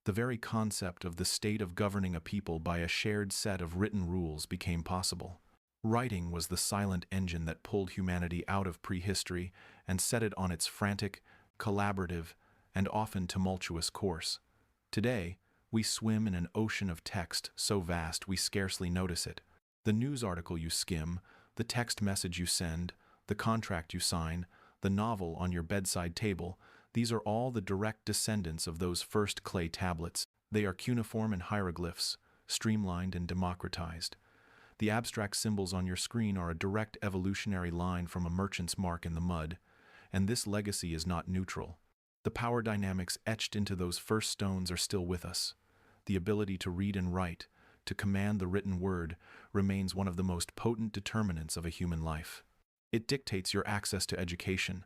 Speaker 1: The very concept of the state of governing a people by a shared set of written rules became possible. Writing was the silent engine that pulled humanity out of prehistory and set it on its frantic, collaborative, and often tumultuous course. Today, we swim in an ocean of text so vast we scarcely notice it. The news article you skim, the text message you send, the contract you sign, the novel on your bedside table, these are all the direct descendants of those first clay tablets. They are cuneiform and hieroglyphs, streamlined and democratized. The abstract symbols on your screen are a direct evolutionary line from a merchant's mark in the mud, and this legacy is not neutral. The power dynamics etched into those first stones are still with us. The ability to read and write, to command the written word, remains one of the most potent determinants of a human life. It dictates your access to education,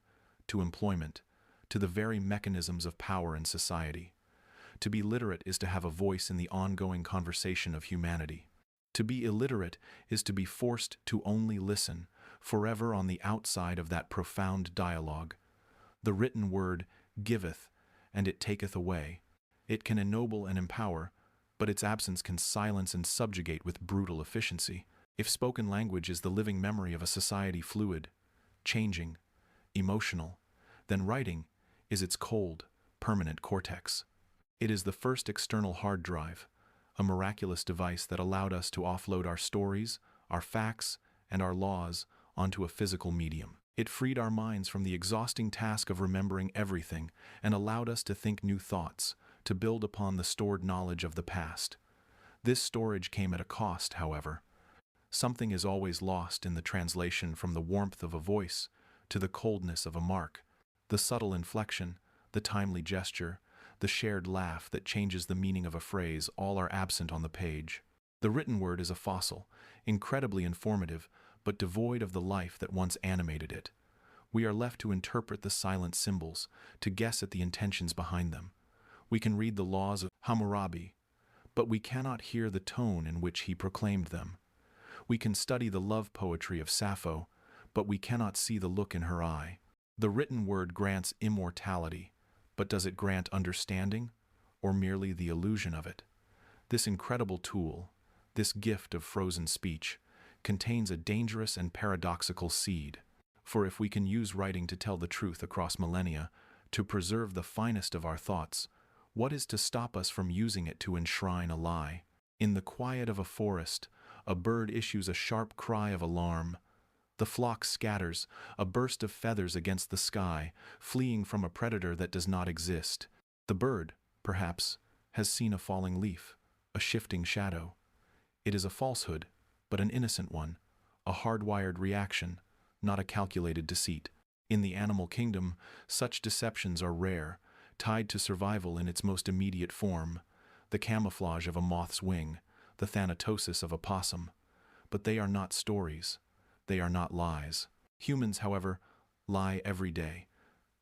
Speaker 1: to employment, to the very mechanisms of power in society. To be literate is to have a voice in the ongoing conversation of humanity. To be illiterate is to be forced to only listen, forever on the outside of that profound dialogue. The written word giveth, and it taketh away. It can ennoble and empower, but its absence can silence and subjugate with brutal efficiency. If spoken language is the living memory of a society fluid, changing, emotional, then writing is its cold, permanent cortex. It is the first external hard drive, a miraculous device that allowed us to offload our stories, our facts, and our laws onto a physical medium. It freed our minds from the exhausting task of remembering everything and allowed us to think new thoughts, to build upon the stored knowledge of the past. This storage came at a cost, however. Something is always lost in the translation from the warmth of a voice to the coldness of a mark. The subtle inflection, the timely gesture, the shared laugh that changes the meaning of a phrase, all are absent on the page. The written word is a fossil, incredibly informative, but devoid of the life that once animated it. We are left to interpret the silent symbols, to guess at the intentions behind them. We can read the laws of Hammurabi, but we cannot hear the tone in which he proclaimed them. We can study the love poetry of Sappho, but we cannot see the look in her eye. The written word grants immortality, but does it grant understanding, or merely the illusion of it? This incredible tool, this gift of frozen speech, contains a dangerous and paradoxical seed. For if we can use writing to tell the truth across millennia, to preserve the finest of our thoughts, what is to stop us from using it to enshrine a lie? In the quiet of a forest, a bird issues a sharp cry of alarm. The flock scatters, a burst of feathers against the sky, fleeing from a predator that does not exist. The bird, perhaps, has seen a falling leaf, a shifting shadow. It is a falsehood, but an innocent one, a hardwired reaction, not a calculated deceit. In the animal kingdom, such deceptions are rare, tied to survival in its most immediate form, the camouflage of a moth's wing, the thanatosis of a possum. But they are not stories. They are not lies. Humans, however, lie every day.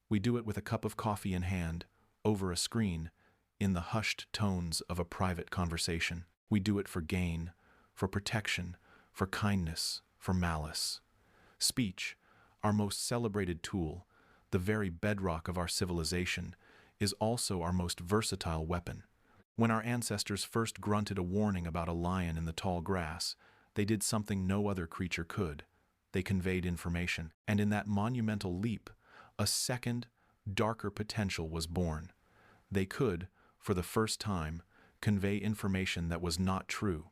Speaker 1: We do it with a cup of coffee in hand, over a screen, in the hushed tones of a private conversation. We do it for gain, for protection, for kindness, for malice. Speech, our most celebrated tool, the very bedrock of our civilization, is also our most versatile weapon. When our ancestors first grunted a warning about a lion in the tall grass, they did something no other creature could. They conveyed information, and in that monumental leap, a second, darker potential was born. They could, for the first time, convey information that was not true.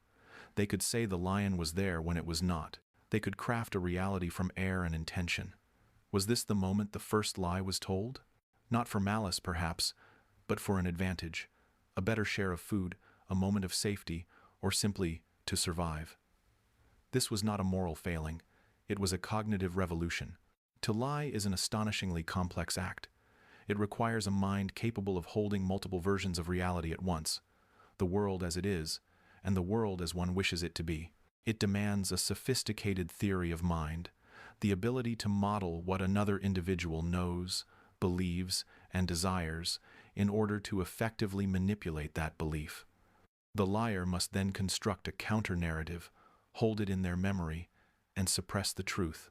Speaker 1: They could say the lion was there when it was not. They could craft a reality from air and intention. Was this the moment the first lie was told? Not for malice, perhaps, but for an advantage, a better share of food, a moment of safety, or simply to survive. This was not a moral failing. It was a cognitive revolution. To lie is an astonishingly complex act. It requires a mind capable of holding multiple versions of reality at once, the world as it is, and the world as one wishes it to be. It demands a sophisticated theory of mind, the ability to model what another individual knows, believes, and desires in order to effectively manipulate that belief. The liar must then construct a counter-narrative, hold it in their memory, and suppress the truth,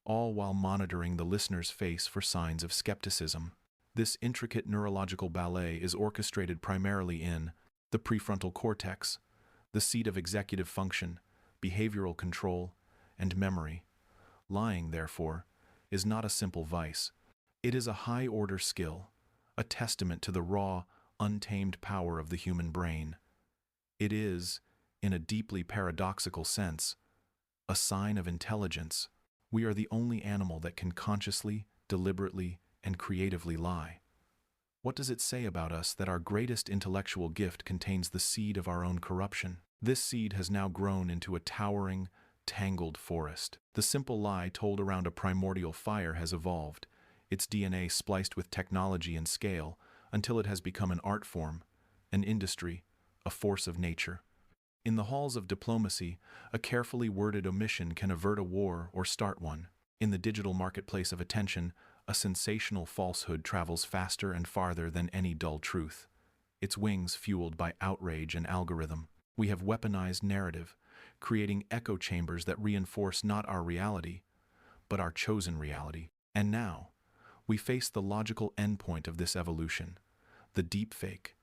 Speaker 1: all while monitoring the listener's face for signs of skepticism. This intricate neurological ballet is orchestrated primarily in the prefrontal cortex, the seat of executive function, behavioral control, and memory. Lying, therefore, is not a simple vice. It is a high-order skill, a testament to the raw, untamed power of the human brain. It is, in a deeply paradoxical sense, a sign of intelligence. We are the only animal that can consciously, deliberately, and creatively lie. What does it say about us that our greatest intellectual gift contains the seed of our own corruption? This seed has now grown into a towering, tangled forest. The simple lie told around a primordial fire has evolved, its DNA spliced with technology and scale, until it has become an art form, an industry, a force of nature. In the halls of diplomacy, a carefully worded omission can avert a war or start one. In the digital marketplace of attention, a sensational falsehood travels faster and farther than any dull truth, its wings fueled by outrage and algorithm. We have weaponized narrative, creating echo chambers that reinforce not our reality, but our chosen reality. And now, we face the logical endpoint of this evolution, the deepfake,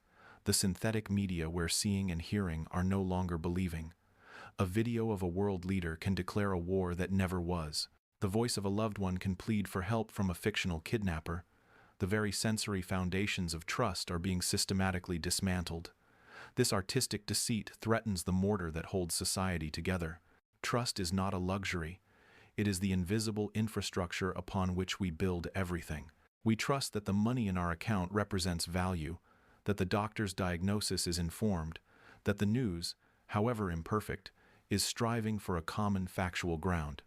Speaker 1: the synthetic media where seeing and hearing are no longer believing. A video of a world leader can declare a war that never was. The voice of a loved one can plead for help from a fictional kidnapper. The very sensory foundations of trust are being systematically dismantled. This artistic deceit threatens the mortar that holds society together. Trust is not a luxury. It is the invisible infrastructure upon which we build everything. We trust that the money in our account represents value, that the doctor's diagnosis is informed, that the news, however imperfect, is striving for a common factual ground.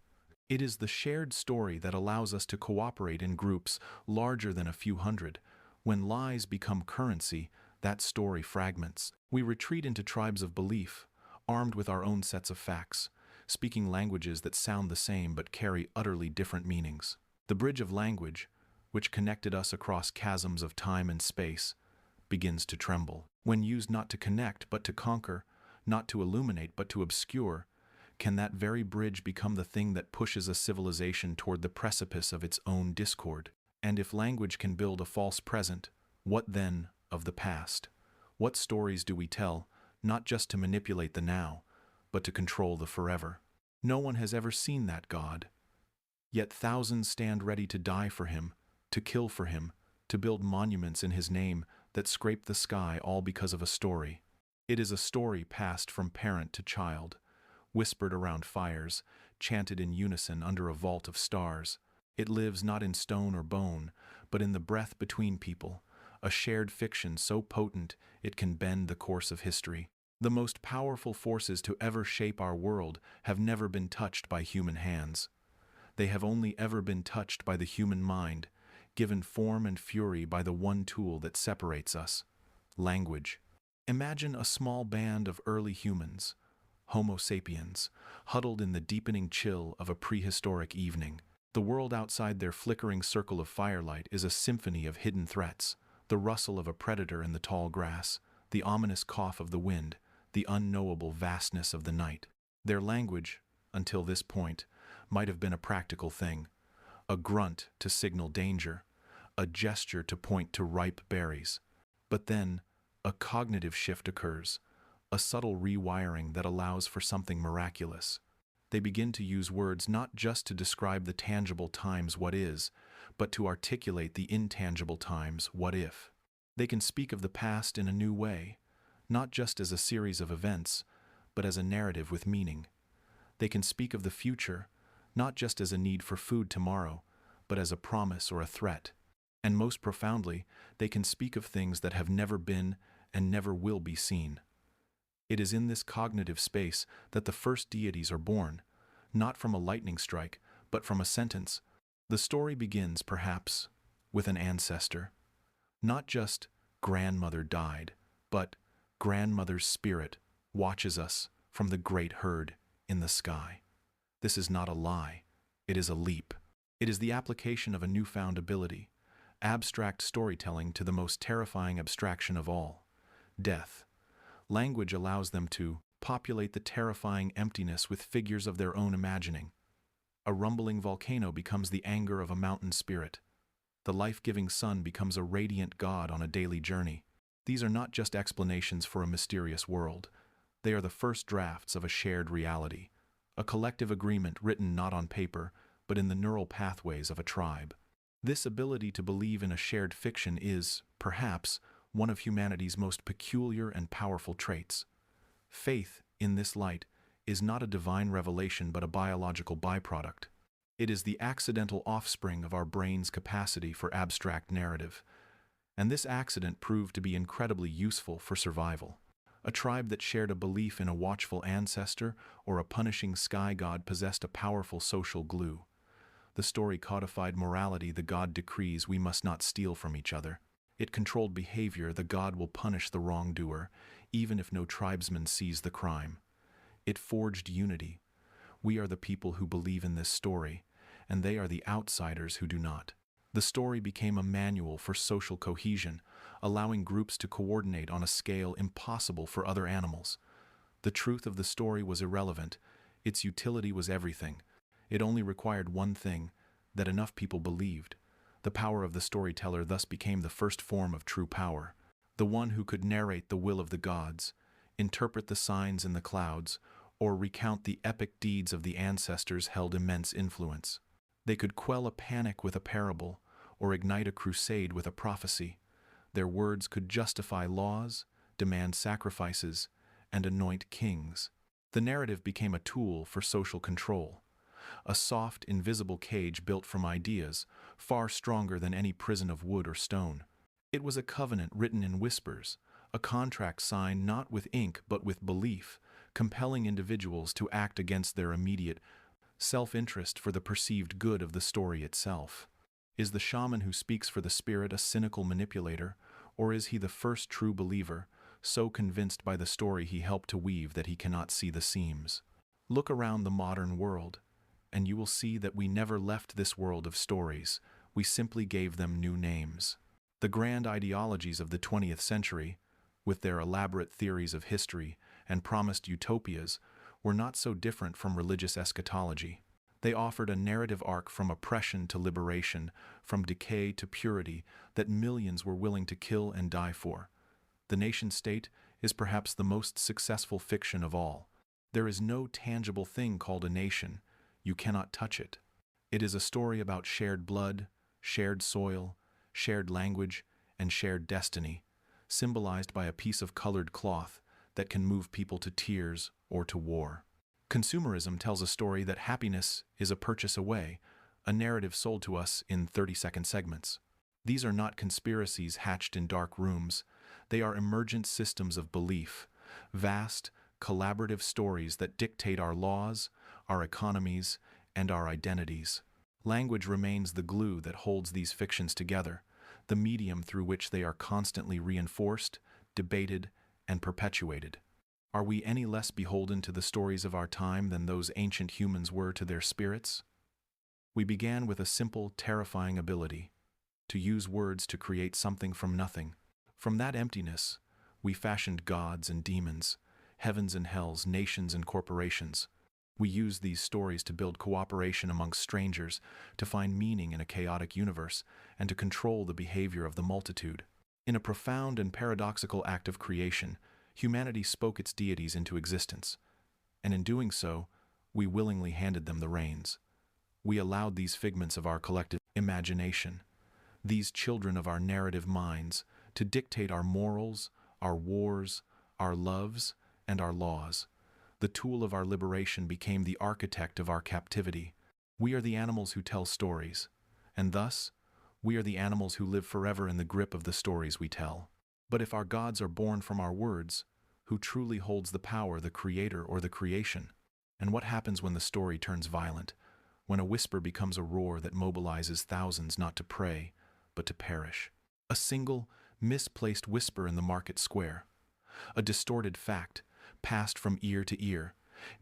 Speaker 1: It is the shared story that allows us to cooperate in groups larger than a few hundred. When lies become currency, that story fragments. We retreat into tribes of belief, armed with our own sets of facts, speaking languages that sound the same but carry utterly different meanings. The bridge of language, which connected us across chasms of time and space, begins to tremble. When used not to connect but to conquer, not to illuminate but to obscure, can that very bridge become the thing that pushes a civilization toward the precipice of its own discord? And if language can build a false present, what then of the past? What stories do we tell, not just to manipulate the now, but to control the forever? No one has ever seen that God. Yet thousands stand ready to die for him, to kill for him, to build monuments in his name that scrape the sky, all because of a story. It is a story passed from parent to child, whispered around fires, chanted in unison under a vault of stars. It lives not in stone or bone, but in the breath between people, a shared fiction so potent it can bend the course of history. The most powerful forces to ever shape our world have never been touched by human hands. They have only ever been touched by the human mind, given form and fury by the one tool that separates us: language. Imagine a small band of early humans, Homo sapiens, huddled in the deepening chill of a prehistoric evening. The world outside their flickering circle of firelight is a symphony of hidden threats: the rustle of a predator in the tall grass, the ominous cough of the wind, the unknowable vastness of the night. Their language, until this point, might have been a practical thing: a grunt to signal danger, a gesture to point to ripe berries. But then, a cognitive shift occurs, a subtle rewiring that allows for something miraculous. They begin to use words not just to describe the tangible times what is, but to articulate the intangible times what if. They can speak of the past in a new way, not just as a series of events, but as a narrative with meaning. They can speak of the future, not just as a need for food tomorrow, but as a promise or a threat. And most profoundly, they can speak of things that have never been and never will be seen. It is in this cognitive space that the first deities are born, not from a lightning strike, but from a sentence. The story begins, perhaps, with an ancestor. Not just grandmother died, but grandmother's spirit watches us from the great herd in the sky. This is not a lie, it is a leap. It is the application of a newfound ability, abstract storytelling to the most terrifying abstraction of all, death. Language allows them to populate the terrifying emptiness with figures of their own imagining. A rumbling volcano becomes the anger of a mountain spirit. The life-giving sun becomes a radiant god on a daily journey. These are not just explanations for a mysterious world. They are the first drafts of a shared reality, a collective agreement written not on paper, but in the neural pathways of a tribe. This ability to believe in a shared fiction is, perhaps, one of humanity's most peculiar and powerful traits. Faith, in this light, is not a divine revelation but a biological byproduct. It is the accidental offspring of our brain's capacity for abstract narrative. And this accident proved to be incredibly useful for survival. A tribe that shared a belief in a watchful ancestor or a punishing sky god possessed a powerful social glue. The story codified morality the god decrees we must not steal from each other. It controlled behavior the god will punish the wrongdoer, even if no tribesman sees the crime. It forged unity. We are the people who believe in this story, and they are the outsiders who do not. The story became a manual for social cohesion, allowing groups to coordinate on a scale impossible for other animals. The truth of the story was irrelevant. Its utility was everything. It only required one thing, that enough people believed. The power of the storyteller thus became the first form of true power. The one who could narrate the will of the gods, interpret the signs in the clouds, or recount the epic deeds of the ancestors held immense influence. They could quell a panic with a parable, or ignite a crusade with a prophecy. Their words could justify laws, demand sacrifices, and anoint kings. The narrative became a tool for social control, a soft, invisible cage built from ideas, far stronger than any prison of wood or stone. It was a covenant written in whispers, a contract signed not with ink but with belief, compelling individuals to act against their immediate self-interest for the perceived good of the story itself. Is the shaman who speaks for the spirit a cynical manipulator, or is he the first true believer, so convinced by the story he helped to weave that he cannot see the seams? Look around the modern world, and you will see that we never left this world of stories, we simply gave them new names. The grand ideologies of the 20th century, with their elaborate theories of history and promised utopias, were not so different from religious eschatology. They offered a narrative arc from oppression to liberation, from decay to purity, that millions were willing to kill and die for. The nation-state is perhaps the most successful fiction of all. There is no tangible thing called a nation. You cannot touch it. It is a story about shared blood, shared soil, shared language, and shared destiny, symbolized by a piece of colored cloth that can move people to tears or to war. Consumerism tells a story that happiness is a purchase away, a narrative sold to us in 30-second segments. These are not conspiracies hatched in dark rooms. They are emergent systems of belief, vast, collaborative stories that dictate our laws, our economies, and our identities. Language remains the glue that holds these fictions together, the medium through which they are constantly reinforced, debated, and perpetuated. Are we any less beholden to the stories of our time than those ancient humans were to their spirits? We began with a simple, terrifying ability, to use words to create something from nothing. From that emptiness, we fashioned gods and demons, heavens and hells, nations and corporations. We used these stories to build cooperation amongst strangers, to find meaning in a chaotic universe, and to control the behavior of the multitude. In a profound and paradoxical act of creation, humanity spoke its deities into existence, and in doing so, we willingly handed them the reins. We allowed these figments of our collective imagination, these children of our narrative minds, to dictate our morals, our wars, our loves, and our laws. The tool of our liberation became the architect of our captivity. We are the animals who tell stories, and thus, we are the animals who live forever in the grip of the stories we tell. But if our gods are born from our words, who truly holds the power, the creator or the creation? And what happens when the story turns violent, when a whisper becomes a roar that mobilizes thousands not to pray, but to perish? A single, misplaced whisper in the market square. A distorted fact, passed from ear to ear,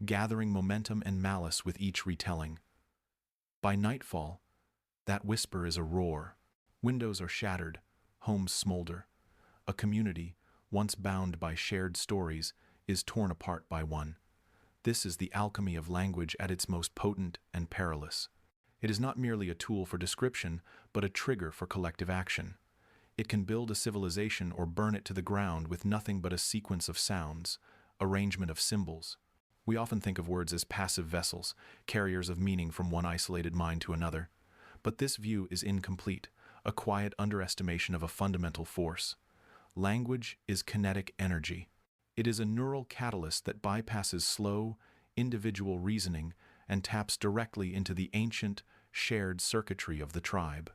Speaker 1: gathering momentum and malice with each retelling. By nightfall, that whisper is a roar. Windows are shattered, homes smolder. A community, once bound by shared stories, is torn apart by one. This is the alchemy of language at its most potent and perilous. It is not merely a tool for description, but a trigger for collective action. It can build a civilization or burn it to the ground with nothing but a sequence of sounds, arrangement of symbols. We often think of words as passive vessels, carriers of meaning from one isolated mind to another. But this view is incomplete, a quiet underestimation of a fundamental force. Language is kinetic energy. It is a neural catalyst that bypasses slow, individual reasoning and taps directly into the ancient, shared circuitry of the tribe.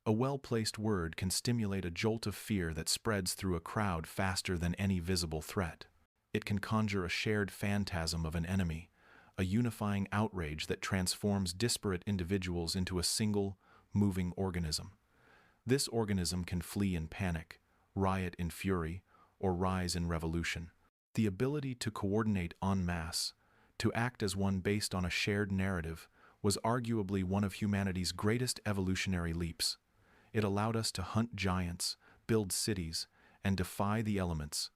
Speaker 1: A well-placed word can stimulate a jolt of fear that spreads through a crowd faster than any visible threat. It can conjure a shared phantasm of an enemy, a unifying outrage that transforms disparate individuals into a single, moving organism. This organism can flee in panic, riot in fury, or rise in revolution. The ability to coordinate en masse, to act as one based on a shared narrative, was arguably one of humanity's greatest evolutionary leaps. It allowed us to hunt giants, build cities, and defy the elements.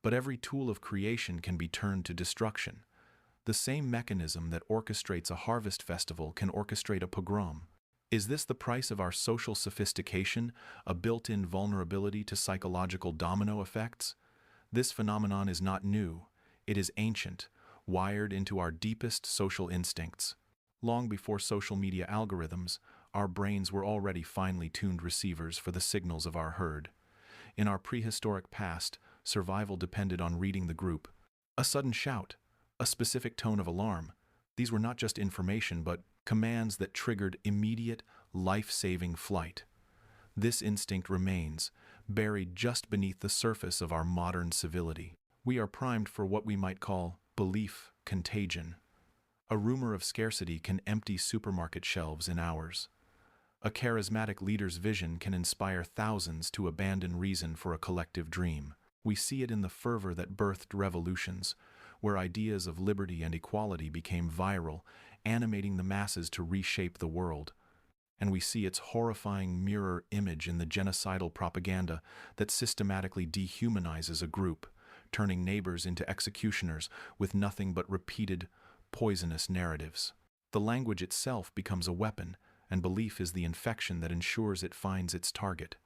Speaker 1: But every tool of creation can be turned to destruction. The same mechanism that orchestrates a harvest festival can orchestrate a pogrom. Is this the price of our social sophistication, a built-in vulnerability to psychological domino effects? This phenomenon is not new. It is ancient, wired into our deepest social instincts. Long before social media algorithms, our brains were already finely tuned receivers for the signals of our herd. In our prehistoric past, survival depended on reading the group. A sudden shout, a specific tone of alarm, these were not just information but commands that triggered immediate, life-saving flight. This instinct remains, buried just beneath the surface of our modern civility. We are primed for what we might call belief contagion. A rumor of scarcity can empty supermarket shelves in hours. A charismatic leader's vision can inspire thousands to abandon reason for a collective dream. We see it in the fervor that birthed revolutions, where ideas of liberty and equality became viral, animating the masses to reshape the world. And we see its horrifying mirror image in the genocidal propaganda that systematically dehumanizes a group, turning neighbors into executioners with nothing but repeated, poisonous narratives. The language itself becomes a weapon, and belief is the infection that ensures it finds its target.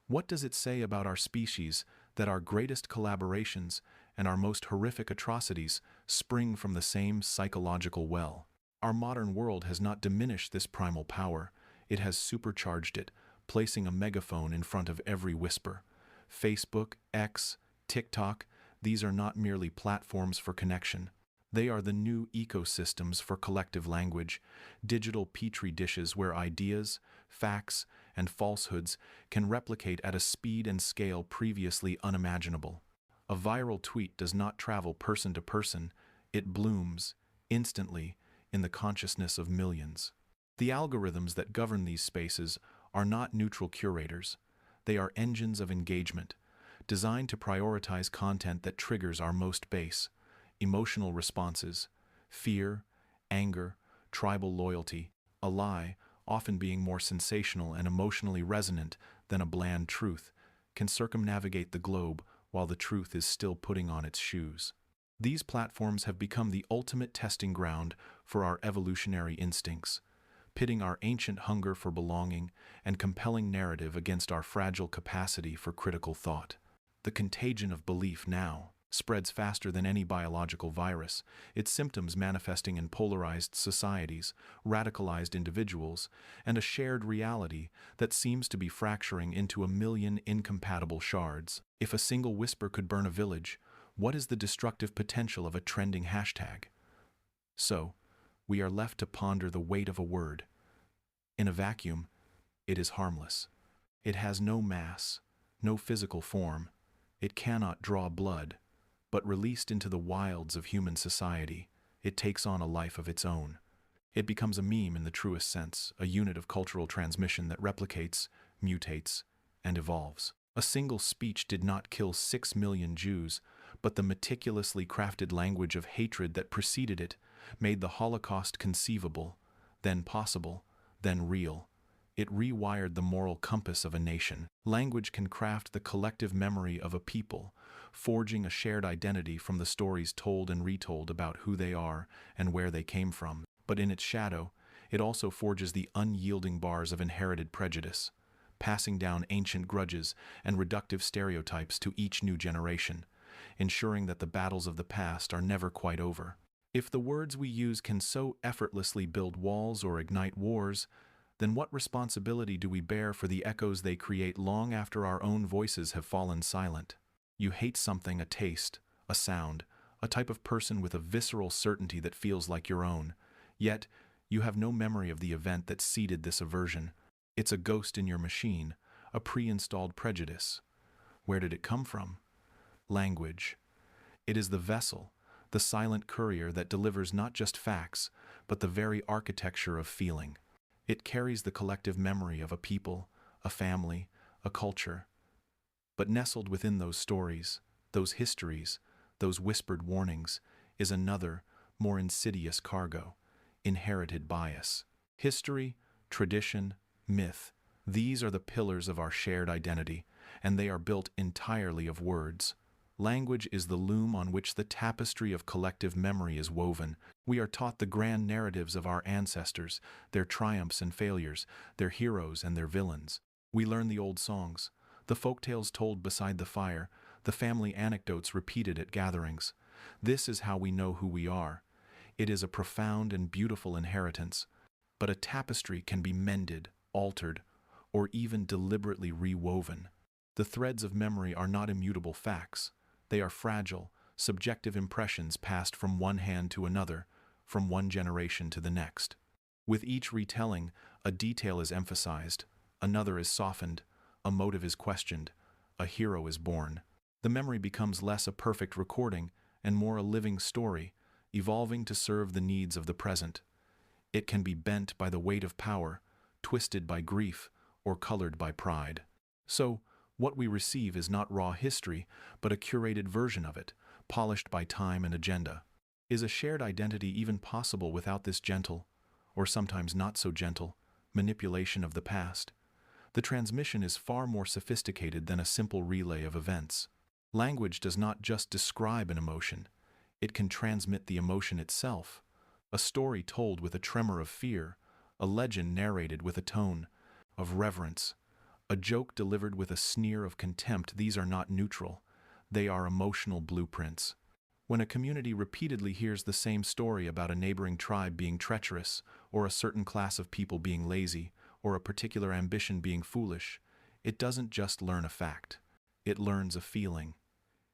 Speaker 1: What does it say about our species that our greatest collaborations and our most horrific atrocities spring from the same psychological well? Our modern world has not diminished this primal power, it has supercharged it, placing a megaphone in front of every whisper. Facebook, X, TikTok, these are not merely platforms for connection. They are the new ecosystems for collective language, digital petri dishes where ideas, facts, and falsehoods can replicate at a speed and scale previously unimaginable. A viral tweet does not travel person to person, it blooms, instantly, in the consciousness of millions. The algorithms that govern these spaces are not neutral curators. They are engines of engagement, designed to prioritize content that triggers our most base, emotional responses, fear, anger, tribal loyalty, a lie, often being more sensational and emotionally resonant than a bland truth, can circumnavigate the globe while the truth is still putting on its shoes. These platforms have become the ultimate testing ground for our evolutionary instincts, pitting our ancient hunger for belonging and compelling narrative against our fragile capacity for critical thought. The contagion of belief now. spreads faster than any biological virus, its symptoms manifesting in polarized societies, radicalized individuals, and a shared reality that seems to be fracturing into a million incompatible shards. If a single whisper could burn a village, what is the destructive potential of a trending hashtag? So, we are left to ponder the weight of a word. In a vacuum, it is harmless. It has no mass, no physical form. It cannot draw blood. But released into the wilds of human society, it takes on a life of its own. It becomes a meme in the truest sense, a unit of cultural transmission that replicates, mutates, and evolves. A single speech did not kill 6 million Jews, but the meticulously crafted language of hatred that preceded it made the Holocaust conceivable, then possible, then real. It rewired the moral compass of a nation. Language can craft the collective memory of a people, forging a shared identity from the stories told and retold about who they are and where they came from. But in its shadow, it also forges the unyielding bars of inherited prejudice, passing down ancient grudges and reductive stereotypes to each new generation, ensuring that the battles of the past are never quite over. If the words we use can so effortlessly build walls or ignite wars, then what responsibility do we bear for the echoes they create long after our own voices have fallen silent? You hate something, a taste, a sound, a type of person with a visceral certainty that feels like your own. Yet, you have no memory of the event that seeded this aversion. It's a ghost in your machine, a pre-installed prejudice. Where did it come from? Language. It is the vessel, the silent courier that delivers not just facts, but the very architecture of feeling. It carries the collective memory of a people, a family, a culture. But nestled within those stories, those histories, those whispered warnings, is another, more insidious cargo: inherited bias. History, tradition, myth, these are the pillars of our shared identity, and they are built entirely of words. Language is the loom on which the tapestry of collective memory is woven. We are taught the grand narratives of our ancestors, their triumphs and failures, their heroes and their villains. We learn the old songs, the folktales told beside the fire, the family anecdotes repeated at gatherings. This is how we know who we are. It is a profound and beautiful inheritance. But a tapestry can be mended, altered, or even deliberately rewoven. The threads of memory are not immutable facts. They are fragile, subjective impressions passed from one hand to another, from one generation to the next. With each retelling, a detail is emphasized, another is softened, a motive is questioned, a hero is born. The memory becomes less a perfect recording and more a living story, evolving to serve the needs of the present. It can be bent by the weight of power, twisted by grief, or colored by pride. So, what we receive is not raw history, but a curated version of it, polished by time and agenda. Is a shared identity even possible without this gentle, or sometimes not so gentle, manipulation of the past? The transmission is far more sophisticated than a simple relay of events. Language does not just describe an emotion, it can transmit the emotion itself. A story told with a tremor of fear, a legend narrated with a tone of reverence, a joke delivered with a sneer of contempt. These are not neutral, they are emotional blueprints. When a community repeatedly hears the same story about a neighboring tribe being treacherous, or a certain class of people being lazy, or a particular ambition being foolish, it doesn't just learn a fact. It learns a feeling.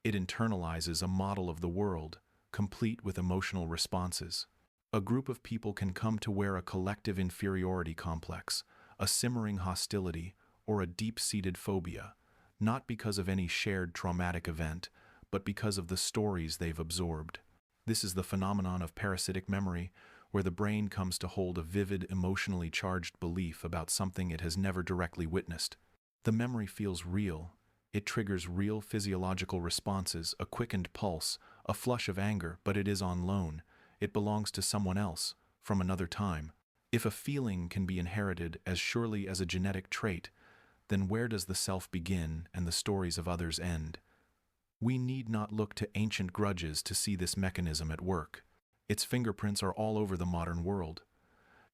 Speaker 1: It internalizes a model of the world, complete with emotional responses. A group of people can come to wear a collective inferiority complex, a simmering hostility, or a deep-seated phobia, not because of any shared traumatic event, but because of the stories they've absorbed. This is the phenomenon of parasitic memory, where the brain comes to hold a vivid, emotionally charged belief about something it has never directly witnessed. The memory feels real. It triggers real physiological responses, a quickened pulse, a flush of anger, but it is on loan. It belongs to someone else, from another time. If a feeling can be inherited as surely as a genetic trait, then where does the self begin and the stories of others end? We need not look to ancient grudges to see this mechanism at work. Its fingerprints are all over the modern world.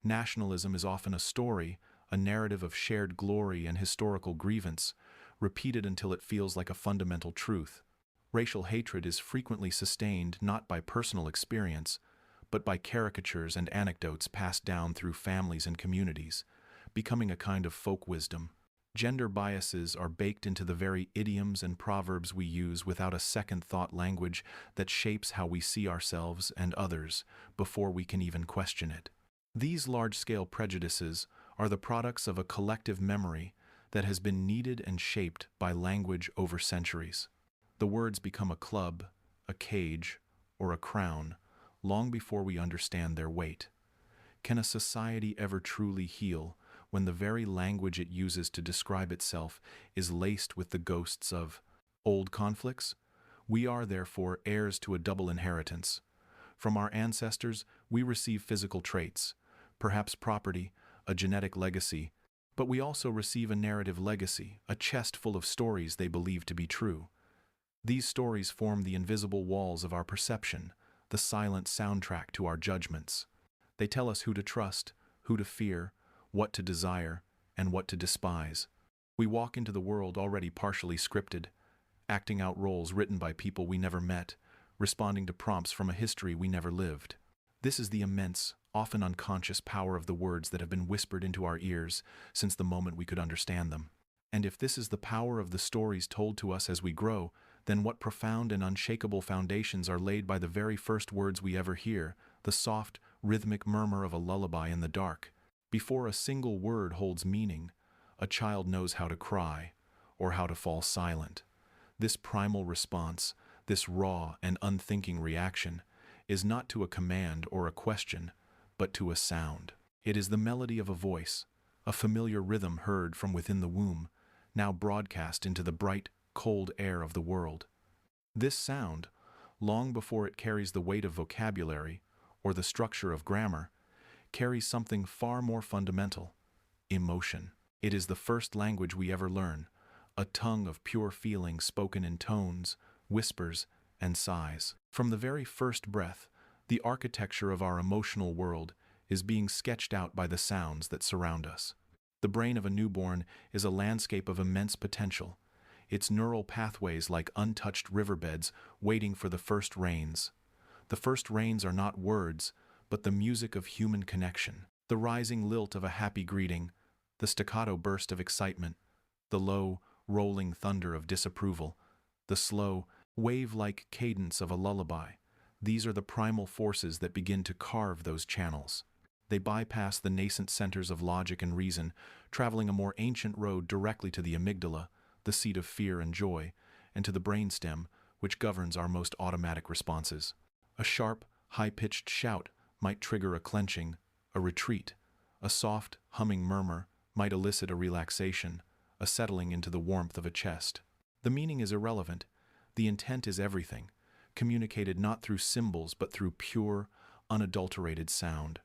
Speaker 1: Nationalism is often a story, a narrative of shared glory and historical grievance, repeated until it feels like a fundamental truth. Racial hatred is frequently sustained not by personal experience, but by caricatures and anecdotes passed down through families and communities, becoming a kind of folk wisdom. Gender biases are baked into the very idioms and proverbs we use without a second thought, language that shapes how we see ourselves and others before we can even question it. These large-scale prejudices are the products of a collective memory that has been kneaded and shaped by language over centuries. The words become a club, a cage, or a crown long before we understand their weight. Can a society ever truly heal when the very language it uses to describe itself is laced with the ghosts of old conflicts? We are, therefore, heirs to a double inheritance. From our ancestors, we receive physical traits, perhaps property, a genetic legacy, but we also receive a narrative legacy, a chest full of stories they believe to be true. These stories form the invisible walls of our perception, the silent soundtrack to our judgments. They tell us who to trust, who to fear, what to desire, and what to despise. We walk into the world already partially scripted, acting out roles written by people we never met, responding to prompts from a history we never lived. This is the immense, often unconscious power of the words that have been whispered into our ears since the moment we could understand them. And if this is the power of the stories told to us as we grow, then what profound and unshakable foundations are laid by the very first words we ever hear, the soft, rhythmic murmur of a lullaby in the dark. Before a single word holds meaning, a child knows how to cry or how to fall silent. This primal response, this raw and unthinking reaction, is not to a command or a question, but to a sound. It is the melody of a voice, a familiar rhythm heard from within the womb, now broadcast into the bright, cold air of the world. This sound, long before it carries the weight of vocabulary or the structure of grammar, carries something far more fundamental: emotion. It is the first language we ever learn, a tongue of pure feeling spoken in tones, whispers, and sighs. From the very first breath, the architecture of our emotional world is being sketched out by the sounds that surround us. The brain of a newborn is a landscape of immense potential, its neural pathways like untouched riverbeds waiting for the first rains. The first rains are not words, but the music of human connection. The rising lilt of a happy greeting, the staccato burst of excitement, the low, rolling thunder of disapproval, the slow, wave-like cadence of a lullaby. These are the primal forces that begin to carve those channels. They bypass the nascent centers of logic and reason, traveling a more ancient road directly to the amygdala, the seat of fear and joy, and to the brainstem, which governs our most automatic responses. A sharp, high-pitched shout might trigger a clenching, a retreat. A soft, humming murmur might elicit a relaxation, a settling into the warmth of a chest. The meaning is irrelevant. The intent is everything, communicated not through symbols but through pure, unadulterated sound.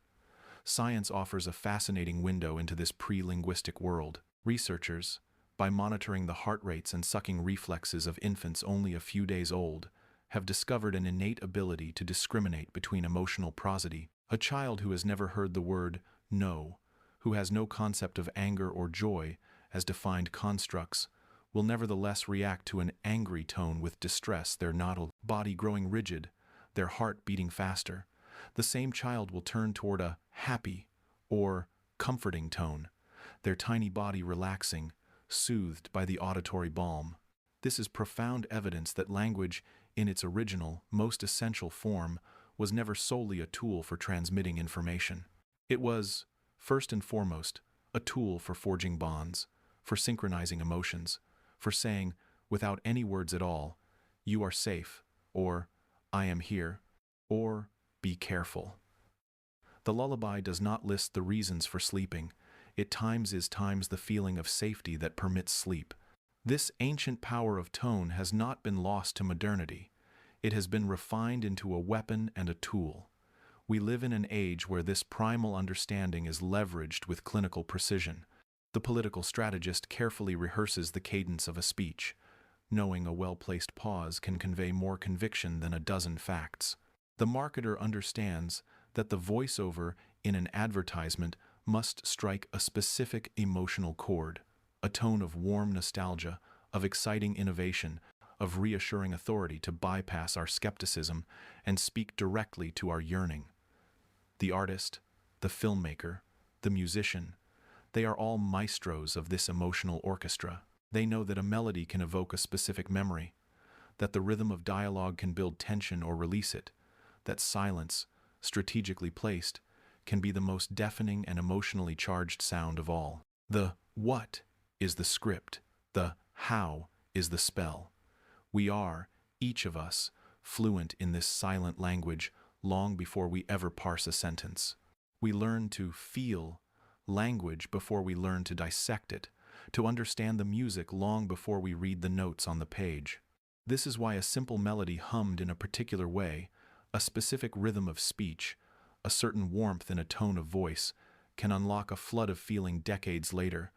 Speaker 1: Science offers a fascinating window into this pre-linguistic world. Researchers, by monitoring the heart rates and sucking reflexes of infants only a few days old, have discovered an innate ability to discriminate between emotional prosody. A child who has never heard the word no, who has no concept of anger or joy as defined constructs, will nevertheless react to an angry tone with distress, their body growing rigid, their heart beating faster. The same child will turn toward a happy or comforting tone, their tiny body relaxing, soothed by the auditory balm. This is profound evidence that language, in its original, most essential form, was never solely a tool for transmitting information. It was, first and foremost, a tool for forging bonds, for synchronizing emotions, for saying, without any words at all, "You are safe," or "I am here," or "Be careful." The lullaby does not list the reasons for sleeping. It times the feeling of safety that permits sleep. This ancient power of tone has not been lost to modernity. It has been refined into a weapon and a tool. We live in an age where this primal understanding is leveraged with clinical precision. The political strategist carefully rehearses the cadence of a speech, knowing a well-placed pause can convey more conviction than a dozen facts. The marketer understands that the voiceover in an advertisement must strike a specific emotional chord, a tone of warm nostalgia, of exciting innovation, of reassuring authority to bypass our skepticism and speak directly to our yearning. The artist, the filmmaker, the musician, they are all maestros of this emotional orchestra. They know that a melody can evoke a specific memory, that the rhythm of dialogue can build tension or release it, that silence, strategically placed, can be the most deafening and emotionally charged sound of all. The what is the script, the how is the spell. We are, each of us, fluent in this silent language long before we ever parse a sentence. We learn to feel language before we learn to dissect it, to understand the music long before we read the notes on the page. This is why a simple melody hummed in a particular way, a specific rhythm of speech, a certain warmth in a tone of voice, can unlock a flood of feeling decades later,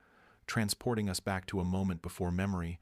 Speaker 1: transporting us back to a moment before memory,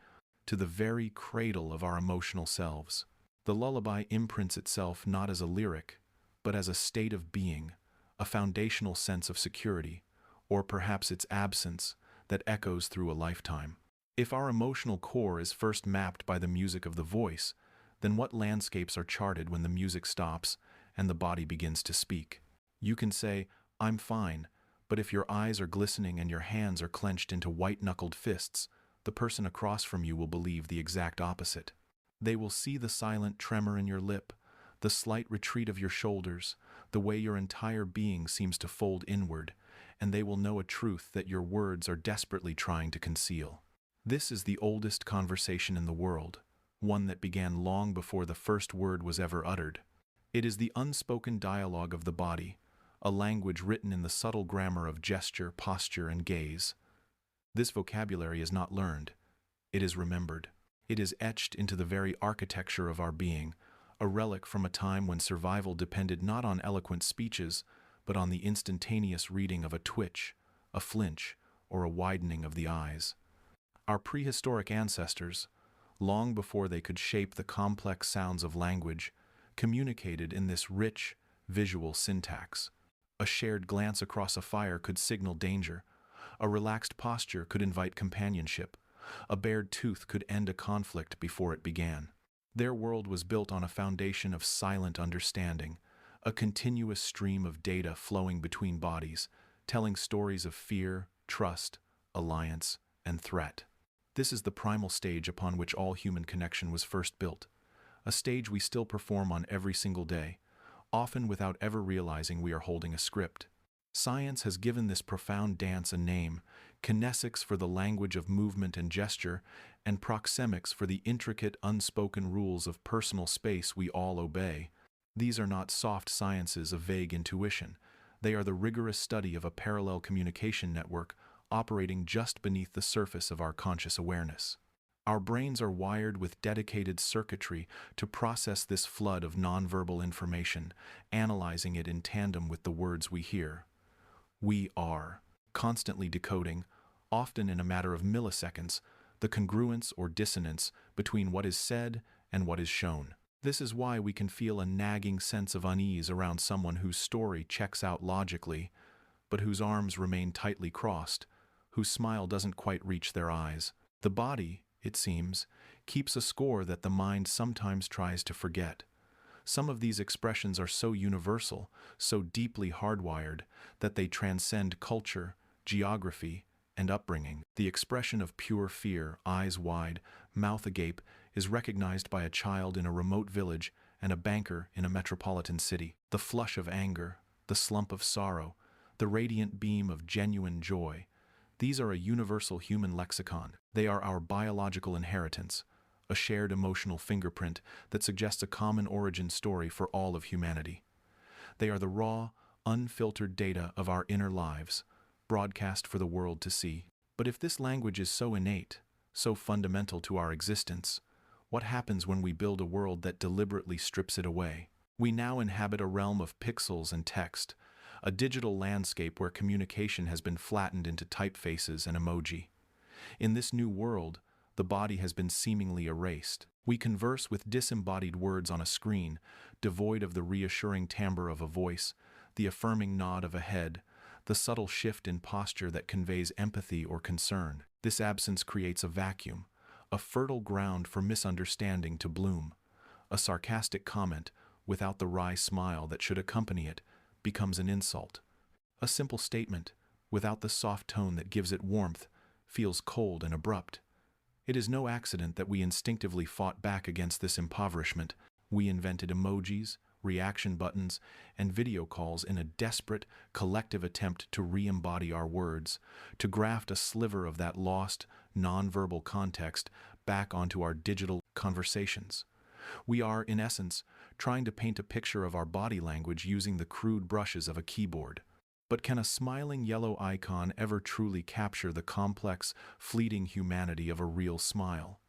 Speaker 1: to the very cradle of our emotional selves. The lullaby imprints itself not as a lyric, but as a state of being, a foundational sense of security, or perhaps its absence, that echoes through a lifetime. If our emotional core is first mapped by the music of the voice, then what landscapes are charted when the music stops and the body begins to speak? You can say, "I'm fine," but if your eyes are glistening and your hands are clenched into white-knuckled fists, the person across from you will believe the exact opposite. They will see the silent tremor in your lip, the slight retreat of your shoulders, the way your entire being seems to fold inward, and they will know a truth that your words are desperately trying to conceal. This is the oldest conversation in the world, one that began long before the first word was ever uttered. It is the unspoken dialogue of the body, a language written in the subtle grammar of gesture, posture, and gaze. This vocabulary is not learned, it is remembered. It is etched into the very architecture of our being, a relic from a time when survival depended not on eloquent speeches, but on the instantaneous reading of a twitch, a flinch, or a widening of the eyes. Our prehistoric ancestors, long before they could shape the complex sounds of language, communicated in this rich, visual syntax. A shared glance across a fire could signal danger. A relaxed posture could invite companionship. A bared tooth could end a conflict before it began. Their world was built on a foundation of silent understanding, a continuous stream of data flowing between bodies, telling stories of fear, trust, alliance, and threat. This is the primal stage upon which all human connection was first built, a stage we still perform on every single day, often without ever realizing we are holding a script. Science has given this profound dance a name, kinesics for the language of movement and gesture, and proxemics for the intricate, unspoken rules of personal space we all obey. These are not soft sciences of vague intuition. They are the rigorous study of a parallel communication network operating just beneath the surface of our conscious awareness. Our brains are wired with dedicated circuitry to process this flood of nonverbal information, analyzing it in tandem with the words we hear. We are constantly decoding, often in a matter of milliseconds, the congruence or dissonance between what is said and what is shown. This is why we can feel a nagging sense of unease around someone whose story checks out logically, but whose arms remain tightly crossed, whose smile doesn't quite reach their eyes. The body, it seems, keeps a score that the mind sometimes tries to forget. Some of these expressions are so universal, so deeply hardwired, that they transcend culture, geography, and upbringing. The expression of pure fear, eyes wide, mouth agape, is recognized by a child in a remote village and a banker in a metropolitan city. The flush of anger, the slump of sorrow, the radiant beam of genuine joy, these are a universal human lexicon. They are our biological inheritance, a shared emotional fingerprint that suggests a common origin story for all of humanity. They are the raw, unfiltered data of our inner lives, broadcast for the world to see. But if this language is so innate, so fundamental to our existence, what happens when we build a world that deliberately strips it away? We now inhabit a realm of pixels and text, a digital landscape where communication has been flattened into typefaces and emoji. In this new world, the body has been seemingly erased. We converse with disembodied words on a screen, devoid of the reassuring timbre of a voice, the affirming nod of a head, the subtle shift in posture that conveys empathy or concern. This absence creates a vacuum, a fertile ground for misunderstanding to bloom. A sarcastic comment, without the wry smile that should accompany it, becomes an insult. A simple statement, without the soft tone that gives it warmth, feels cold and abrupt. It is no accident that we instinctively fought back against this impoverishment. We invented emojis, reaction buttons, and video calls in a desperate, collective attempt to re-embody our words, to graft a sliver of that lost, nonverbal context back onto our digital conversations. We are, in essence, trying to paint a picture of our body language using the crude brushes of a keyboard. But can a smiling yellow icon ever truly capture the complex, fleeting humanity of a real smile?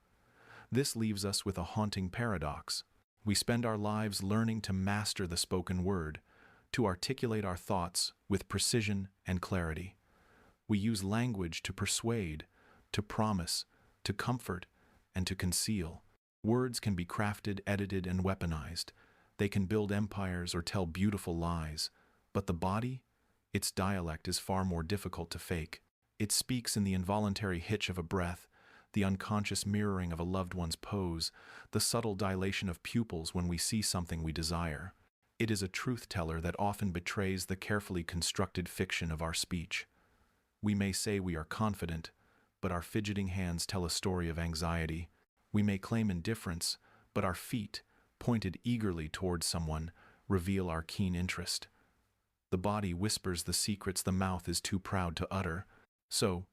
Speaker 1: This leaves us with a haunting paradox. We spend our lives learning to master the spoken word, to articulate our thoughts with precision and clarity. We use language to persuade, to promise, to comfort, and to conceal. Words can be crafted, edited, and weaponized. They can build empires or tell beautiful lies. But the body? Its dialect is far more difficult to fake. It speaks in the involuntary hitch of a breath, the unconscious mirroring of a loved one's pose, the subtle dilation of pupils when we see something we desire. It is a truth-teller that often betrays the carefully constructed fiction of our speech. We may say we are confident, but our fidgeting hands tell a story of anxiety. We may claim indifference, but our feet, pointed eagerly towards someone, reveal our keen interest. The body whispers the secrets the mouth is too proud to utter. So,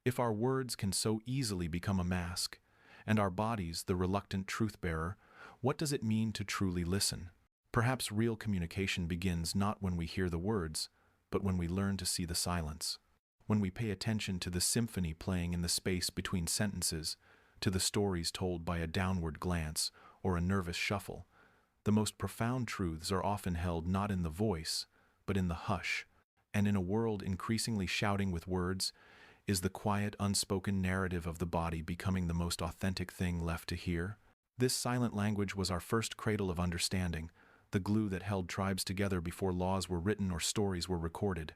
Speaker 1: if our words can so easily become a mask, and our bodies the reluctant truth-bearer, what does it mean to truly listen? Perhaps real communication begins not when we hear the words, but when we learn to see the silence. When we pay attention to the symphony playing in the space between sentences, to the stories told by a downward glance or a nervous shuffle. The most profound truths are often held not in the voice, but in the hush, and in a world increasingly shouting with words, is the quiet, unspoken narrative of the body becoming the most authentic thing left to hear? This silent language was our first cradle of understanding, the glue that held tribes together before laws were written or stories were recorded.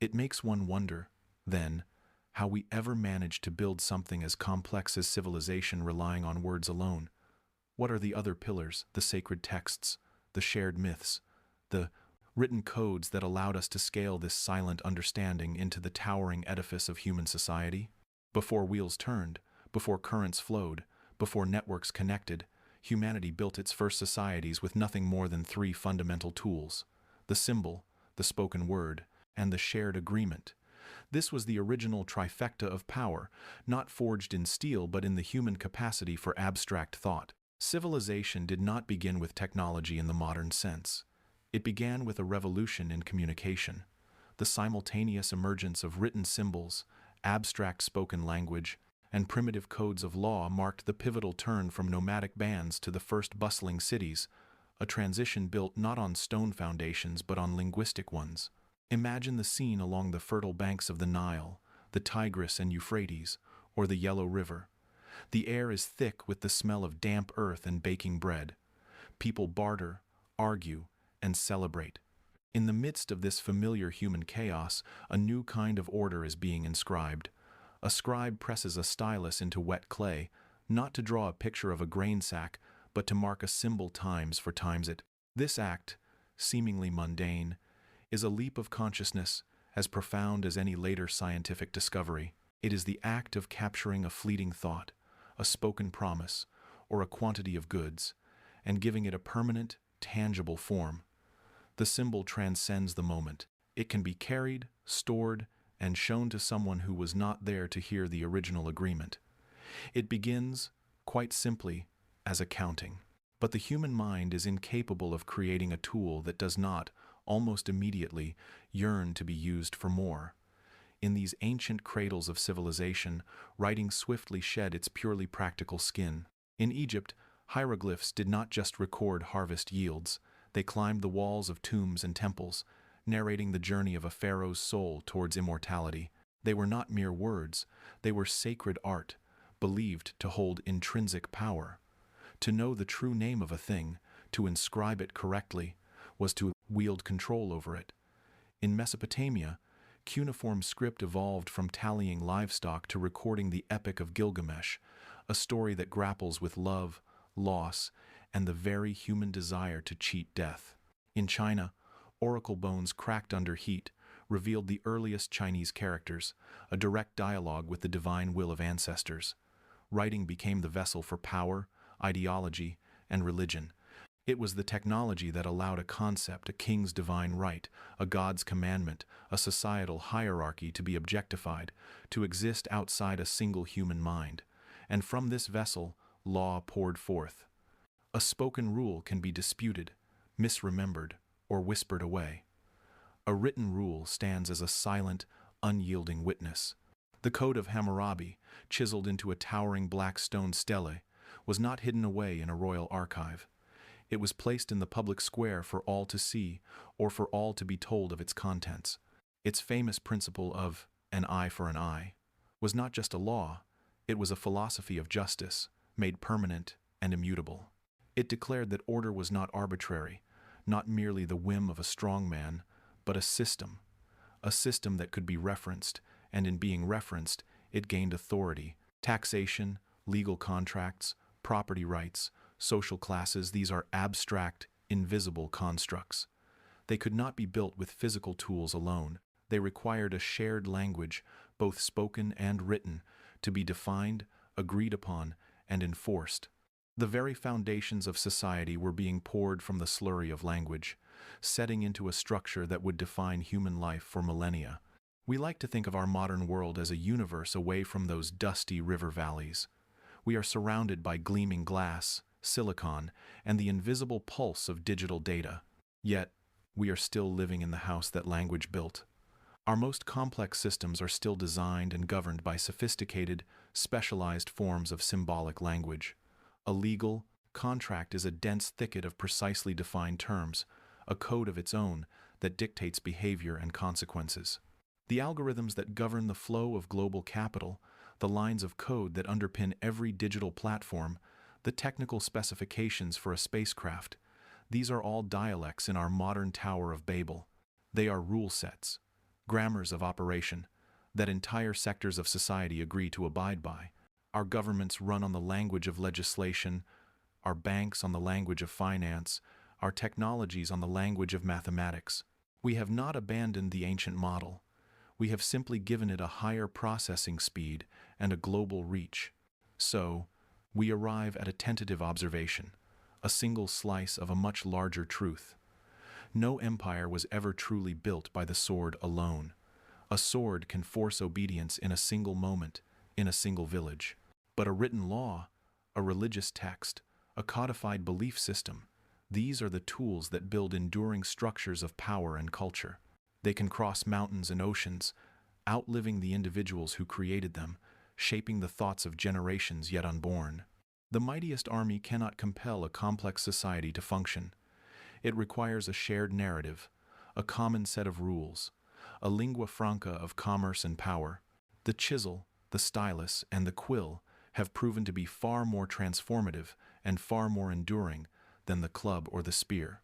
Speaker 1: It makes one wonder, then, how we ever managed to build something as complex as civilization relying on words alone. What are the other pillars, the sacred texts, the shared myths, the written codes that allowed us to scale this silent understanding into the towering edifice of human society? Before wheels turned, before currents flowed, before networks connected, humanity built its first societies with nothing more than three fundamental tools: the symbol, the spoken word, and the shared agreement. This was the original trifecta of power, not forged in steel but in the human capacity for abstract thought. Civilization did not begin with technology in the modern sense. It began with a revolution in communication. The simultaneous emergence of written symbols, abstract spoken language, and primitive codes of law marked the pivotal turn from nomadic bands to the first bustling cities, a transition built not on stone foundations but on linguistic ones. Imagine the scene along the fertile banks of the Nile, the Tigris and Euphrates, or the Yellow River. The air is thick with the smell of damp earth and baking bread. People barter, argue, and celebrate. In the midst of this familiar human chaos, a new kind of order is being inscribed. A scribe presses a stylus into wet clay, not to draw a picture of a grain sack, but to mark a symbol times for times it. This act, seemingly mundane, is a leap of consciousness as profound as any later scientific discovery. It is the act of capturing a fleeting thought, a spoken promise, or a quantity of goods, and giving it a permanent, tangible form. The symbol transcends the moment. It can be carried, stored, and shown to someone who was not there to hear the original agreement. It begins, quite simply, as a counting. But the human mind is incapable of creating a tool that does not, almost immediately, yearn to be used for more. In these ancient cradles of civilization, writing swiftly shed its purely practical skin. In Egypt, hieroglyphs did not just record harvest yields. They climbed the walls of tombs and temples, narrating the journey of a pharaoh's soul towards immortality. They were not mere words, they were sacred art, believed to hold intrinsic power. To know the true name of a thing, to inscribe it correctly, was to wield control over it. In Mesopotamia, cuneiform script evolved from tallying livestock to recording the Epic of Gilgamesh, a story that grapples with love, loss, and the very human desire to cheat death. In China, oracle bones cracked under heat revealed the earliest Chinese characters, a direct dialogue with the divine will of ancestors. Writing became the vessel for power, ideology, and religion. It was the technology that allowed a concept, a king's divine right, a god's commandment, a societal hierarchy to be objectified, to exist outside a single human mind. And from this vessel, law poured forth. A spoken rule can be disputed, misremembered, or whispered away. A written rule stands as a silent, unyielding witness. The Code of Hammurabi, chiseled into a towering black stone stele, was not hidden away in a royal archive. It was placed in the public square for all to see, or for all to be told of its contents. Its famous principle of an eye for an eye was not just a law, it was a philosophy of justice, made permanent and immutable. It declared that order was not arbitrary, not merely the whim of a strong man, but a system that could be referenced, and in being referenced, it gained authority. Taxation, legal contracts, property rights, social classes, these are abstract, invisible constructs. They could not be built with physical tools alone. They required a shared language, both spoken and written, to be defined, agreed upon, and enforced. The very foundations of society were being poured from the slurry of language, setting into a structure that would define human life for millennia. We like to think of our modern world as a universe away from those dusty river valleys. We are surrounded by gleaming glass, silicon, and the invisible pulse of digital data. Yet, we are still living in the house that language built. Our most complex systems are still designed and governed by sophisticated, specialized forms of symbolic language. A legal contract is a dense thicket of precisely defined terms, a code of its own that dictates behavior and consequences. The algorithms that govern the flow of global capital, the lines of code that underpin every digital platform, the technical specifications for a spacecraft, these are all dialects in our modern Tower of Babel. They are rule sets, grammars of operation, that entire sectors of society agree to abide by. Our governments run on the language of legislation, our banks on the language of finance, our technologies on the language of mathematics. We have not abandoned the ancient model. We have simply given it a higher processing speed and a global reach. So, we arrive at a tentative observation, a single slice of a much larger truth. No empire was ever truly built by the sword alone. A sword can force obedience in a single moment, in a single village. But a written law, a religious text, a codified belief system, these are the tools that build enduring structures of power and culture. They can cross mountains and oceans, outliving the individuals who created them, shaping the thoughts of generations yet unborn. The mightiest army cannot compel a complex society to function. It requires a shared narrative, a common set of rules, a lingua franca of commerce and power. The chisel, the stylus, and the quill have proven to be far more transformative and far more enduring than the club or the spear.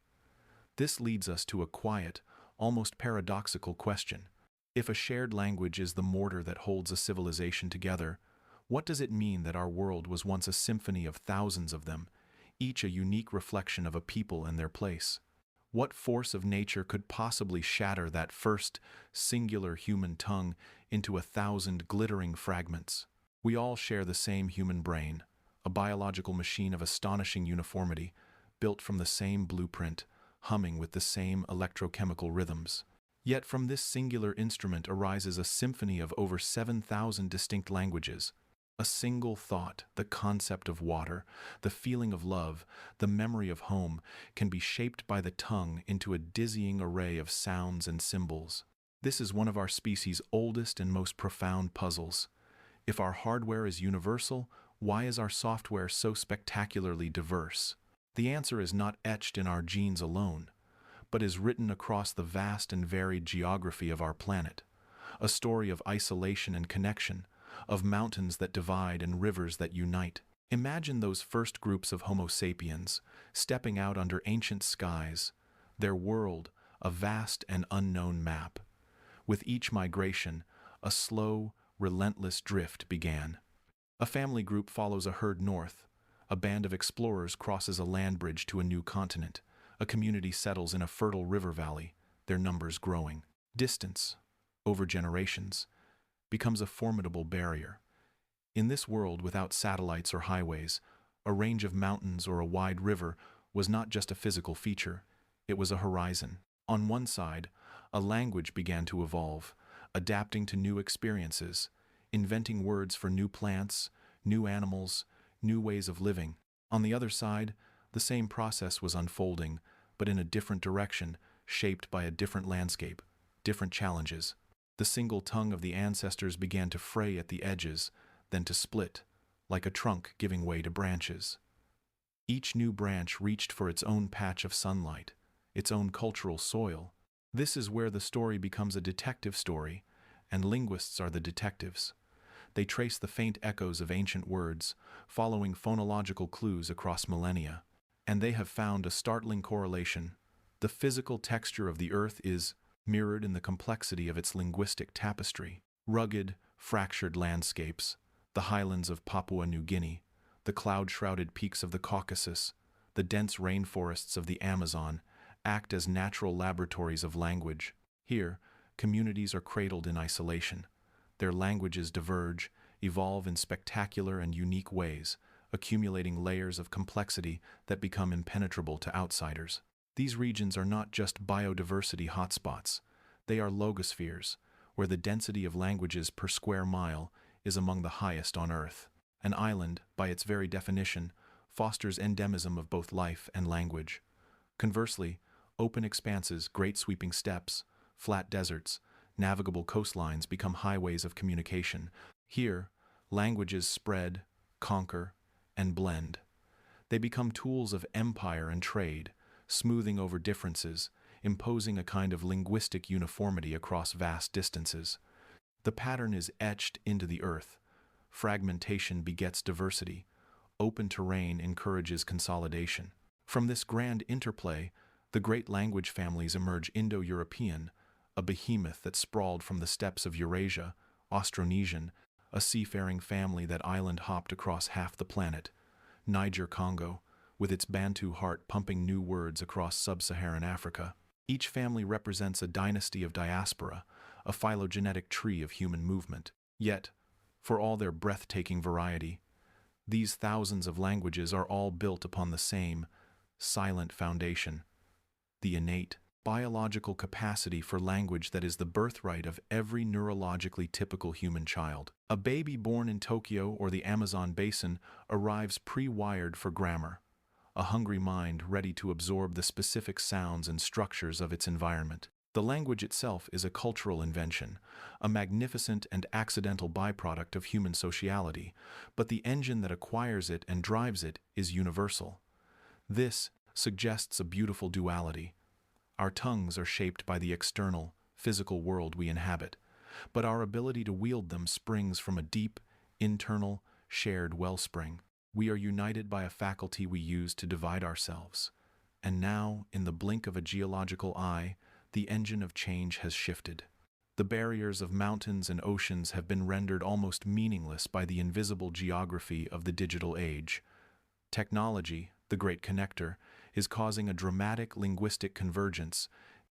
Speaker 1: This leads us to a quiet, almost paradoxical question. If a shared language is the mortar that holds a civilization together, what does it mean that our world was once a symphony of thousands of them, each a unique reflection of a people and their place? What force of nature could possibly shatter that first, singular human tongue into 1,000 glittering fragments? We all share the same human brain, a biological machine of astonishing uniformity, built from the same blueprint, humming with the same electrochemical rhythms. Yet from this singular instrument arises a symphony of over 7,000 distinct languages. A single thought, the concept of water, the feeling of love, the memory of home, can be shaped by the tongue into a dizzying array of sounds and symbols. This is one of our species' oldest and most profound puzzles. If our hardware is universal, why is our software so spectacularly diverse? The answer is not etched in our genes alone, but is written across the vast and varied geography of our planet. A story of isolation and connection, of mountains that divide and rivers that unite. Imagine those first groups of Homo sapiens, stepping out under ancient skies, their world a vast and unknown map. With each migration, a slow, relentless drift began. A family group follows a herd north. A band of explorers crosses a land bridge to a new continent. A community settles in a fertile river valley, their numbers growing. Distance, over generations, becomes a formidable barrier. In this world without satellites or highways, a range of mountains or a wide river was not just a physical feature, it was a horizon. On one side, a language began to evolve, adapting to new experiences, inventing words for new plants, new animals, new ways of living. On the other side, the same process was unfolding, but in a different direction, shaped by a different landscape, different challenges. The single tongue of the ancestors began to fray at the edges, then to split, like a trunk giving way to branches. Each new branch reached for its own patch of sunlight, its own cultural soil. This is where the story becomes a detective story, and linguists are the detectives. They trace the faint echoes of ancient words, following phonological clues across millennia. And they have found a startling correlation. The physical texture of the earth is mirrored in the complexity of its linguistic tapestry. Rugged, fractured landscapes, the highlands of Papua New Guinea, the cloud-shrouded peaks of the Caucasus, the dense rainforests of the Amazon, act as natural laboratories of language. Here, communities are cradled in isolation. Their languages diverge, evolve in spectacular and unique ways, accumulating layers of complexity that become impenetrable to outsiders. These regions are not just biodiversity hotspots, they are logospheres, where the density of languages per square mile is among the highest on Earth. An island, by its very definition, fosters endemism of both life and language. Conversely, open expanses, great sweeping steppes, flat deserts, navigable coastlines become highways of communication. Here, languages spread, conquer, and blend. They become tools of empire and trade, smoothing over differences, imposing a kind of linguistic uniformity across vast distances. The pattern is etched into the earth. Fragmentation begets diversity. Open terrain encourages consolidation. From this grand interplay, the great language families emerge: Indo-European, a behemoth that sprawled from the steppes of Eurasia; Austronesian, a seafaring family that island-hopped across half the planet; Niger-Congo, with its Bantu heart pumping new words across sub-Saharan Africa. Each family represents a dynasty of diaspora, a phylogenetic tree of human movement. Yet, for all their breathtaking variety, these thousands of languages are all built upon the same silent foundation: the innate, biological capacity for language that is the birthright of every neurologically typical human child. A baby born in Tokyo or the Amazon basin arrives pre-wired for grammar, a hungry mind ready to absorb the specific sounds and structures of its environment. The language itself is a cultural invention, a magnificent and accidental byproduct of human sociality, but the engine that acquires it and drives it is universal. This suggests a beautiful duality. Our tongues are shaped by the external, physical world we inhabit, but our ability to wield them springs from a deep, internal, shared wellspring. We are united by a faculty we use to divide ourselves. And now, in the blink of a geological eye, the engine of change has shifted. The barriers of mountains and oceans have been rendered almost meaningless by the invisible geography of the digital age. Technology, the great connector, is causing a dramatic linguistic convergence.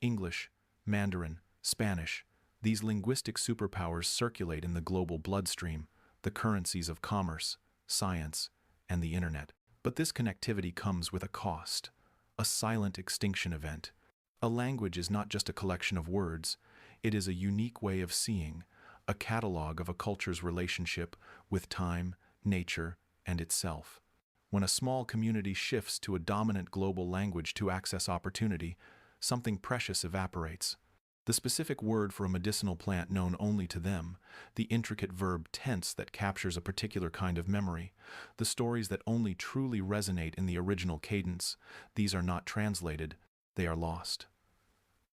Speaker 1: English, Mandarin, Spanish, these linguistic superpowers circulate in the global bloodstream, the currencies of commerce, science, and the internet. But this connectivity comes with a cost, a silent extinction event. A language is not just a collection of words, it is a unique way of seeing, a catalog of a culture's relationship with time, nature, and itself. When a small community shifts to a dominant global language to access opportunity, something precious evaporates. The specific word for a medicinal plant known only to them, the intricate verb tense that captures a particular kind of memory, the stories that only truly resonate in the original cadence, these are not translated, they are lost.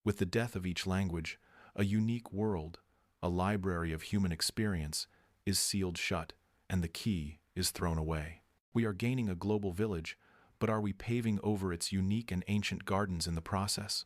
Speaker 1: With the death of each language, a unique world, a library of human experience, is sealed shut, and the key is thrown away. We are gaining a global village, but are we paving over its unique and ancient gardens in the process?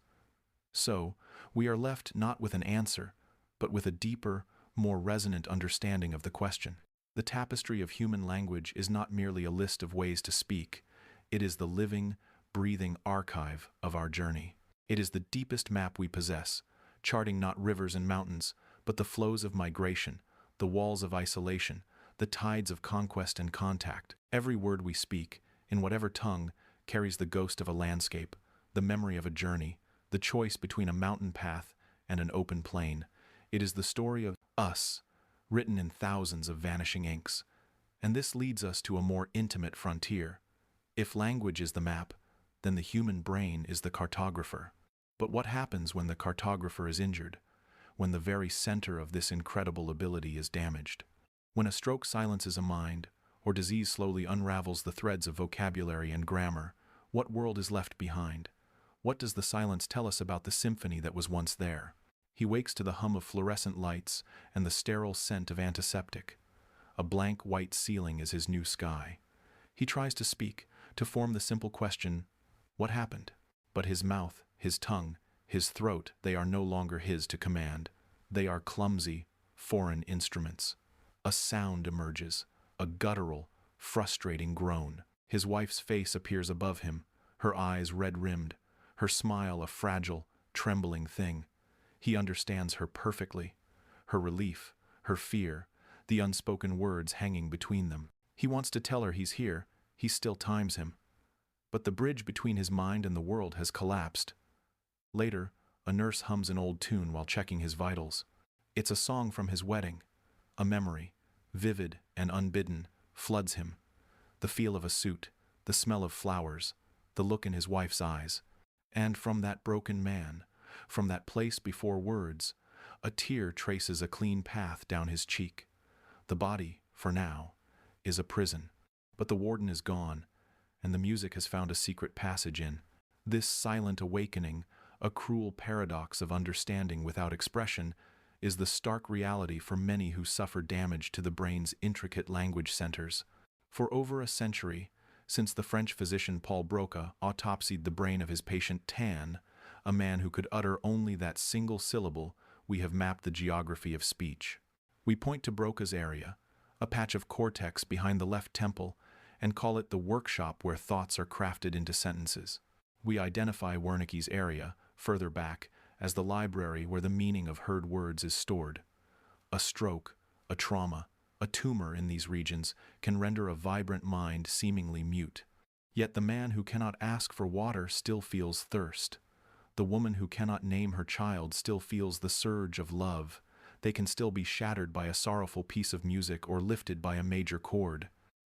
Speaker 1: So, we are left not with an answer, but with a deeper, more resonant understanding of the question. The tapestry of human language is not merely a list of ways to speak, it is the living, breathing archive of our journey. It is the deepest map we possess, charting not rivers and mountains, but the flows of migration, the walls of isolation, the tides of conquest and contact. Every word we speak, in whatever tongue, carries the ghost of a landscape, the memory of a journey, the choice between a mountain path and an open plain. It is the story of us, written in thousands of vanishing inks. And this leads us to a more intimate frontier. If language is the map, then the human brain is the cartographer. But what happens when the cartographer is injured? When the very center of this incredible ability is damaged? When a stroke silences a mind, or disease slowly unravels the threads of vocabulary and grammar, what world is left behind? What does the silence tell us about the symphony that was once there? He wakes to the hum of fluorescent lights and the sterile scent of antiseptic. A blank white ceiling is his new sky. He tries to speak, to form the simple question, what happened? But his mouth, his tongue, his throat, they are no longer his to command. They are clumsy, foreign instruments. A sound emerges, a guttural, frustrating groan. His wife's face appears above him, her eyes red-rimmed, her smile a fragile, trembling thing. He understands her perfectly, her relief, her fear, the unspoken words hanging between them. He wants to tell her he's here, he still times him. But the bridge between his mind and the world has collapsed. Later, a nurse hums an old tune while checking his vitals. It's a song from his wedding. A memory, vivid and unbidden, floods him. The feel of a suit, the smell of flowers, the look in his wife's eyes. And from that broken man, from that place before words, a tear traces a clean path down his cheek. The body, for now, is a prison. But the warden is gone, and the music has found a secret passage in. This silent awakening, a cruel paradox of understanding without expression, is the stark reality for many who suffer damage to the brain's intricate language centers. For over a century, since the French physician Paul Broca autopsied the brain of his patient Tan, a man who could utter only that single syllable, we have mapped the geography of speech. We point to Broca's area, a patch of cortex behind the left temple, and call it the workshop where thoughts are crafted into sentences. We identify Wernicke's area, further back, as the library where the meaning of heard words is stored. A stroke, a trauma, a tumor in these regions can render a vibrant mind seemingly mute. Yet the man who cannot ask for water still feels thirst. The woman who cannot name her child still feels the surge of love. They can still be shattered by a sorrowful piece of music or lifted by a major chord.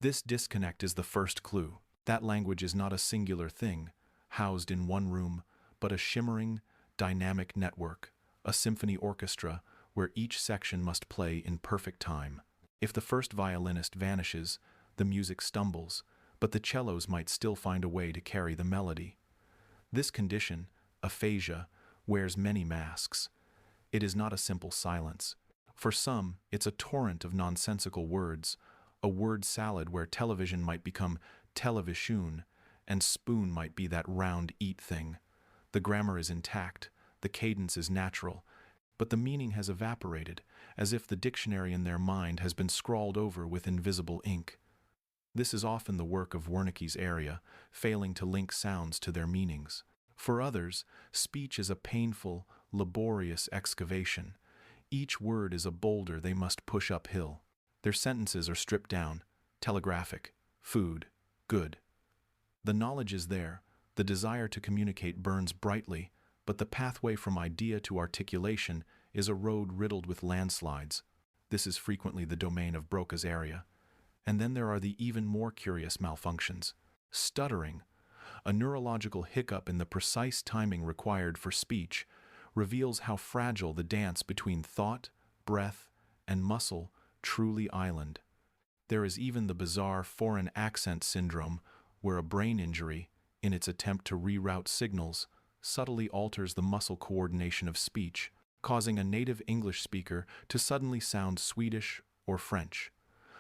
Speaker 1: This disconnect is the first clue. That language is not a singular thing, housed in one room, but a shimmering, dynamic network, a symphony orchestra where each section must play in perfect time. If the first violinist vanishes, the music stumbles, but the cellos might still find a way to carry the melody. This condition, aphasia, wears many masks. It is not a simple silence. For some, it's a torrent of nonsensical words, a word salad where television might become television, and spoon might be that round eat thing. The grammar is intact, the cadence is natural, but the meaning has evaporated, as if the dictionary in their mind has been scrawled over with invisible ink. This is often the work of Wernicke's area, failing to link sounds to their meanings. For others, speech is a painful, laborious excavation. Each word is a boulder they must push uphill. Their sentences are stripped down, telegraphic, food, good. The knowledge is there, the desire to communicate burns brightly, but the pathway from idea to articulation is a road riddled with landslides. This is frequently the domain of Broca's area. And then there are the even more curious malfunctions. Stuttering, a neurological hiccup in the precise timing required for speech, reveals how fragile the dance between thought, breath, and muscle truly island. There is even the bizarre foreign accent syndrome, where a brain injury, in its attempt to reroute signals, subtly alters the muscle coordination of speech, causing a native English speaker to suddenly sound Swedish or French.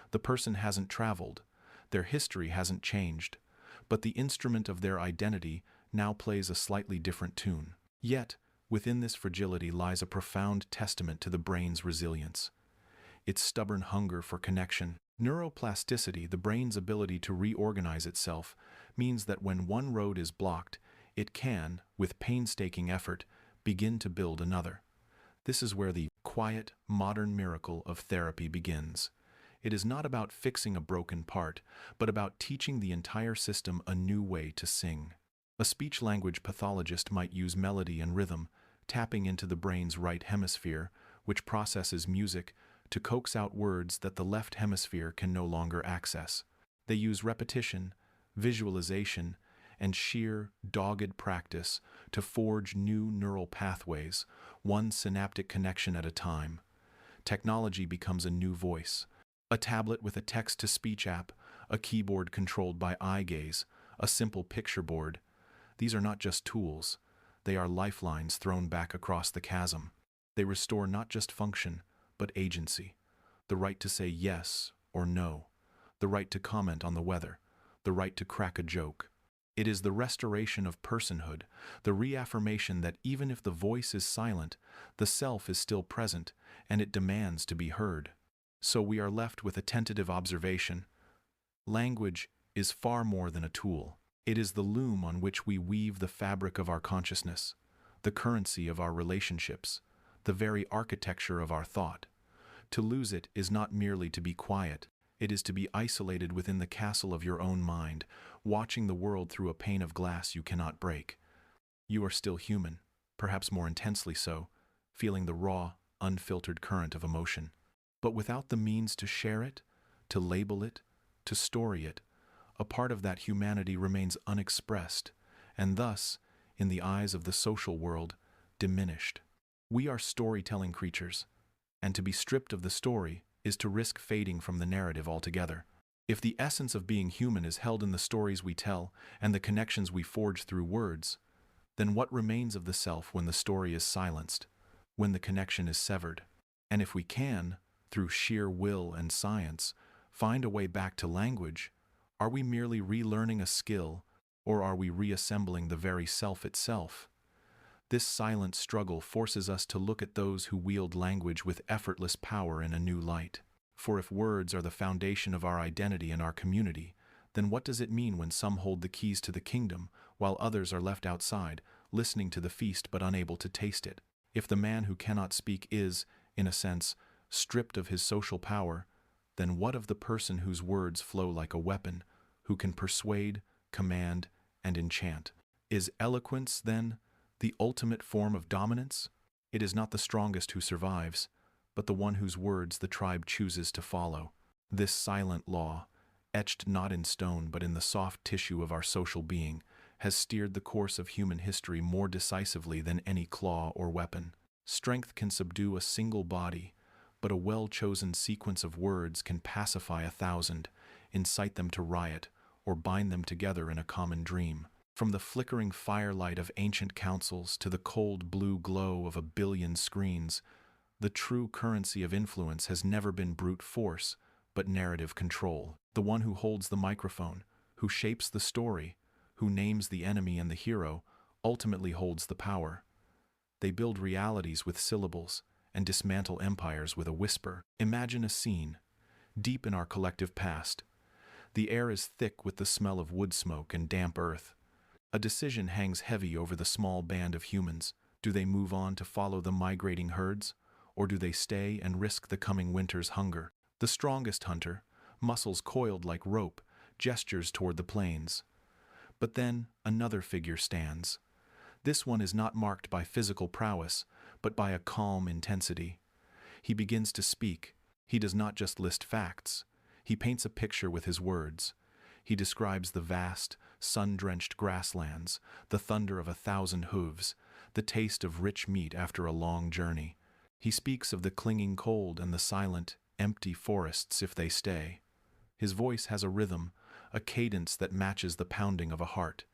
Speaker 1: The person hasn't traveled, their history hasn't changed, but the instrument of their identity now plays a slightly different tune. Yet, within this fragility lies a profound testament to the brain's resilience. Its stubborn hunger for connection. Neuroplasticity, the brain's ability to reorganize itself, means that when one road is blocked, it can, with painstaking effort, begin to build another. This is where the quiet, modern miracle of therapy begins. It is not about fixing a broken part, but about teaching the entire system a new way to sing. A speech-language pathologist might use melody and rhythm, tapping into the brain's right hemisphere, which processes music, to coax out words that the left hemisphere can no longer access. They use repetition, visualization, and sheer, dogged practice to forge new neural pathways, one synaptic connection at a time. Technology becomes a new voice. A tablet with a text-to-speech app, a keyboard controlled by eye gaze, a simple picture board. These are not just tools. They are lifelines thrown back across the chasm. They restore not just function, but agency. The right to say yes or no. The right to comment on the weather. The right to crack a joke. It is the restoration of personhood, the reaffirmation that even if the voice is silent, the self is still present, and it demands to be heard. So we are left with a tentative observation. Language is far more than a tool. It is the loom on which we weave the fabric of our consciousness, the currency of our relationships, the very architecture of our thought. To lose it is not merely to be quiet. It is to be isolated within the castle of your own mind, watching the world through a pane of glass you cannot break. You are still human, perhaps more intensely so, feeling the raw, unfiltered current of emotion. But without the means to share it, to label it, to story it, a part of that humanity remains unexpressed, and thus, in the eyes of the social world, diminished. We are storytelling creatures, and to be stripped of the story is to risk fading from the narrative altogether. If the essence of being human is held in the stories we tell and the connections we forge through words, then what remains of the self when the story is silenced, when the connection is severed? And if we can, through sheer will and science, find a way back to language, are we merely relearning a skill, or are we reassembling the very self itself? This silent struggle forces us to look at those who wield language with effortless power in a new light. For if words are the foundation of our identity and our community, then what does it mean when some hold the keys to the kingdom, while others are left outside, listening to the feast but unable to taste it? If the man who cannot speak is, in a sense, stripped of his social power, then what of the person whose words flow like a weapon, who can persuade, command, and enchant? Is eloquence, then, the ultimate form of dominance? It is not the strongest who survives, but the one whose words the tribe chooses to follow. This silent law, etched not in stone but in the soft tissue of our social being, has steered the course of human history more decisively than any claw or weapon. Strength can subdue a single body, but a well-chosen sequence of words can pacify 1,000, incite them to riot, or bind them together in a common dream. From the flickering firelight of ancient councils to the cold blue glow of a billion screens, the true currency of influence has never been brute force, but narrative control. The one who holds the microphone, who shapes the story, who names the enemy and the hero, ultimately holds the power. They build realities with syllables and dismantle empires with a whisper. Imagine a scene, deep in our collective past. The air is thick with the smell of wood smoke and damp earth. A decision hangs heavy over the small band of humans. Do they move on to follow the migrating herds, or do they stay and risk the coming winter's hunger? The strongest hunter, muscles coiled like rope, gestures toward the plains. But then another figure stands. This one is not marked by physical prowess, but by a calm intensity. He begins to speak. He does not just list facts. He paints a picture with his words. He describes the vast, sun-drenched grasslands, the thunder of 1,000 hooves, the taste of rich meat after a long journey. He speaks of the clinging cold and the silent, empty forests if they stay. His voice has a rhythm, a cadence that matches the pounding of a heart.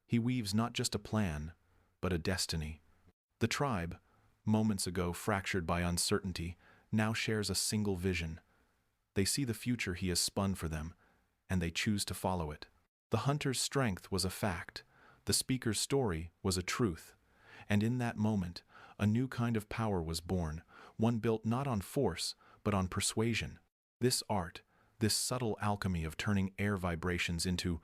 Speaker 1: He weaves not just a plan, but a destiny. The tribe, moments ago fractured by uncertainty, now shares a single vision. They see the future he has spun for them, and they choose to follow it. The hunter's strength was a fact. The speaker's story was a truth. And in that moment, a new kind of power was born, one built not on force, but on persuasion. This art, This subtle alchemy of turning air vibrations into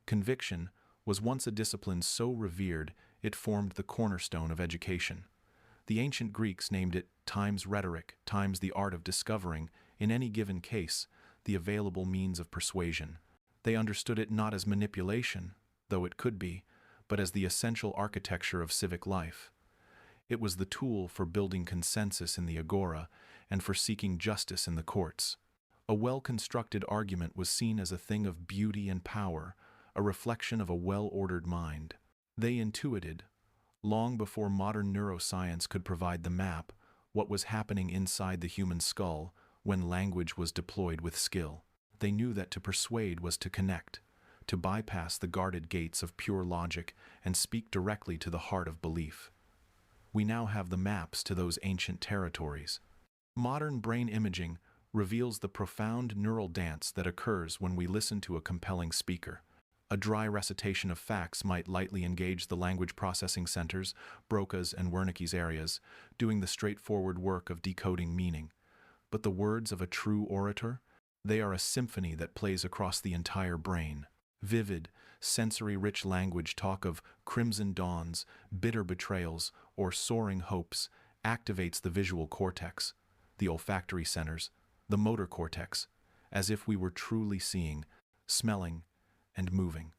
Speaker 1: conviction was once a discipline so revered it formed the cornerstone of education. The ancient Greeks named it times rhetoric, times the art of discovering, in any given case, the available means of persuasion. They understood it not as manipulation, though it could be, but as the essential architecture of civic life. It was the tool for building consensus in the agora and for seeking justice in the courts. A well-constructed argument was seen as a thing of beauty and power, a reflection of a well-ordered mind. They intuited, long before modern neuroscience could provide the map, what was happening inside the human skull when language was deployed with skill. They knew that to persuade was to connect, to bypass the guarded gates of pure logic and speak directly to the heart of belief. We now have the maps to those ancient territories. Modern brain imaging reveals the profound neural dance that occurs when we listen to a compelling speaker. A dry recitation of facts might lightly engage the language processing centers, Broca's and Wernicke's areas, doing the straightforward work of decoding meaning. But the words of a true orator? They are a symphony that plays across the entire brain. Vivid, sensory-rich language talk of crimson dawns, bitter betrayals, or soaring hopes activates the visual cortex, the olfactory centers, the motor cortex, as if we were truly seeing, smelling, and moving.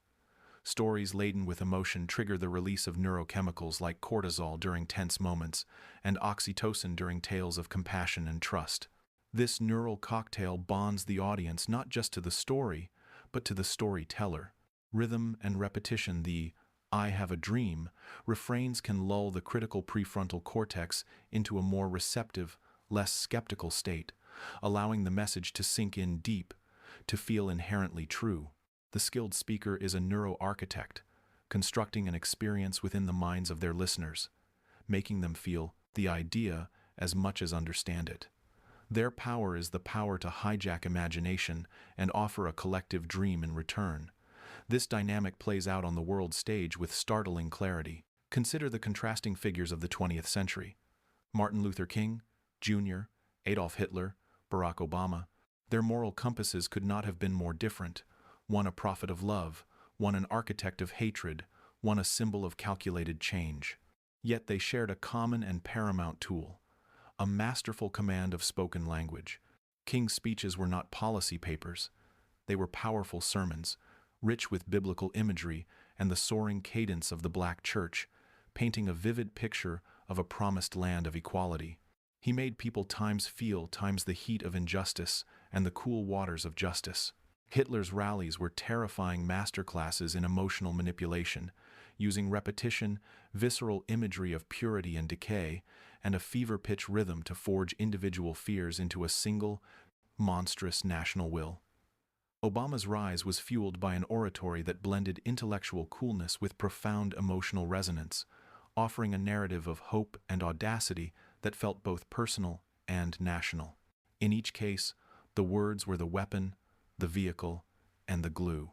Speaker 1: Stories laden with emotion trigger the release of neurochemicals like cortisol during tense moments and oxytocin during tales of compassion and trust. This neural cocktail bonds the audience not just to the story, but to the storyteller. Rhythm and repetition, the "I have a dream" refrains can lull the critical prefrontal cortex into a more receptive, less skeptical state, allowing the message to sink in deep, to feel inherently true. The skilled speaker is a neuroarchitect, constructing an experience within the minds of their listeners, making them feel the idea as much as understand it. Their power is the power to hijack imagination and offer a collective dream in return. This dynamic plays out on the world stage with startling clarity. Consider the contrasting figures of the 20th century. Martin Luther King, Jr., Adolf Hitler, Barack Obama. Their moral compasses could not have been more different. One a prophet of love, one an architect of hatred, one a symbol of calculated change. Yet they shared a common and paramount tool: a masterful command of spoken language. King's speeches were not policy papers. They were powerful sermons, rich with biblical imagery and the soaring cadence of the Black church, painting a vivid picture of a promised land of equality. He made people times feel times the heat of injustice and the cool waters of justice. Hitler's rallies were terrifying masterclasses in emotional manipulation, using repetition, visceral imagery of purity and decay, and a fever-pitch rhythm to forge individual fears into a single, monstrous national will. Obama's rise was fueled by an oratory that blended intellectual coolness with profound emotional resonance, offering a narrative of hope and audacity that felt both personal and national. In each case, the words were the weapon, the vehicle, and the glue.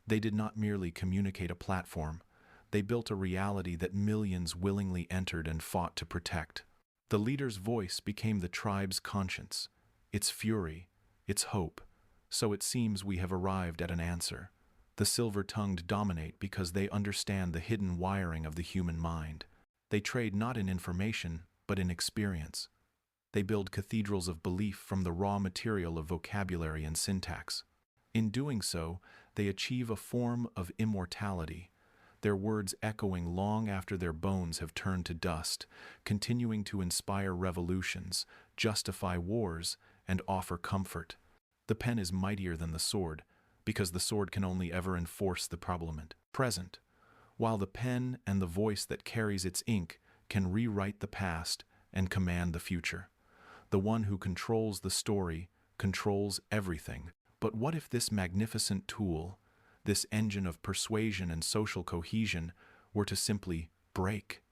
Speaker 1: They did not merely communicate a platform, they built a reality that millions willingly entered and fought to protect. The leader's voice became the tribe's conscience, its fury, its hope. So it seems we have arrived at an answer. The silver-tongued dominate because they understand the hidden wiring of the human mind. They trade not in information, but in experience. They build cathedrals of belief from the raw material of vocabulary and syntax. In doing so, they achieve a form of immortality, their words echoing long after their bones have turned to dust, continuing to inspire revolutions, justify wars, and offer comfort. The pen is mightier than the sword, because the sword can only ever enforce the present, while the pen and the voice that carries its ink can rewrite the past and command the future. The one who controls the story controls everything. But what if this magnificent tool, this engine of persuasion and social cohesion, were to simply break?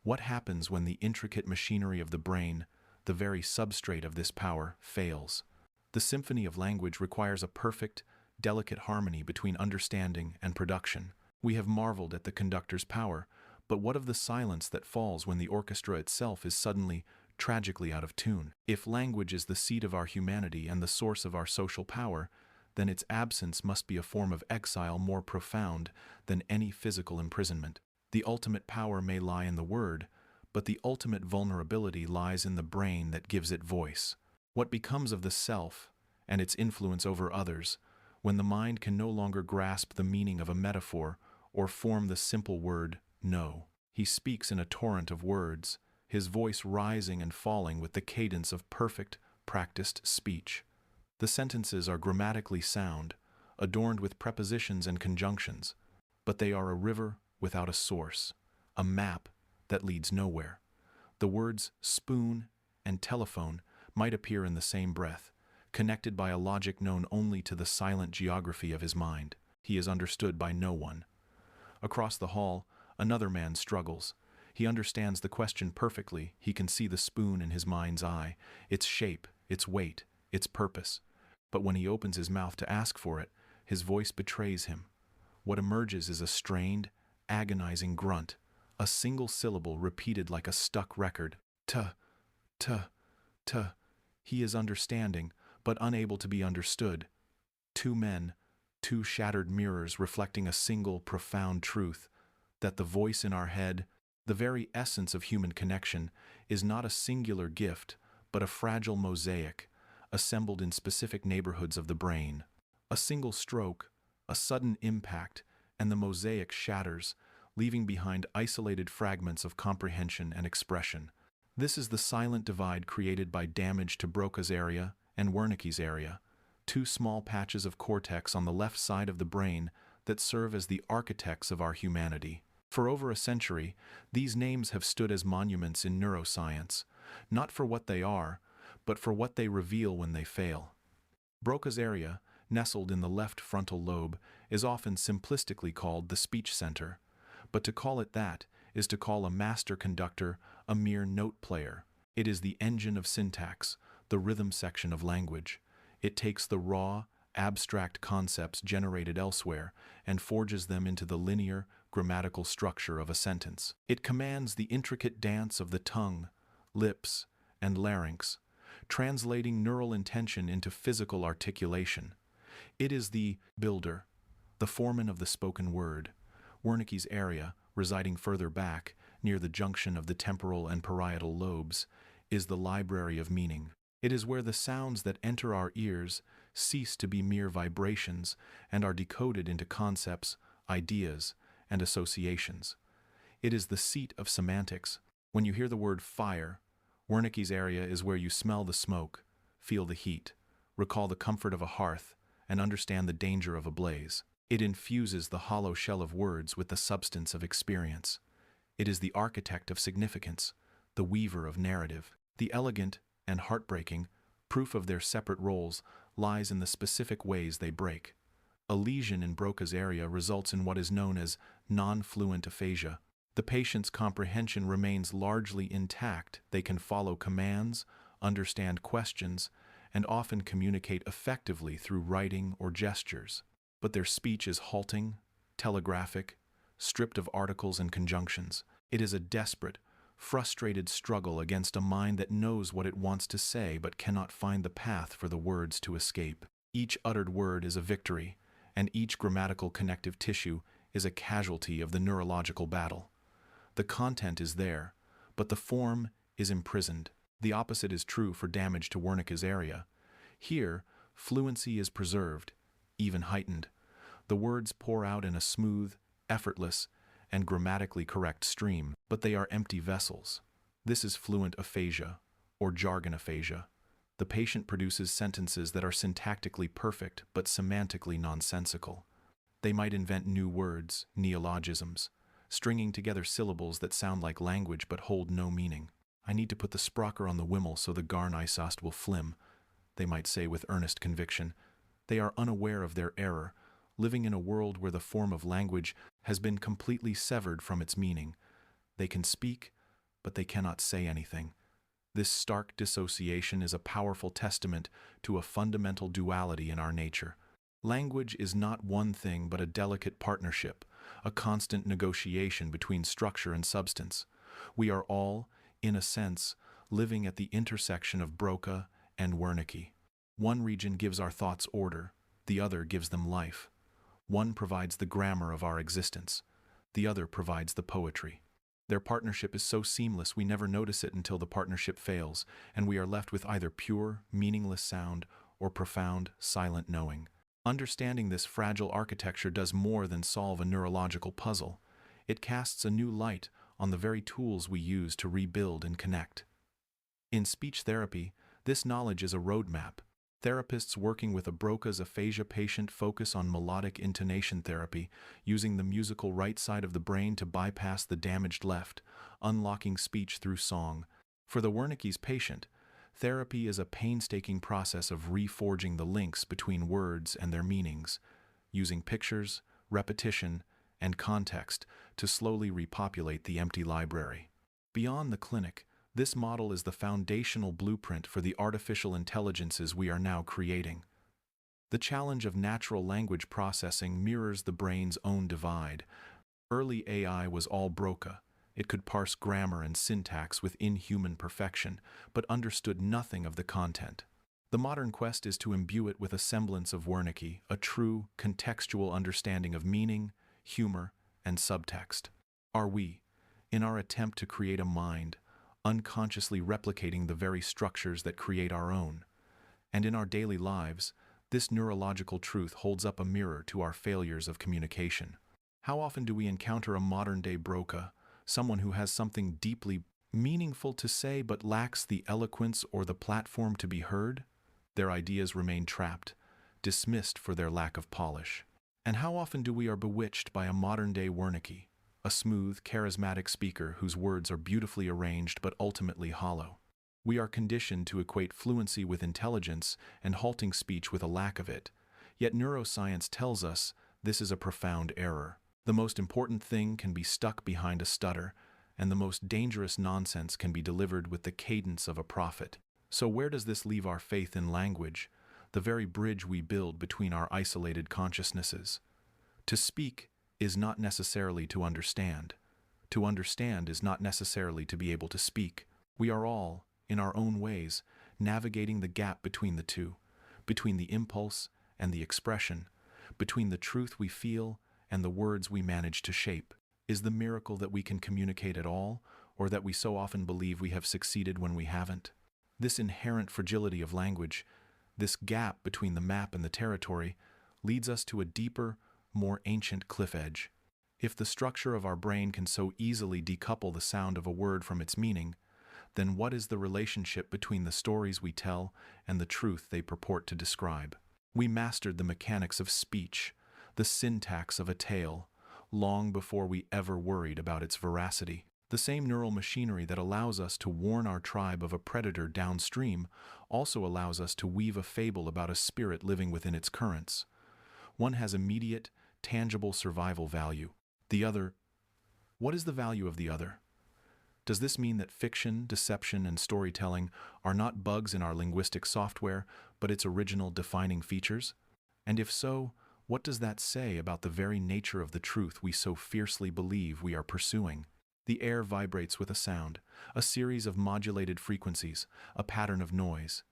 Speaker 1: What happens when the intricate machinery of the brain, the very substrate of this power, fails? The symphony of language requires a perfect, delicate harmony between understanding and production. We have marveled at the conductor's power, but what of the silence that falls when the orchestra itself is suddenly tragically out of tune. If language is the seat of our humanity and the source of our social power, then its absence must be a form of exile more profound than any physical imprisonment. The ultimate power may lie in the word, but the ultimate vulnerability lies in the brain that gives it voice. What becomes of the self and its influence over others when the mind can no longer grasp the meaning of a metaphor or form the simple word no? He speaks in a torrent of words, his voice rising and falling with the cadence of perfect, practiced speech. The sentences are grammatically sound, adorned with prepositions and conjunctions, but they are a river without a source, a map that leads nowhere. The words spoon and telephone might appear in the same breath, connected by a logic known only to the silent geography of his mind. He is understood by no one. Across the hall, another man struggles. He understands the question perfectly. He can see the spoon in his mind's eye, its shape, its weight, its purpose. But when he opens his mouth to ask for it, his voice betrays him. What emerges is a strained, agonizing grunt, a single syllable repeated like a stuck record. T, t, t. He is understanding, but unable to be understood. Two men, two shattered mirrors reflecting a single profound truth, that the voice in our head, the very essence of human connection, is not a singular gift, but a fragile mosaic, assembled in specific neighborhoods of the brain. A single stroke, a sudden impact, and the mosaic shatters, leaving behind isolated fragments of comprehension and expression. This is the silent divide created by damage to Broca's area and Wernicke's area, two small patches of cortex on the left side of the brain that serve as the architects of our humanity. For over a century, these names have stood as monuments in neuroscience, not for what they are, but for what they reveal when they fail. Broca's area, nestled in the left frontal lobe, is often simplistically called the speech center, but to call it that is to call a master conductor a mere note player. It is the engine of syntax, the rhythm section of language. It takes the raw, abstract concepts generated elsewhere and forges them into the linear, grammatical structure of a sentence. It commands the intricate dance of the tongue, lips, and larynx, translating neural intention into physical articulation. It is the builder, the foreman of the spoken word. Wernicke's area, residing further back, near the junction of the temporal and parietal lobes, is the library of meaning. It is where the sounds that enter our ears cease to be mere vibrations and are decoded into concepts, ideas, and associations. It is the seat of semantics. When you hear the word fire, Wernicke's area is where you smell the smoke, feel the heat, recall the comfort of a hearth, and understand the danger of a blaze. It infuses the hollow shell of words with the substance of experience. It is the architect of significance, the weaver of narrative. The elegant and heartbreaking proof of their separate roles lies in the specific ways they break. A lesion in Broca's area results in what is known as non-fluent aphasia. The patient's comprehension remains largely intact. They can follow commands, understand questions, and often communicate effectively through writing or gestures. But their speech is halting, telegraphic, stripped of articles and conjunctions. It is a desperate, frustrated struggle against a mind that knows what it wants to say but cannot find the path for the words to escape. Each uttered word is a victory, and each grammatical connective tissue is a casualty of the neurological battle. The content is there, but the form is imprisoned. The opposite is true for damage to Wernicke's area. Here, fluency is preserved, even heightened. The words pour out in a smooth, effortless, and grammatically correct stream, but they are empty vessels. This is fluent aphasia, or jargon aphasia. The patient produces sentences that are syntactically perfect but semantically nonsensical. They might invent new words, neologisms, stringing together syllables that sound like language but hold no meaning. I need to put the sprocker on the wimmel so the garnisast will flim, they might say with earnest conviction. They are unaware of their error, living in a world where the form of language has been completely severed from its meaning. They can speak, but they cannot say anything. This stark dissociation is a powerful testament to a fundamental duality in our nature. Language is not one thing but a delicate partnership, a constant negotiation between structure and substance. We are all, in a sense, living at the intersection of Broca and Wernicke. One region gives our thoughts order, the other gives them life. One provides the grammar of our existence, the other provides the poetry. Their partnership is so seamless we never notice it until the partnership fails, and we are left with either pure, meaningless sound or profound, silent knowing. Understanding this fragile architecture does more than solve a neurological puzzle. It casts a new light on the very tools we use to rebuild and connect. In speech therapy, this knowledge is a roadmap. Therapists working with a Broca's aphasia patient focus on melodic intonation therapy, using the musical right side of the brain to bypass the damaged left, unlocking speech through song. For the Wernicke's patient, therapy is a painstaking process of reforging the links between words and their meanings, using pictures, repetition, and context to slowly repopulate the empty library. Beyond the clinic, this model is the foundational blueprint for the artificial intelligences we are now creating. The challenge of natural language processing mirrors the brain's own divide. Early AI was all Broca. It could parse grammar and syntax with inhuman perfection, but understood nothing of the content. The modern quest is to imbue it with a semblance of Wernicke, a true, contextual understanding of meaning, humor, and subtext. Are we, in our attempt to create a mind, unconsciously replicating the very structures that create our own? And in our daily lives, this neurological truth holds up a mirror to our failures of communication. How often do we encounter a modern-day Broca, someone who has something deeply meaningful to say but lacks the eloquence or the platform to be heard? Their ideas remain trapped, dismissed for their lack of polish. And how often do we are bewitched by a modern-day Wernicke, a smooth, charismatic speaker whose words are beautifully arranged but ultimately hollow? We are conditioned to equate fluency with intelligence and halting speech with a lack of it. Yet neuroscience tells us this is a profound error. The most important thing can be stuck behind a stutter, and the most dangerous nonsense can be delivered with the cadence of a prophet. So where does this leave our faith in language, the very bridge we build between our isolated consciousnesses? To speak is not necessarily to understand. To understand is not necessarily to be able to speak. We are all, in our own ways, navigating the gap between the two, between the impulse and the expression, between the truth we feel and the words we manage to shape. Is the miracle that we can communicate at all, or that we so often believe we have succeeded when we haven't? This inherent fragility of language, this gap between the map and the territory, leads us to a deeper, more ancient cliff edge. If the structure of our brain can so easily decouple the sound of a word from its meaning, then what is the relationship between the stories we tell and the truth they purport to describe? We mastered the mechanics of speech, the syntax of a tale, long before we ever worried about its veracity. The same neural machinery that allows us to warn our tribe of a predator downstream also allows us to weave a fable about a spirit living within its currents. One has immediate, tangible survival value. The other, what is the value of the other? Does this mean that fiction, deception, and storytelling are not bugs in our linguistic software, but its original defining features? And if so, what does that say about the very nature of the truth we so fiercely believe we are pursuing? The air vibrates with a sound, a series of modulated frequencies, a pattern of noise.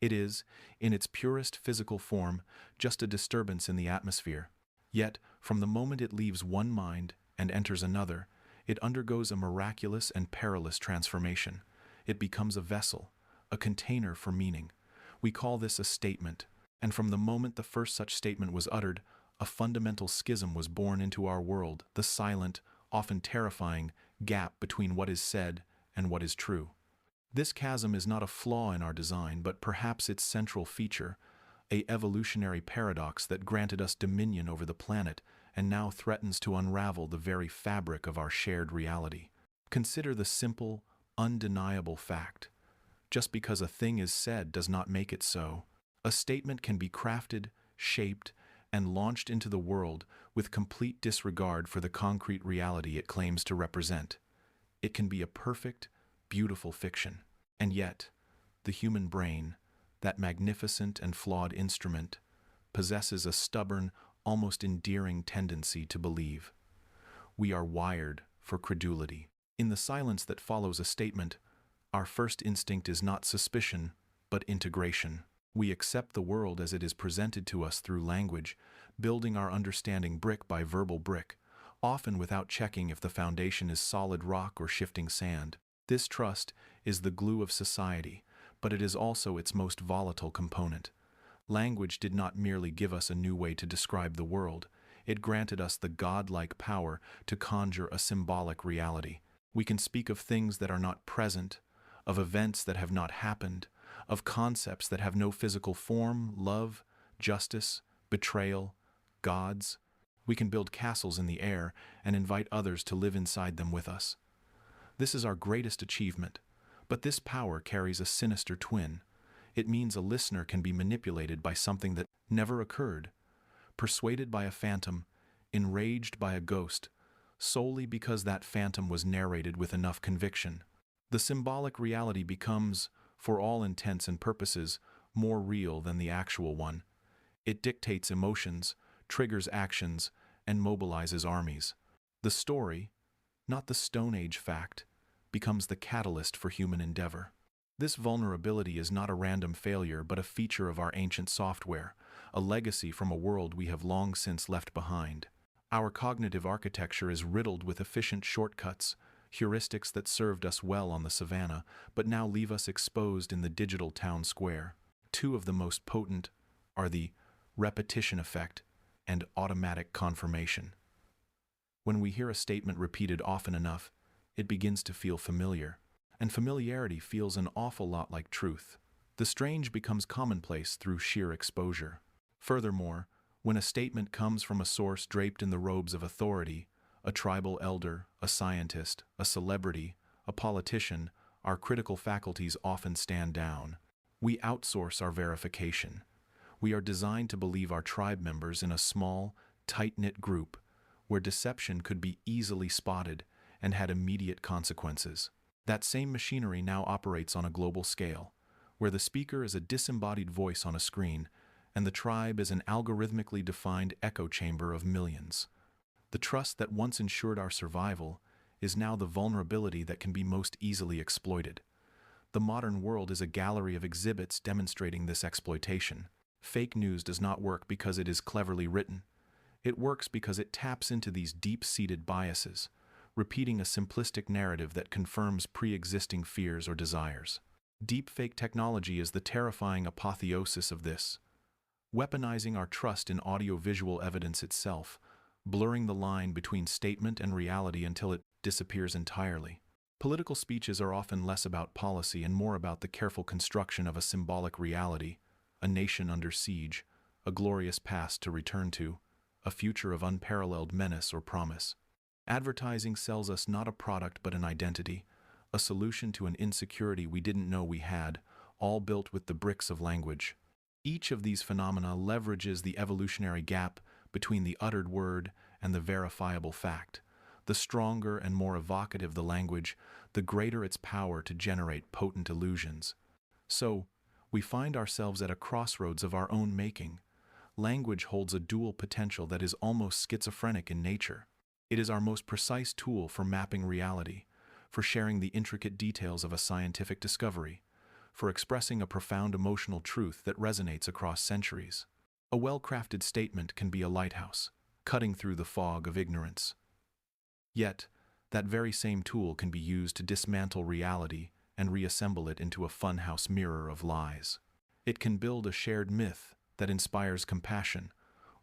Speaker 1: It is, in its purest physical form, just a disturbance in the atmosphere. Yet, from the moment it leaves one mind and enters another, it undergoes a miraculous and perilous transformation. It becomes a vessel, a container for meaning. We call this a statement, and from the moment the first such statement was uttered, a fundamental schism was born into our world, the silent, often terrifying, gap between what is said and what is true. This chasm is not a flaw in our design, but perhaps its central feature, a evolutionary paradox that granted us dominion over the planet and now threatens to unravel the very fabric of our shared reality. Consider the simple, undeniable fact. Just because a thing is said does not make it so. A statement can be crafted, shaped, and launched into the world with complete disregard for the concrete reality it claims to represent. It can be a perfect, beautiful fiction. And yet, the human brain, that magnificent and flawed instrument, possesses a stubborn, almost endearing tendency to believe. We are wired for credulity. In the silence that follows a statement, Our first instinct is not suspicion, but integration. We accept the world as it is presented to us through language, building our understanding brick by verbal brick, often without checking if the foundation is solid rock or shifting sand. This trust is the glue of society, but it is also its most volatile component. Language did not merely give us a new way to describe the world, it granted us the godlike power to conjure a symbolic reality. We can speak of things that are not present, of events that have not happened, of concepts that have no physical form, love, justice, betrayal, gods. We can build castles in the air and invite others to live inside them with us. This is our greatest achievement, but this power carries a sinister twin. It means a listener can be manipulated by something that never occurred, persuaded by a phantom, enraged by a ghost, solely because that phantom was narrated with enough conviction. The symbolic reality becomes, for all intents and purposes, more real than the actual one. It dictates emotions, triggers actions, and mobilizes armies. The story, not the Stone Age fact, becomes the catalyst for human endeavor. This vulnerability is not a random failure but a feature of our ancient software, a legacy from a world we have long since left behind. Our cognitive architecture is riddled with efficient shortcuts, heuristics that served us well on the savannah, but now leave us exposed in the digital town square. Two of the most potent are the repetition effect and automatic confirmation. When we hear a statement repeated often enough, it begins to feel familiar, and familiarity feels an awful lot like truth. The strange becomes commonplace through sheer exposure. Furthermore, when a statement comes from a source draped in the robes of authority, a tribal elder, a scientist, a celebrity, a politician, our critical faculties often stand down. We outsource our verification. We are designed to believe our tribe members in a small, tight-knit group, where deception could be easily spotted and had immediate consequences. That same machinery now operates on a global scale, where the speaker is a disembodied voice on a screen, and the tribe is an algorithmically defined echo chamber of millions. The trust that once ensured our survival is now the vulnerability that can be most easily exploited. The modern world is a gallery of exhibits demonstrating this exploitation. Fake news does not work because it is cleverly written. It works because it taps into these deep-seated biases, repeating a simplistic narrative that confirms pre-existing fears or desires. Deepfake technology is the terrifying apotheosis of this, weaponizing our trust in audiovisual evidence itself, blurring the line between statement and reality until it disappears entirely. Political speeches are often less about policy and more about the careful construction of a symbolic reality, a nation under siege, a glorious past to return to, a future of unparalleled menace or promise. Advertising sells us not a product but an identity, a solution to an insecurity we didn't know we had, all built with the bricks of language. Each of these phenomena leverages the evolutionary gap between the uttered word and the verifiable fact. The stronger and more evocative the language, the greater its power to generate potent illusions. So, we find ourselves at a crossroads of our own making. Language holds a dual potential that is almost schizophrenic in nature. It is our most precise tool for mapping reality, for sharing the intricate details of a scientific discovery, for expressing a profound emotional truth that resonates across centuries. A well-crafted statement can be a lighthouse, cutting through the fog of ignorance. Yet, that very same tool can be used to dismantle reality and reassemble it into a funhouse mirror of lies. It can build a shared myth that inspires compassion,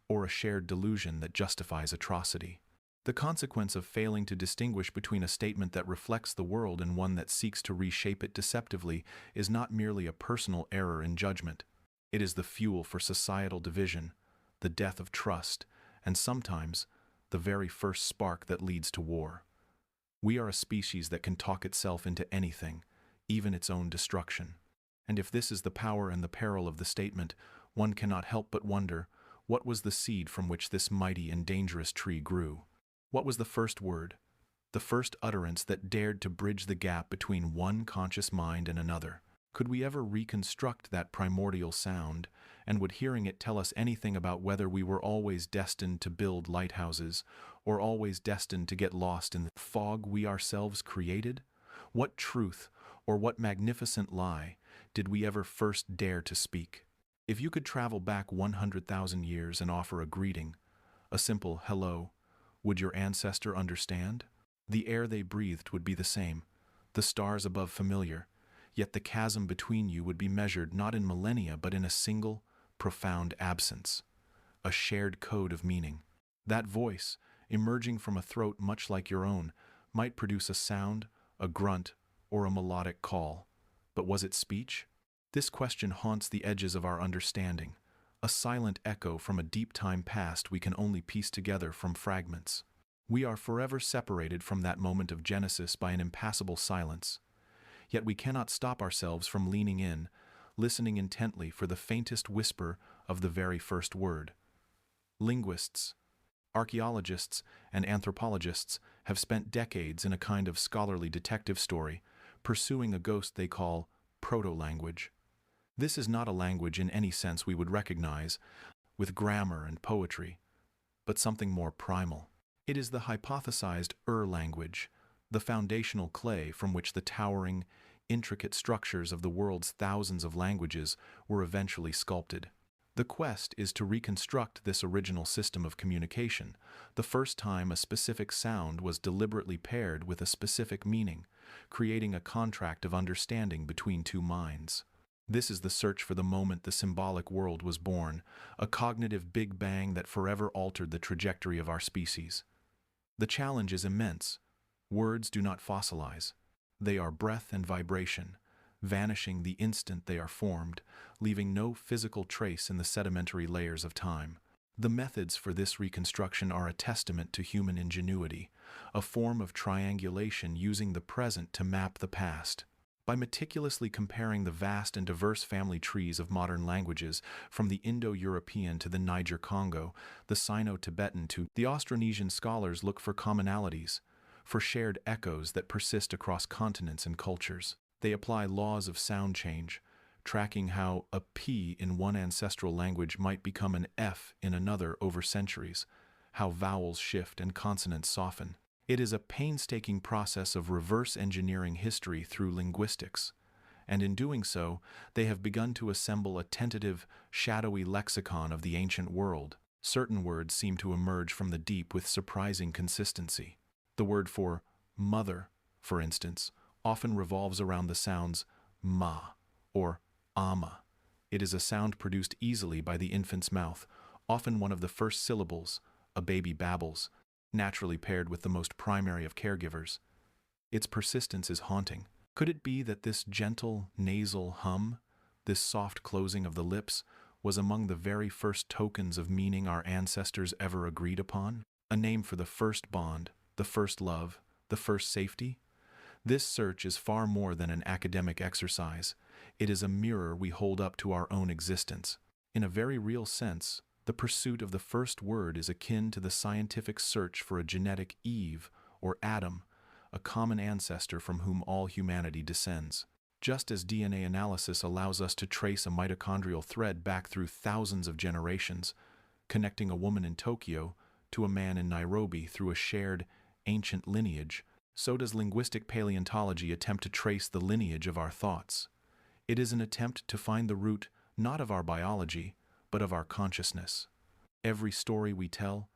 Speaker 1: or a shared delusion that justifies atrocity. The consequence of failing to distinguish between a statement that reflects the world and one that seeks to reshape it deceptively is not merely a personal error in judgment. It is the fuel for societal division, the death of trust, and sometimes the very first spark that leads to war. We are a species that can talk itself into anything, even its own destruction. And if this is the power and the peril of the statement, one cannot help but wonder, what was the seed from which this mighty and dangerous tree grew? What was the first word, the first utterance that dared to bridge the gap between one conscious mind and another? Could we ever reconstruct that primordial sound, and would hearing it tell us anything about whether we were always destined to build lighthouses, or always destined to get lost in the fog we ourselves created? What truth, Or what magnificent lie did we ever first dare to speak? If you could travel back 100,000 years and offer a greeting, a simple hello, would your ancestor understand? The air they breathed would be the same, the stars above familiar, yet the chasm between you would be measured not in millennia but in a single, profound absence, a shared code of meaning. That voice, emerging from a throat much like your own, might produce a sound, a grunt, or a melodic call. But was it speech? This question haunts the edges of our understanding, a silent echo from a deep time past we can only piece together from fragments. We are forever separated from that moment of Genesis by an impassable silence. Yet we cannot stop ourselves from leaning in, listening intently for the faintest whisper of the very first word. Linguists, archaeologists, and anthropologists have spent decades in a kind of scholarly detective story, pursuing a ghost they call proto-language. This is not a language in any sense we would recognize, with grammar and poetry, but something more primal. It is the hypothesized language, the foundational clay from which the towering, intricate structures of the world's thousands of languages were eventually sculpted. The quest is to reconstruct this original system of communication, the first time a specific sound was deliberately paired with a specific meaning, creating a contract of understanding between two minds. This is the search for the moment the symbolic world was born, a cognitive Big Bang that forever altered the trajectory of our species. The challenge is immense. Words do not fossilize. They are breath and vibration, vanishing the instant they are formed, leaving no physical trace in the sedimentary layers of time. The methods for this reconstruction are a testament to human ingenuity, a form of triangulation using the present to map the past. By meticulously comparing the vast and diverse family trees of modern languages, from the Indo-European to the Niger-Congo, the Sino-Tibetan to the Austronesian, scholars look for commonalities, for shared echoes that persist across continents and cultures. They apply laws of sound change, tracking how a P in one ancestral language might become an F in another over centuries, how vowels shift and consonants soften. It is a painstaking process of reverse engineering history through linguistics, and in doing so, they have begun to assemble a tentative, shadowy lexicon of the ancient world. Certain words seem to emerge from the deep with surprising consistency. The word for mother, for instance, often revolves around the sounds ma or ama. It is a sound produced easily by the infant's mouth, often one of the first syllables a baby babbles, naturally paired with the most primary of caregivers. Its persistence is haunting. Could it be that this gentle, nasal hum, this soft closing of the lips, was among the very first tokens of meaning our ancestors ever agreed upon? A name for the first bond, the first love, the first safety? This search is far more than an academic exercise. It is a mirror we hold up to our own existence. In a very real sense, the pursuit of the first word is akin to the scientific search for a genetic Eve or Adam, a common ancestor from whom all humanity descends. Just as DNA analysis allows us to trace a mitochondrial thread back through thousands of generations, connecting a woman in Tokyo to a man in Nairobi through a shared, ancient lineage, so does linguistic paleontology attempt to trace the lineage of our thoughts. It is an attempt to find the root not of our biology, but of our consciousness. Every story we tell,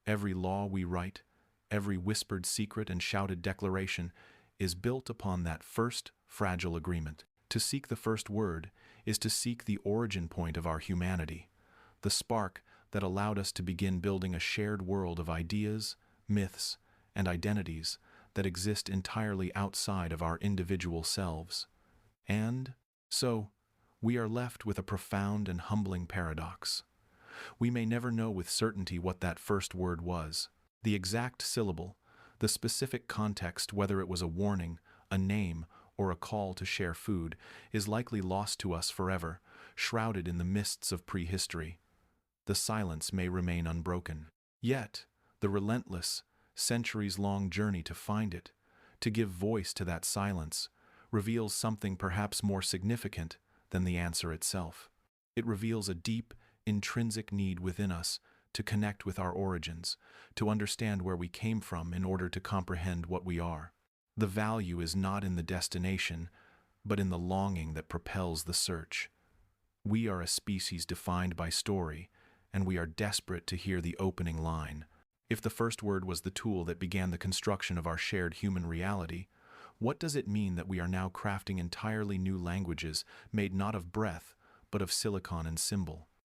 Speaker 1: every law we write, every whispered secret and shouted declaration is built upon that first fragile agreement. To seek the first word is to seek the origin point of our humanity, the spark that allowed us to begin building a shared world of ideas, myths, and identities that exist entirely outside of our individual selves. And so, we are left with a profound and humbling paradox. We may never know with certainty what that first word was, the exact syllable, the specific context, whether it was a warning, a name, or a call to share food, is likely lost to us forever, shrouded in the mists of prehistory. The silence may remain unbroken. Yet, the relentless, centuries-long journey to find it, to give voice to that silence, reveals something perhaps more significant than the answer itself. It reveals a deep, intrinsic need within us to connect with our origins, to understand where we came from in order to comprehend what we are. The value is not in the destination, but in the longing that propels the search. We are a species defined by story, and we are desperate to hear the opening line. If the first word was the tool that began the construction of our shared human reality, what does it mean that we are now crafting entirely new languages made not of breath, but of silicon and symbol?